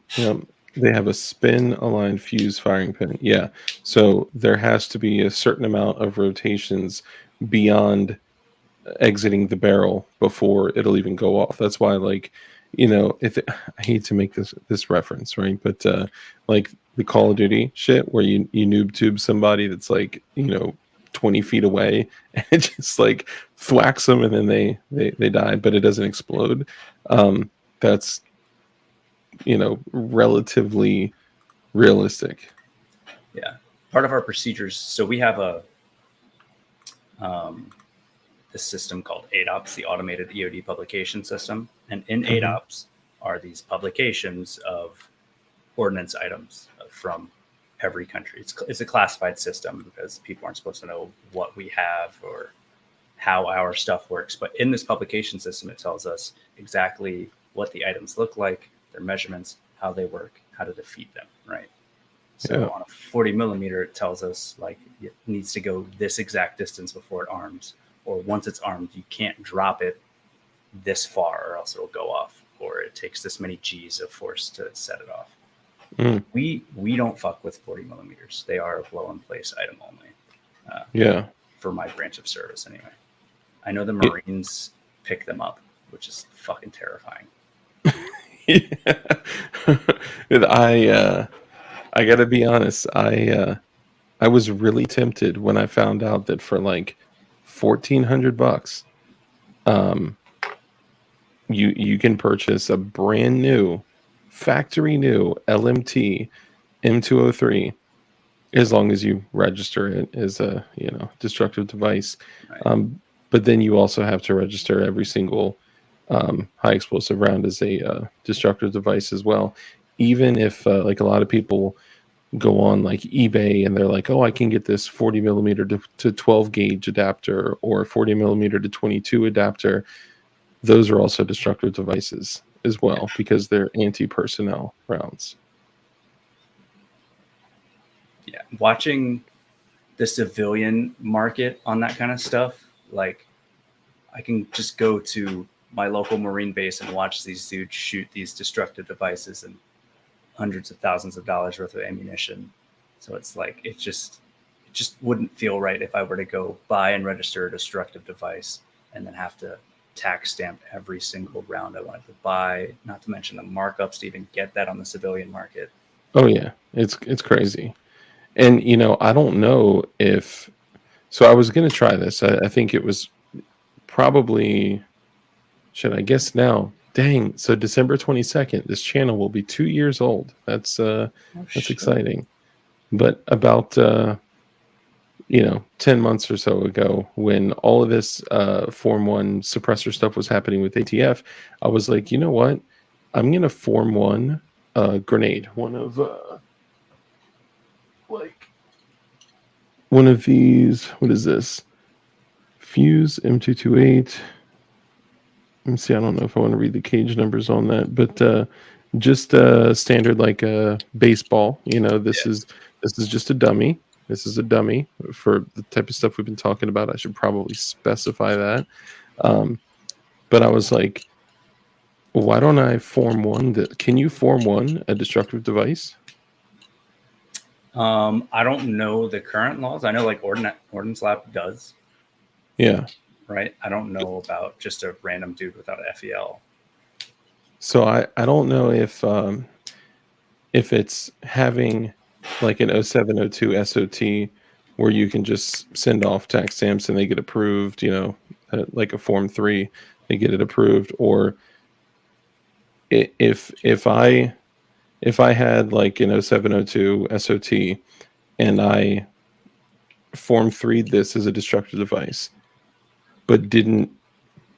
They have a spin-aligned fuse firing pin. Yeah. So there has to be a certain amount of rotations beyond exiting the barrel before it'll even go off. That's why, like, I hate to make this reference, right? But like the Call of Duty shit where you noob tube somebody that's like 20 feet away and it just like thwacks them and then they die, but it doesn't explode. That's relatively realistic. Yeah. Part of our procedures. So we have a system called ADOPS, the Automated EOD Publication System. And in ADOPS are these publications of ordnance items from every country. It's a classified system because people aren't supposed to know what we have or how our stuff works. But in this publication system, it tells us exactly what the items look like, their measurements, how they work, how to defeat them, right? So on a 40 millimeter, it tells us like it needs to go this exact distance before it arms, or once it's armed, you can't drop it this far or else it'll go off, or it takes this many G's of force to set it off. We don't fuck with 40 millimeters. They are a blow in place item only. For my branch of service anyway. I know the Marines pick them up, which is fucking terrifying. I gotta be honest. I was really tempted when I found out that for like $1,400, you can purchase a brand new, factory new LMT M203 as long as you register it as a destructive device. Right. But then you also have to register every single high explosive round as a destructive device as well. Even if like a lot of people go on like eBay and they're like, oh, I can get this 40 millimeter to 12 gauge adapter or 40 millimeter to 22 adapter. Those are also destructive devices as well because they're anti-personnel rounds. Yeah, watching the civilian market on that kind of stuff, like I can just go to my local Marine base and watch these dudes shoot these destructive devices and hundreds of thousands of dollars worth of ammunition. So it's like it just wouldn't feel right if I were to go buy and register a destructive device and then have to tax stamp every single round I wanted to buy, not to mention the markups to even get that on the civilian market. Oh yeah, it's crazy. And I don't know if so I was going to try this. I think it was probably, should I guess now? Dang, so December 22nd, this channel will be 2 years old. That's exciting. But about 10 months or so ago, when all of this Form 1 suppressor stuff was happening with ATF, I was like, you know what? I'm going to Form 1 grenade. One of, one of these. What is this? Fuse M228. Let me see. I don't know if I want to read the cage numbers on that, but just standard like a baseball. This Yeah. is just a dummy. This is a dummy for the type of stuff we've been talking about. I should probably specify that. But I was like, why don't I form one that can you form one a destructive device? I don't know the current laws. I know like Ordnance Lab does. Yeah. Right. I don't know about just a random dude without a FEL. So I don't know if it's having like an 0702 SOT where you can just send off tax stamps and they get approved, like a form 3, they get it approved, or if I had like an 0702 SOT and I form 3 this as a destructive device but didn't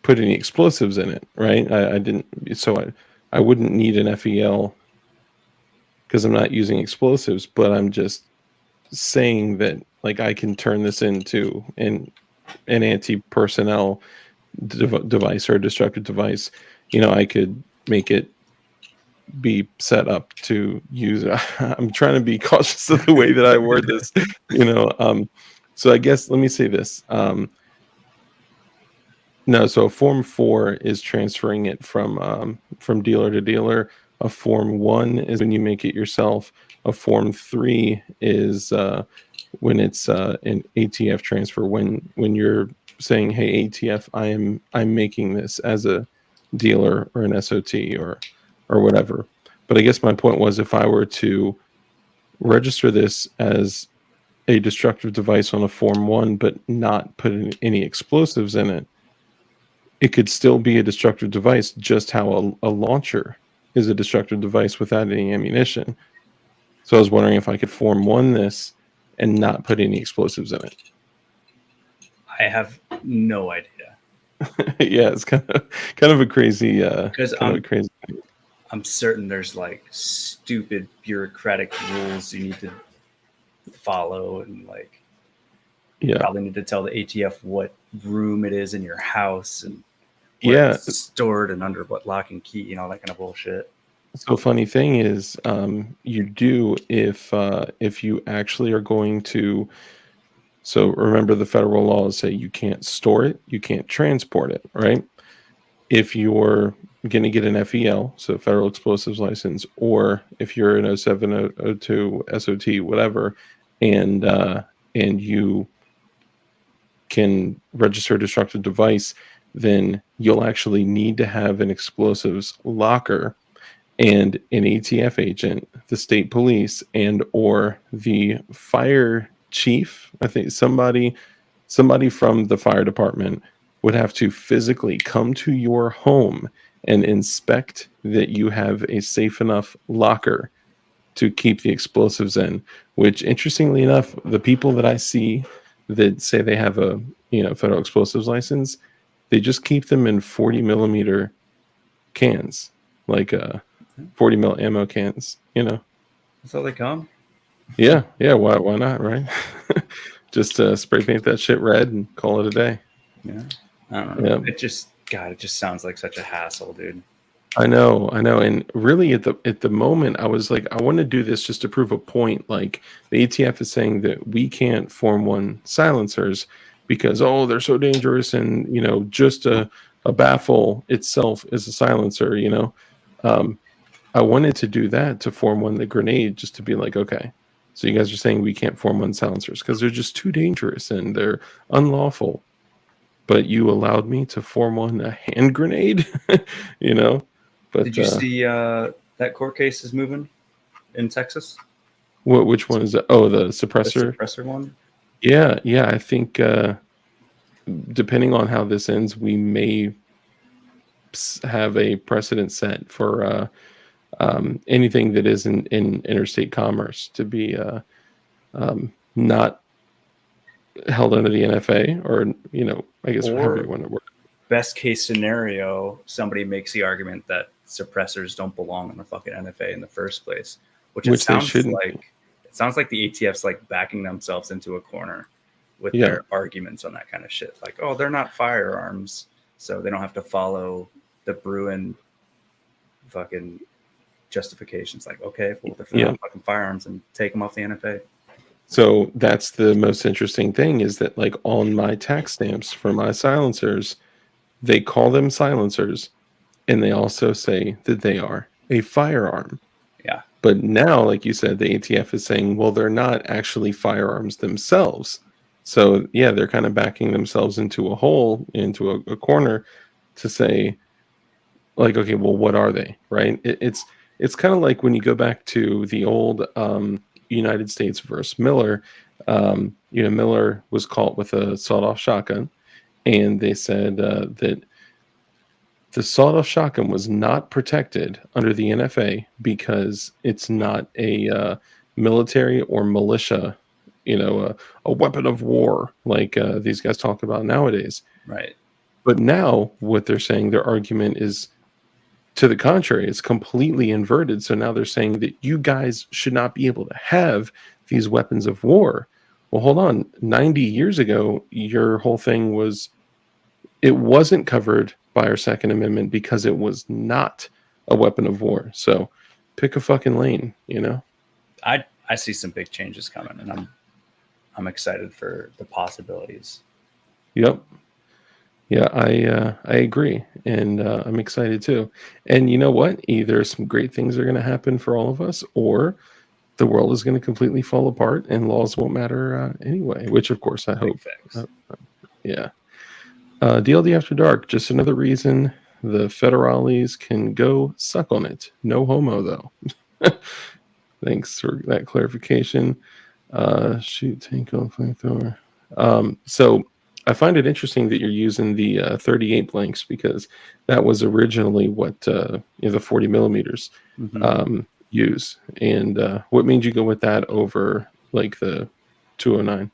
put any explosives in it, right? I didn't, so I wouldn't need an FEL because I'm not using explosives, but I'm just saying that like I can turn this into an anti-personnel device or a destructive device. I could make it be set up to use. I'm trying to be cautious of the way that I word this. So I guess let me say this. No, so Form 4 is transferring it from dealer to dealer. A Form 1 is when you make it yourself. A Form 3 is when it's an ATF transfer. When you're saying, "Hey, ATF, I'm making this as a dealer or an SOT or whatever." But I guess my point was, if I were to register this as a destructive device on a Form 1, but not put any explosives in it, it could still be a destructive device, just how a launcher is a destructive device without any ammunition. So I was wondering if I could Form 1 this and not put any explosives in it. I have no idea. Yeah, it's kind of a crazy because crazy thing. I'm certain there's like stupid bureaucratic rules you need to follow, and like you probably need to tell the ATF what room it is in your house and where it's stored and under what lock and key, all that kind of bullshit. So funny thing is, you do if you actually are going to. So remember, the federal laws say you can't store it, you can't transport it, right? If you're going to get an FEL, so federal explosives license, or if you're an 0702 SOT, whatever, and you can register a destructive device, then you'll actually need to have an explosives locker and an ATF agent, the state police, and or the fire chief. I think somebody from the fire department would have to physically come to your home and inspect that you have a safe enough locker to keep the explosives in, which interestingly enough, the people that I see that say they have a federal explosives license, they just keep them in 40 millimeter cans, like 40 mil ammo cans. That's how they come. Yeah. Why not, right? Just spray paint that shit red and call it a day. Yeah, I don't know. It just sounds like such a hassle, dude. I know, and really at the moment, I was like, I want to do this just to prove a point. Like the ATF is saying that we can't Form 1 silencers because they're so dangerous, and just a baffle itself is a silencer. I wanted to do that to Form 1 the grenade, just to be like, okay, so you guys are saying we can't Form 1 silencers because they're just too dangerous and they're unlawful. But you allowed me to Form 1 a hand grenade, But did you see that court case is moving in Texas? Which one is that? Oh, the suppressor. The suppressor one. Yeah. I think depending on how this ends, we may have a precedent set for anything that is in interstate commerce to be not held under the NFA, or I guess however you want to work. Best case scenario, somebody makes the argument that suppressors don't belong in the fucking NFA in the first place, which it sounds like it sounds like the ATF's like backing themselves into a corner with Yeah. their arguments on that kind of shit. Like, oh, they're not firearms, so they don't have to follow the Bruin fucking justifications. Like, okay, well, if they're not fucking firearms, and take them off the NFA. So that's the most interesting thing, is that like on my tax stamps for my silencers, they call them silencers, and they also say that they are a firearm. Yeah. But now, like you said, the ATF is saying, well, they're not actually firearms themselves. So yeah, they're kind of backing themselves into a hole, into a corner, to say, like, okay, well, what are they, right? It's kind of like when you go back to the old United States versus Miller. Miller was caught with a sawed-off shotgun, and they said that the sawed-off shotgun was not protected under the NFA because it's not a military or militia, a weapon of war like these guys talk about nowadays. Right. But now what they're saying, their argument is to the contrary. It's completely inverted. So now they're saying that you guys should not be able to have these weapons of war. Well, hold on. 90 years ago, your whole thing was it wasn't covered by our Second Amendment because it was not a weapon of war. So pick a fucking lane, I see some big changes coming, and I'm excited for the possibilities. Yep. Yeah, I agree, and I'm excited too. And you know what? Either some great things are going to happen for all of us, or the world is going to completely fall apart, and laws won't matter anyway. Which, of course, I hope. Yeah. DLD After Dark. Just another reason the federales can go suck on it. No homo, though. Thanks for that clarification. Shoot, tank on flamethrower. So I find it interesting that you're using the 38 blanks, because that was originally what the 40 millimeters use. And what made you go with that over like the 209?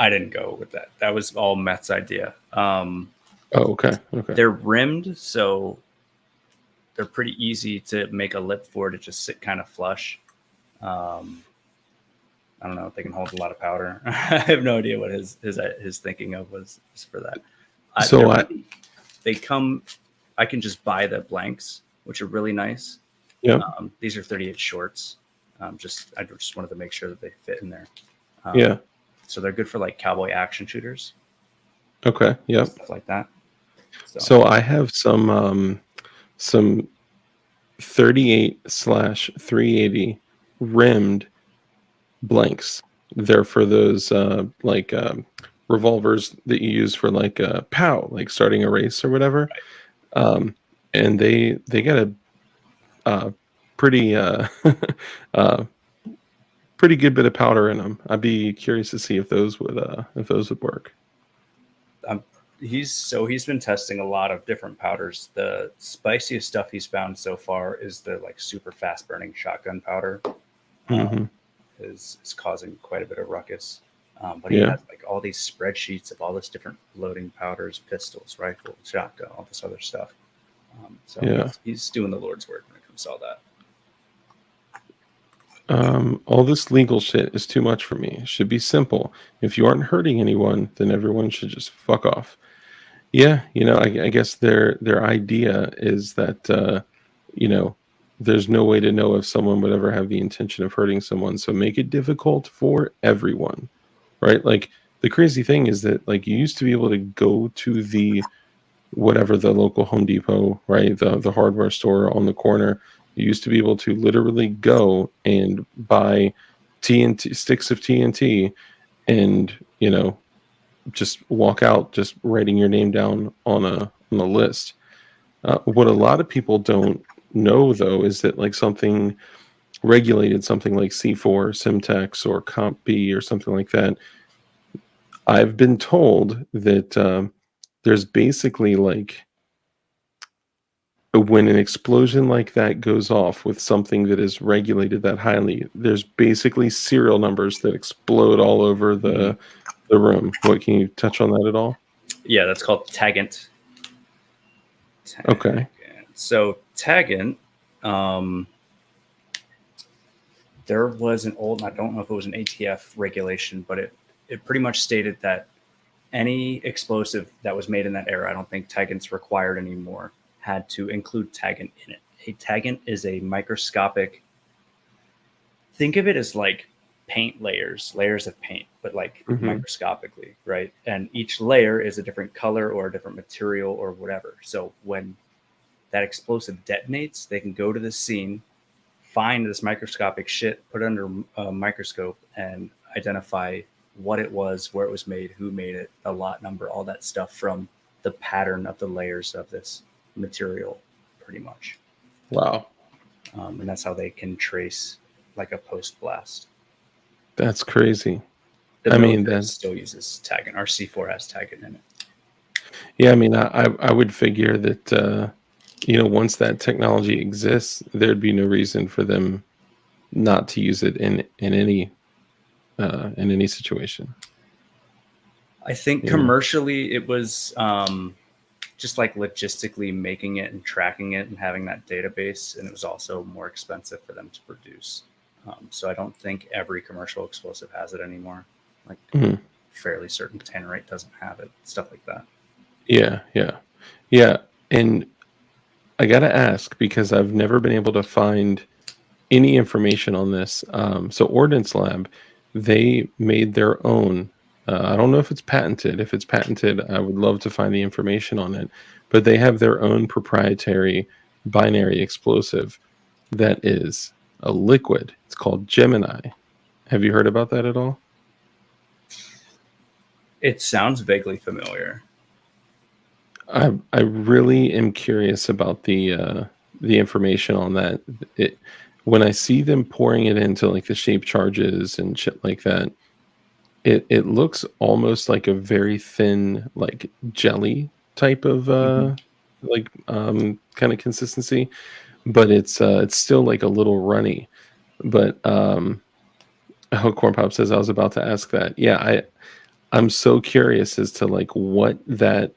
I didn't go with that. That was all Meth's idea. Okay. They're rimmed, so they're pretty easy to make a lip for, to just sit kind of flush. I don't know if they can hold a lot of powder. I have no idea what his thinking of was for that. They come. I can just buy the blanks, which are really nice. Yeah. These are 38 shorts. I just wanted to make sure that they fit in there. Yeah. So they're good for like cowboy action shooters. Okay. Yeah. Stuff like that. So I have some 38/380 rimmed blanks. They're for those revolvers that you use for like POW, like starting a race or whatever. Right. And they got a pretty pretty good bit of powder in them. I'd be curious to see if those would work. He's been testing a lot of different powders. The spiciest stuff he's found so far is the like super fast burning shotgun powder. Is causing quite a bit of ruckus. But he has like all these spreadsheets of all this different loading powders, pistols, rifle, shotgun, all this other stuff. He's doing the Lord's work when it comes to all that. All this legal shit is too much for me. It should be simple. If you aren't hurting anyone, then everyone should just fuck off. Yeah, I guess their idea is that there's no way to know if someone would ever have the intention of hurting someone, so make it difficult for everyone, right? Like the crazy thing is that like you used to be able to go to the local Home Depot, right? The hardware store on the corner. You used to be able to literally go and buy TNT sticks of TNT and just walk out just writing your name down on a list. What a lot of people don't know, though, is that like something regulated, something like C4, Simtex, or Comp B, or something like that, I've been told that there's basically like when an explosion like that goes off with something that is regulated that highly, there's basically serial numbers that explode all over the room. What, can you touch on that at all? Yeah, that's called taggant. Okay. So taggant, There was an old, I don't know if it was an ATF regulation, but it pretty much stated that any explosive that was made in that era, I don't think taggant's required anymore, had to include taggant in it. A taggant is a microscopic, think of it as like paint layers of paint, but like microscopically, right? And each layer is a different color or a different material or whatever. So when that explosive detonates, they can go to the scene, find this microscopic shit, put it under a microscope, and identify what it was, where it was made, who made it, the lot number, all that stuff from the pattern of the layers of this material, pretty much. Wow. And that's how they can trace like a post blast. That's crazy. The I mean, military that's still uses taggant. Our C4 has taggant in it. yeah. I mean, I would figure that once that technology exists, there'd be no reason for them not to use it in any situation. I think commercially it was just like logistically making it and tracking it and having that database, and it was also more expensive for them to produce. So I don't think every commercial explosive has it anymore. Like fairly certain tannerite doesn't have it, stuff like that. Yeah. And I gotta ask because I've never been able to find any information on this. So Ordnance Lab, they made their own. I don't know if it's patented. If it's patented, I would love to find the information on it. But they have their own proprietary binary explosive that is a liquid. It's called Gemini. Have you heard about that at all? It sounds vaguely familiar. I really am curious about the information on that. When I see them pouring it into like the shape charges and shit like that, it looks almost like a very thin like jelly type of kind of consistency, but it's still like a little runny. But Corn Pop says I was about to ask that. Yeah, I'm so curious as to like what that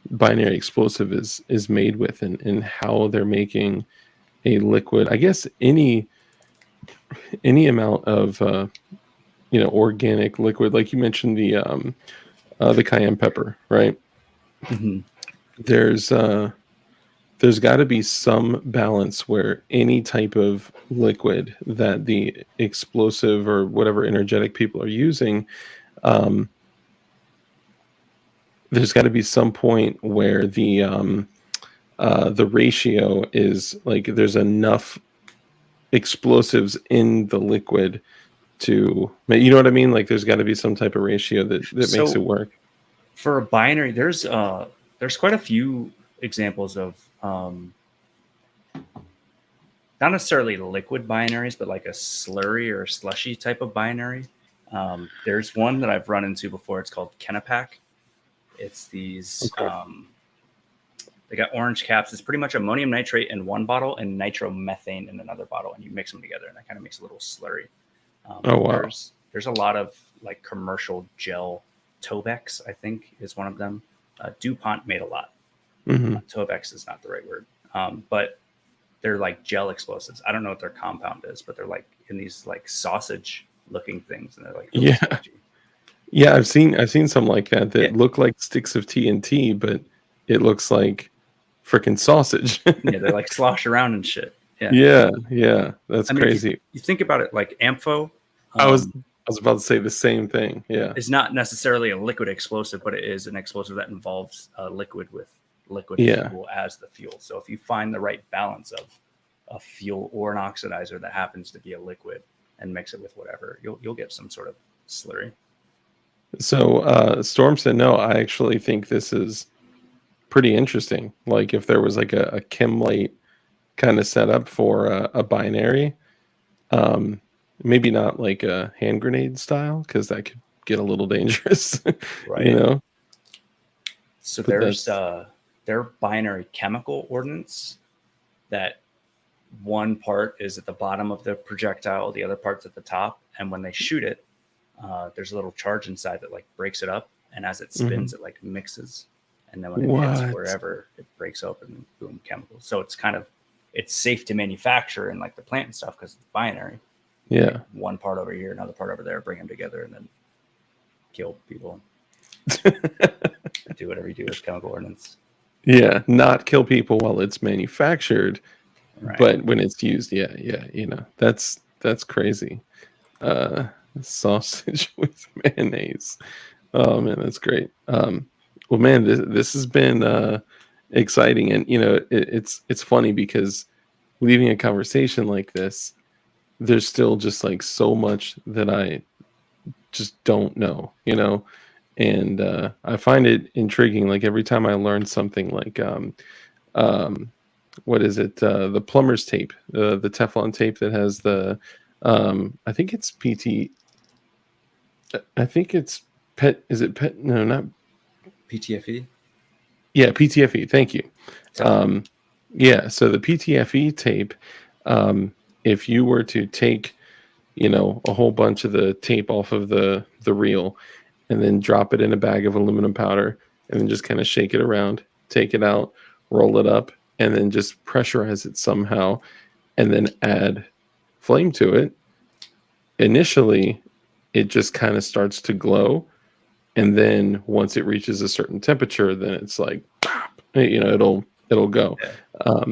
binary explosive is made with and how they're making a liquid. I guess any amount of organic liquid, like you mentioned the cayenne pepper, right? There's got to be some balance where any type of liquid that the explosive or whatever energetic people are using, there's got to be some point where the ratio is like there's enough explosives in the liquid to, you know what I mean? Like there's got to be some type of ratio that makes it work. For a binary, there's quite a few examples of not necessarily liquid binaries, but like a slurry or a slushy type of binary. There's one that I've run into before. It's called Kennepack. It's these, they got orange caps. It's pretty much ammonium nitrate in one bottle and nitromethane in another bottle. And you mix them together and that kind of makes a little slurry. Wow. There's a lot of like commercial gel. Tovex, I think, is one of them. DuPont made a lot. Tovex is not the right word. But they're like gel explosives. I don't know what their compound is, but they're like in these like sausage looking things. And they're like, really spongy. Yeah, I've seen some like that look like sticks of TNT, but it looks like freaking sausage. Yeah, they're like slosh around and shit. Yeah. That's crazy. You think about it, like Ampho. I was about to say the same thing. Yeah, it's not necessarily a liquid explosive, but it is an explosive that involves a liquid with liquid fuel as the fuel. So if you find the right balance of a fuel or an oxidizer that happens to be a liquid and mix it with whatever, you'll get some sort of slurry. So Storm said, no, I actually think this is pretty interesting. Like if there was like a Chemlite kind of setup for a binary, maybe not like a hand grenade style, because that could get a little dangerous, right? So there's their binary chemical ordinance that one part is at the bottom of the projectile, the other part's at the top, and when they shoot it, there's a little charge inside that like breaks it up, and as it spins, it like mixes, and then when it hits wherever, it breaks open and boom, chemicals. So it's kind of it's safe to manufacture in like the plant and stuff because it's binary. Yeah. One part over here, another part over there, bring them together, and then kill people. Do whatever you do with chemical ordinance. Yeah, not kill people while it's manufactured, Right. but when it's used, yeah, you know, that's crazy. Sausage with mayonnaise. Oh man, that's great. Well, man, this has been exciting, and you know, it's funny because leaving a conversation like this, there's still just like so much that I just don't know, you know, and I find it intriguing. Like every time I learn something, like um, what is it? The plumber's tape, the Teflon tape that has the I think it's PT. I think it's pet. Is it pet? No, not PTFE. Yeah, PTFE. Thank you. Teflon. Yeah, so the PTFE tape, if you were to take, you know, a whole bunch of the tape off of the reel and then drop it in a bag of aluminum powder and then just kind of shake it around, take it out, roll it up, and then just pressurize it somehow and then add flame to it, initially it just kind of starts to glow. And then once it reaches a certain temperature, then it's like, you know, it'll go. Yeah.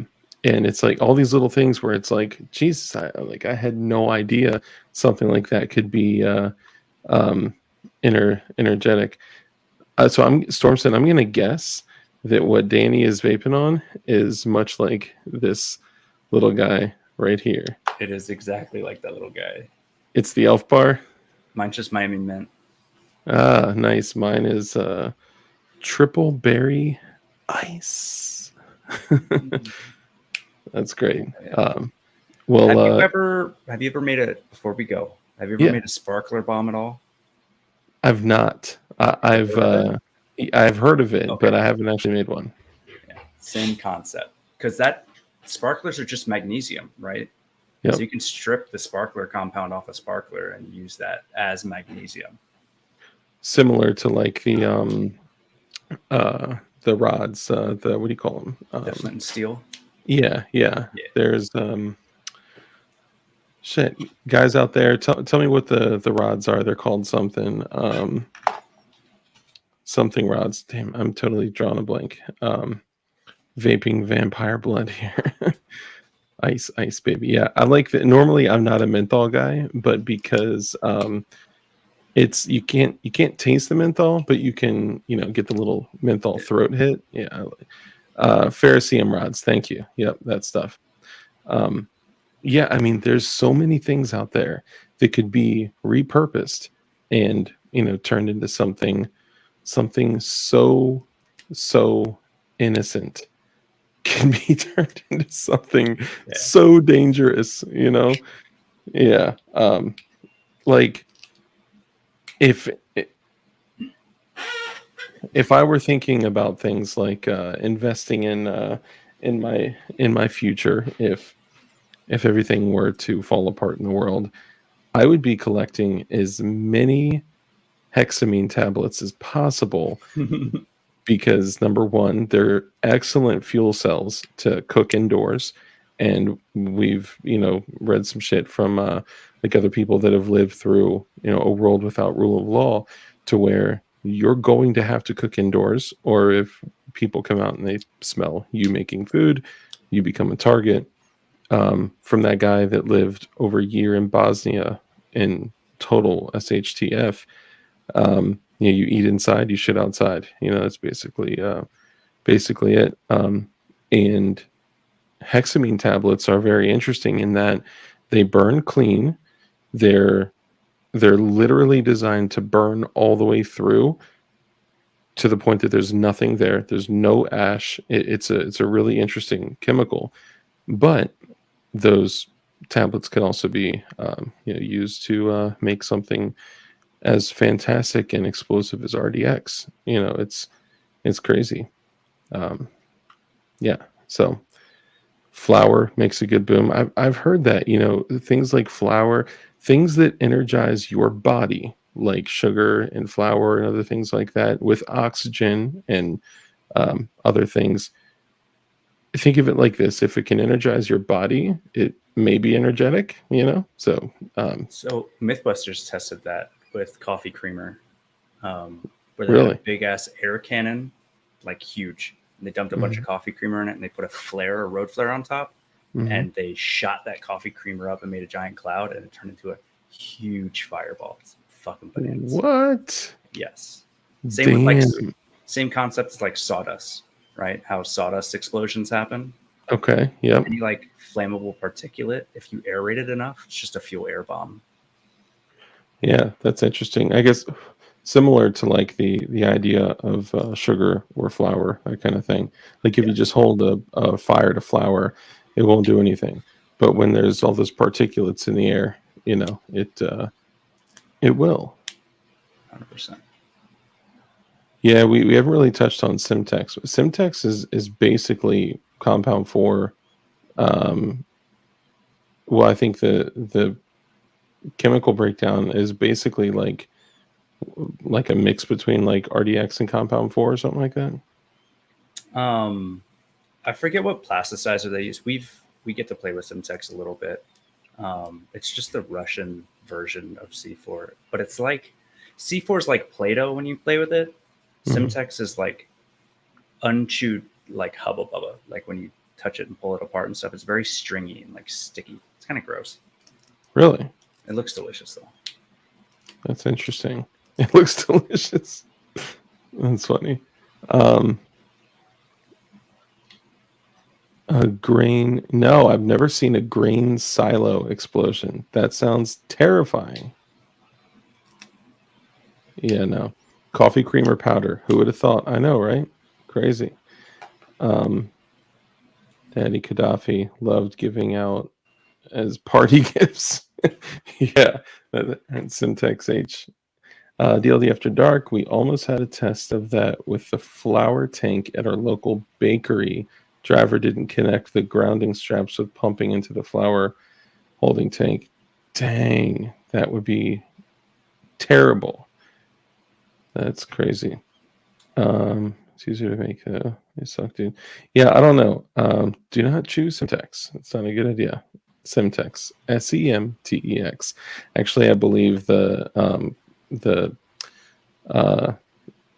And it's like all these little things where it's like, Jesus, I had no idea something like that could be energetic. So I'm Stormson. I'm gonna guess that what Danny is vaping on is much like this little guy right here. It is exactly like that little guy. It's the Elf Bar. Mine's just Miami Mint. Ah, nice. Mine is triple berry ice. That's great. Yeah. Well, have you ever made a before we go? Have you ever Yeah. made a sparkler bomb at all? I've not. I've heard of it, Okay. but I haven't actually made one. Yeah, same concept. Because that sparklers are just magnesium, right? Yep. So you can strip the sparkler compound off a sparkler and use that as magnesium. Similar to like the rods, the what do you call them? The flint and steel. Yeah. There's shit, guys out there. Tell me what the rods are. They're called something. Something rods. Damn, I'm totally drawing a blank. Vaping vampire blood here. Ice, baby. Yeah, I like that. Normally, I'm not a menthol guy, but because it's you can't taste the menthol, but you can get the little menthol throat hit. Yeah, ferrocerium rods. Thank you. Yep, that stuff. Yeah, I mean, there's so many things out there that could be repurposed and turned into something so innocent can be turned into something so dangerous. Yeah. Like if I were thinking about things like investing in my future, if everything were to fall apart in the world, I would be collecting as many hexamine tablets as possible because number one, they're excellent fuel cells to cook indoors. And we've, read some shit from like other people that have lived through, a world without rule of law to where you're going to have to cook indoors, or if people come out and they smell you making food, you become a target. From that guy that lived over a year in Bosnia in total SHTF. You eat inside, you shit outside. That's basically it. And hexamine tablets are very interesting in that they burn clean. They're literally designed to burn all the way through to the point that there's nothing there. There's no ash. It's a really interesting chemical, but those tablets can also be used to make something as fantastic and explosive as RDX. It's crazy. Yeah. So flour makes a good boom. I've heard that, things like flour, things that energize your body, like sugar and flour and other things like that with oxygen and other things, think of it like this: if it can energize your body, it may be energetic. So So Mythbusters tested that with coffee creamer, where they had a really, big ass air cannon, like huge. And they dumped a bunch of coffee creamer in it, and they put a flare, a road flare on top, mm-hmm. and they shot that coffee creamer up and made a giant cloud, and it turned into a huge fireball. It's fucking bananas. What? Yes. Same with like Damn. same concept as like sawdust, right? How sawdust explosions happen. Okay. Yep. Any like flammable particulate, if you aerate it enough, it's just a fuel air bomb. Yeah, that's interesting. I guess similar to like the idea of sugar or flour, that kind of thing. Like if you just hold a fire to flour, it won't do anything. But when there's all those particulates in the air, it will. 100%. Yeah, we haven't really touched on Simtex. Simtex is basically compound 4. Well, I think the chemical breakdown is basically like a mix between like RDX and compound 4 or something like that. I forget what plasticizer they use. We get to play with Simtex a little bit. It's just the Russian version of C4, but it's like C4 is like Play-Doh when you play with it. Simtex is like unchewed, like Hubba Bubba. Like when you touch it and pull it apart and stuff, it's very stringy and like sticky. It's kind of gross. Really? It looks delicious though. That's interesting. It looks delicious. That's funny. A grain. No, I've never seen a grain silo explosion. That sounds terrifying. Yeah, no. Coffee creamer powder. Who would have thought? I know, right? Crazy. Daddy Gaddafi loved giving out as party gifts. Yeah, and Simtex H. DLD After Dark, we almost had a test of that with the flour tank at our local bakery. Driver didn't connect the grounding straps with pumping into the flour holding tank. Dang, that would be terrible. That's crazy. It's easier to make. They suck, dude. Yeah, I don't know. Do not choose Simtex. It's not a good idea. Simtex, Semtex. Actually, I believe the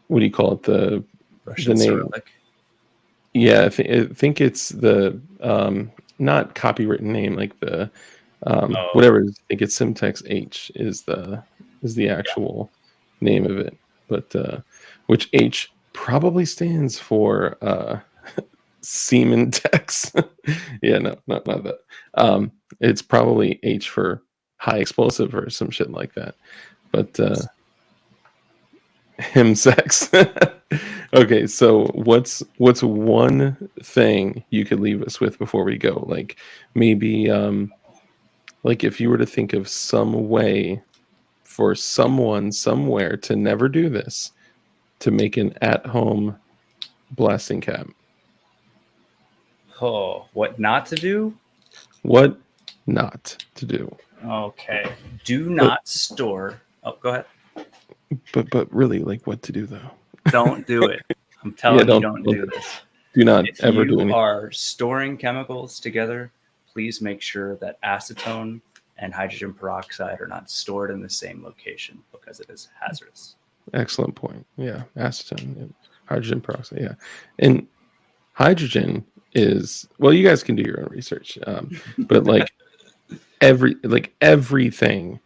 what do you call it? The Russian name. Cyrillic. Yeah, I think it's the not copywritten name, like the whatever. I think it's Simtex H is the actual name of it, but which H probably stands for Semen Tex. Yeah, no, not that. It's probably H for high explosive or some shit like that. But him sex. Okay, so what's one thing you could leave us with before we go? Like maybe like if you were to think of some way for someone somewhere to never do this, to make an at-home blasting cap. Oh, what not to do? What not to do? Okay. Do not store. Oh, go ahead. But really, like, what to do though? Don't do it. I'm telling you, don't don't do this. do not If ever do you anything. are storing chemicals together, please make sure that acetone and hydrogen peroxide are not stored in the same location because it is hazardous. Excellent point. Yeah, acetone, and hydrogen peroxide. Yeah, and hydrogen is, well, you guys can do your own research, but like everything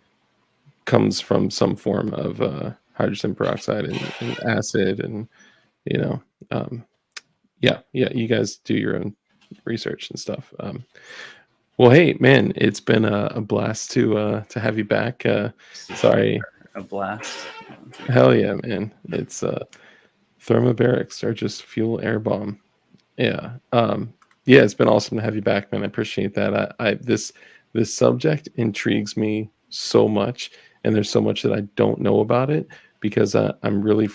comes from some form of hydrogen peroxide and acid, and you know, yeah, you guys do your own research and stuff. Well, hey, man, it's been a blast to have you back. Sorry. A blast. Hell yeah, man. It's thermobarics are just fuel air bomb. Yeah. Yeah, it's been awesome to have you back, man. I appreciate that. This subject intrigues me so much, and there's so much that I don't know about it because I'm really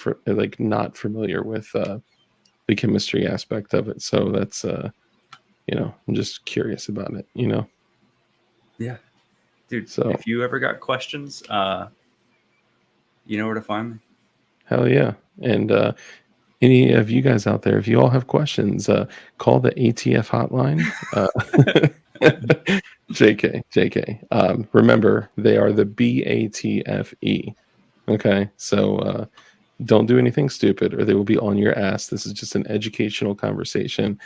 not familiar with the chemistry aspect of it. So that's I'm just curious about it, Yeah. Dude, So if you ever got questions, you know where to find me. hell yeah. And Any of you guys out there, if you all have questions, call the ATF hotline. JK. Remember, they are the BATFE. Okay, so don't do anything stupid or they will be on your ass. This is just an educational conversation.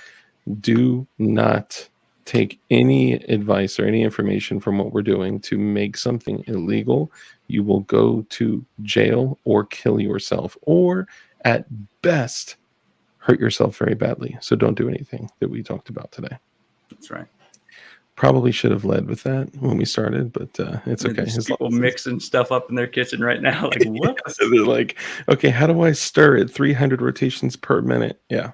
Do not take any advice or any information from what we're doing to make something illegal. You will go to jail or kill yourself, or at best, hurt yourself very badly. So don't do anything that we talked about today. That's right. Probably should have led with that when we started, but it's okay. There's people mixing stuff up in their kitchen right now. Like, what? Yeah, so they're like, okay, how do I stir it? 300 rotations per minute. Yeah.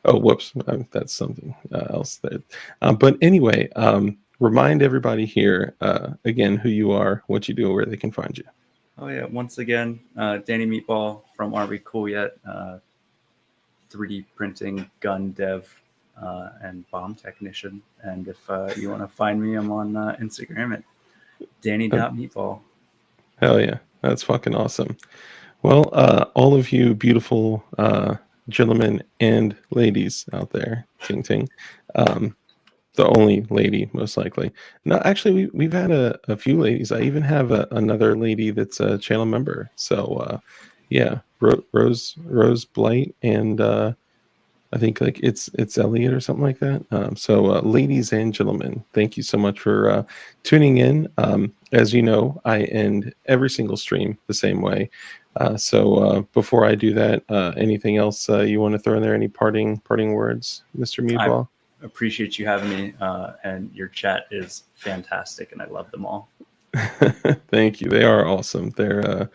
Oh, whoops. That's something else. But anyway, remind everybody here, again, who you are, what you do, where they can find you. Oh, yeah. Once again, Danny Meatball from Aren't We Cool Yet? 3D printing, gun dev, and bomb technician. And if you want to find me, I'm on Instagram at danny.meatball. Hell yeah. That's fucking awesome. Well, all of you beautiful gentlemen and ladies out there, ting ting, the only lady most likely. No, actually, we've had a few ladies. I even have another lady that's a channel member. So yeah, Rose Blight, and I think like it's Elliot or something like that. So ladies and gentlemen, thank you so much for tuning in. As you know, I end every single stream the same way. So before I do that, anything else you want to throw in there? Any parting words, Mr. Meatball? I appreciate you having me, and your chat is fantastic, and I love them all. Thank you. They are awesome. They're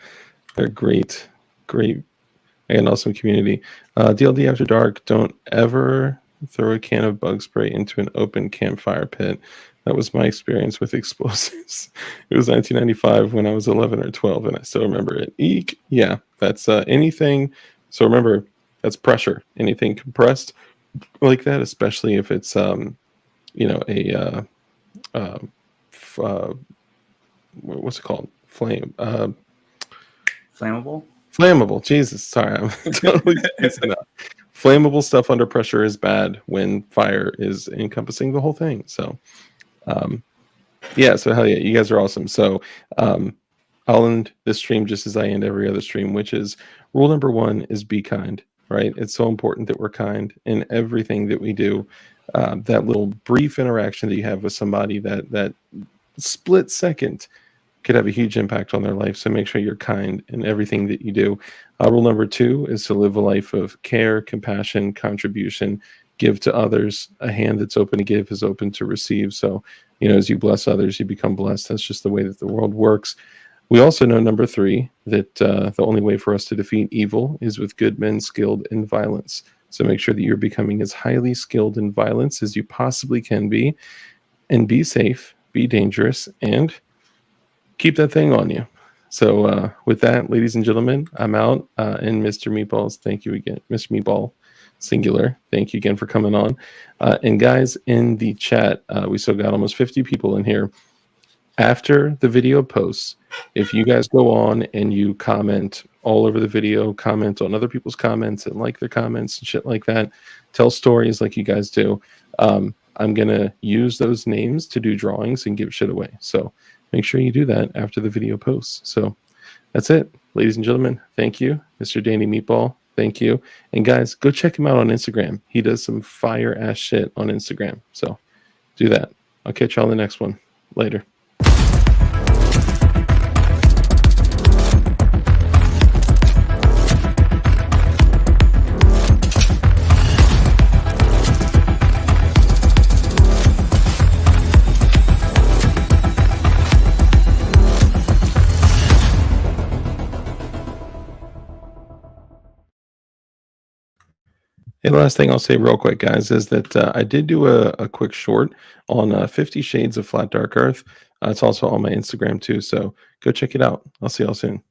great, and awesome community. DLD After Dark. Don't ever throw a can of bug spray into an open campfire pit. That was my experience with explosives. It was 1995 when I was 11 or 12, and I still remember it. Eek. Yeah, that's anything. So remember, that's pressure. Anything compressed like that, especially if it's you know, a what's it called? Flammable. Jesus, sorry, I'm totally messing up. Flammable stuff under pressure is bad when fire is encompassing the whole thing. So yeah, so hell yeah, you guys are awesome. So I'll end this stream just as I end every other stream, which is rule number 1 is be kind, right? It's so important that we're kind in everything that we do. That little brief interaction that you have with somebody, that split second could have a huge impact on their life. So make sure you're kind in everything that you do. Rule number 2 is to live a life of care, compassion, contribution, give to others. A hand that's open to give is open to receive. So, you know, as you bless others, you become blessed. That's just the way that the world works. We also know, number 3, that the only way for us to defeat evil is with good men skilled in violence. So make sure that you're becoming as highly skilled in violence as you possibly can be, and be safe, be dangerous, and keep that thing on you. So with that, ladies and gentlemen, I'm out. And Mr. Meatballs, thank you again. Mr. Meatball, singular, thank you again for coming on. And guys, in the chat, we still got almost 50 people in here. After the video posts, if you guys go on and you comment all over the video, comment on other people's comments and like their comments and shit like that, tell stories like you guys do, I'm going to use those names to do drawings and give shit away. So make sure you do that after the video posts. So that's it, ladies and gentlemen. Thank you, Mr. Danny Meatball. Thank you. And guys, go check him out on Instagram. He does some fire ass shit on Instagram. So do that. I'll catch y'all in the next one. Later. Hey, the last thing I'll say real quick, guys, is that I did do a quick short on 50 Shades of Flat Dark Earth. It's also on my Instagram, too, so go check it out. I'll see y'all soon.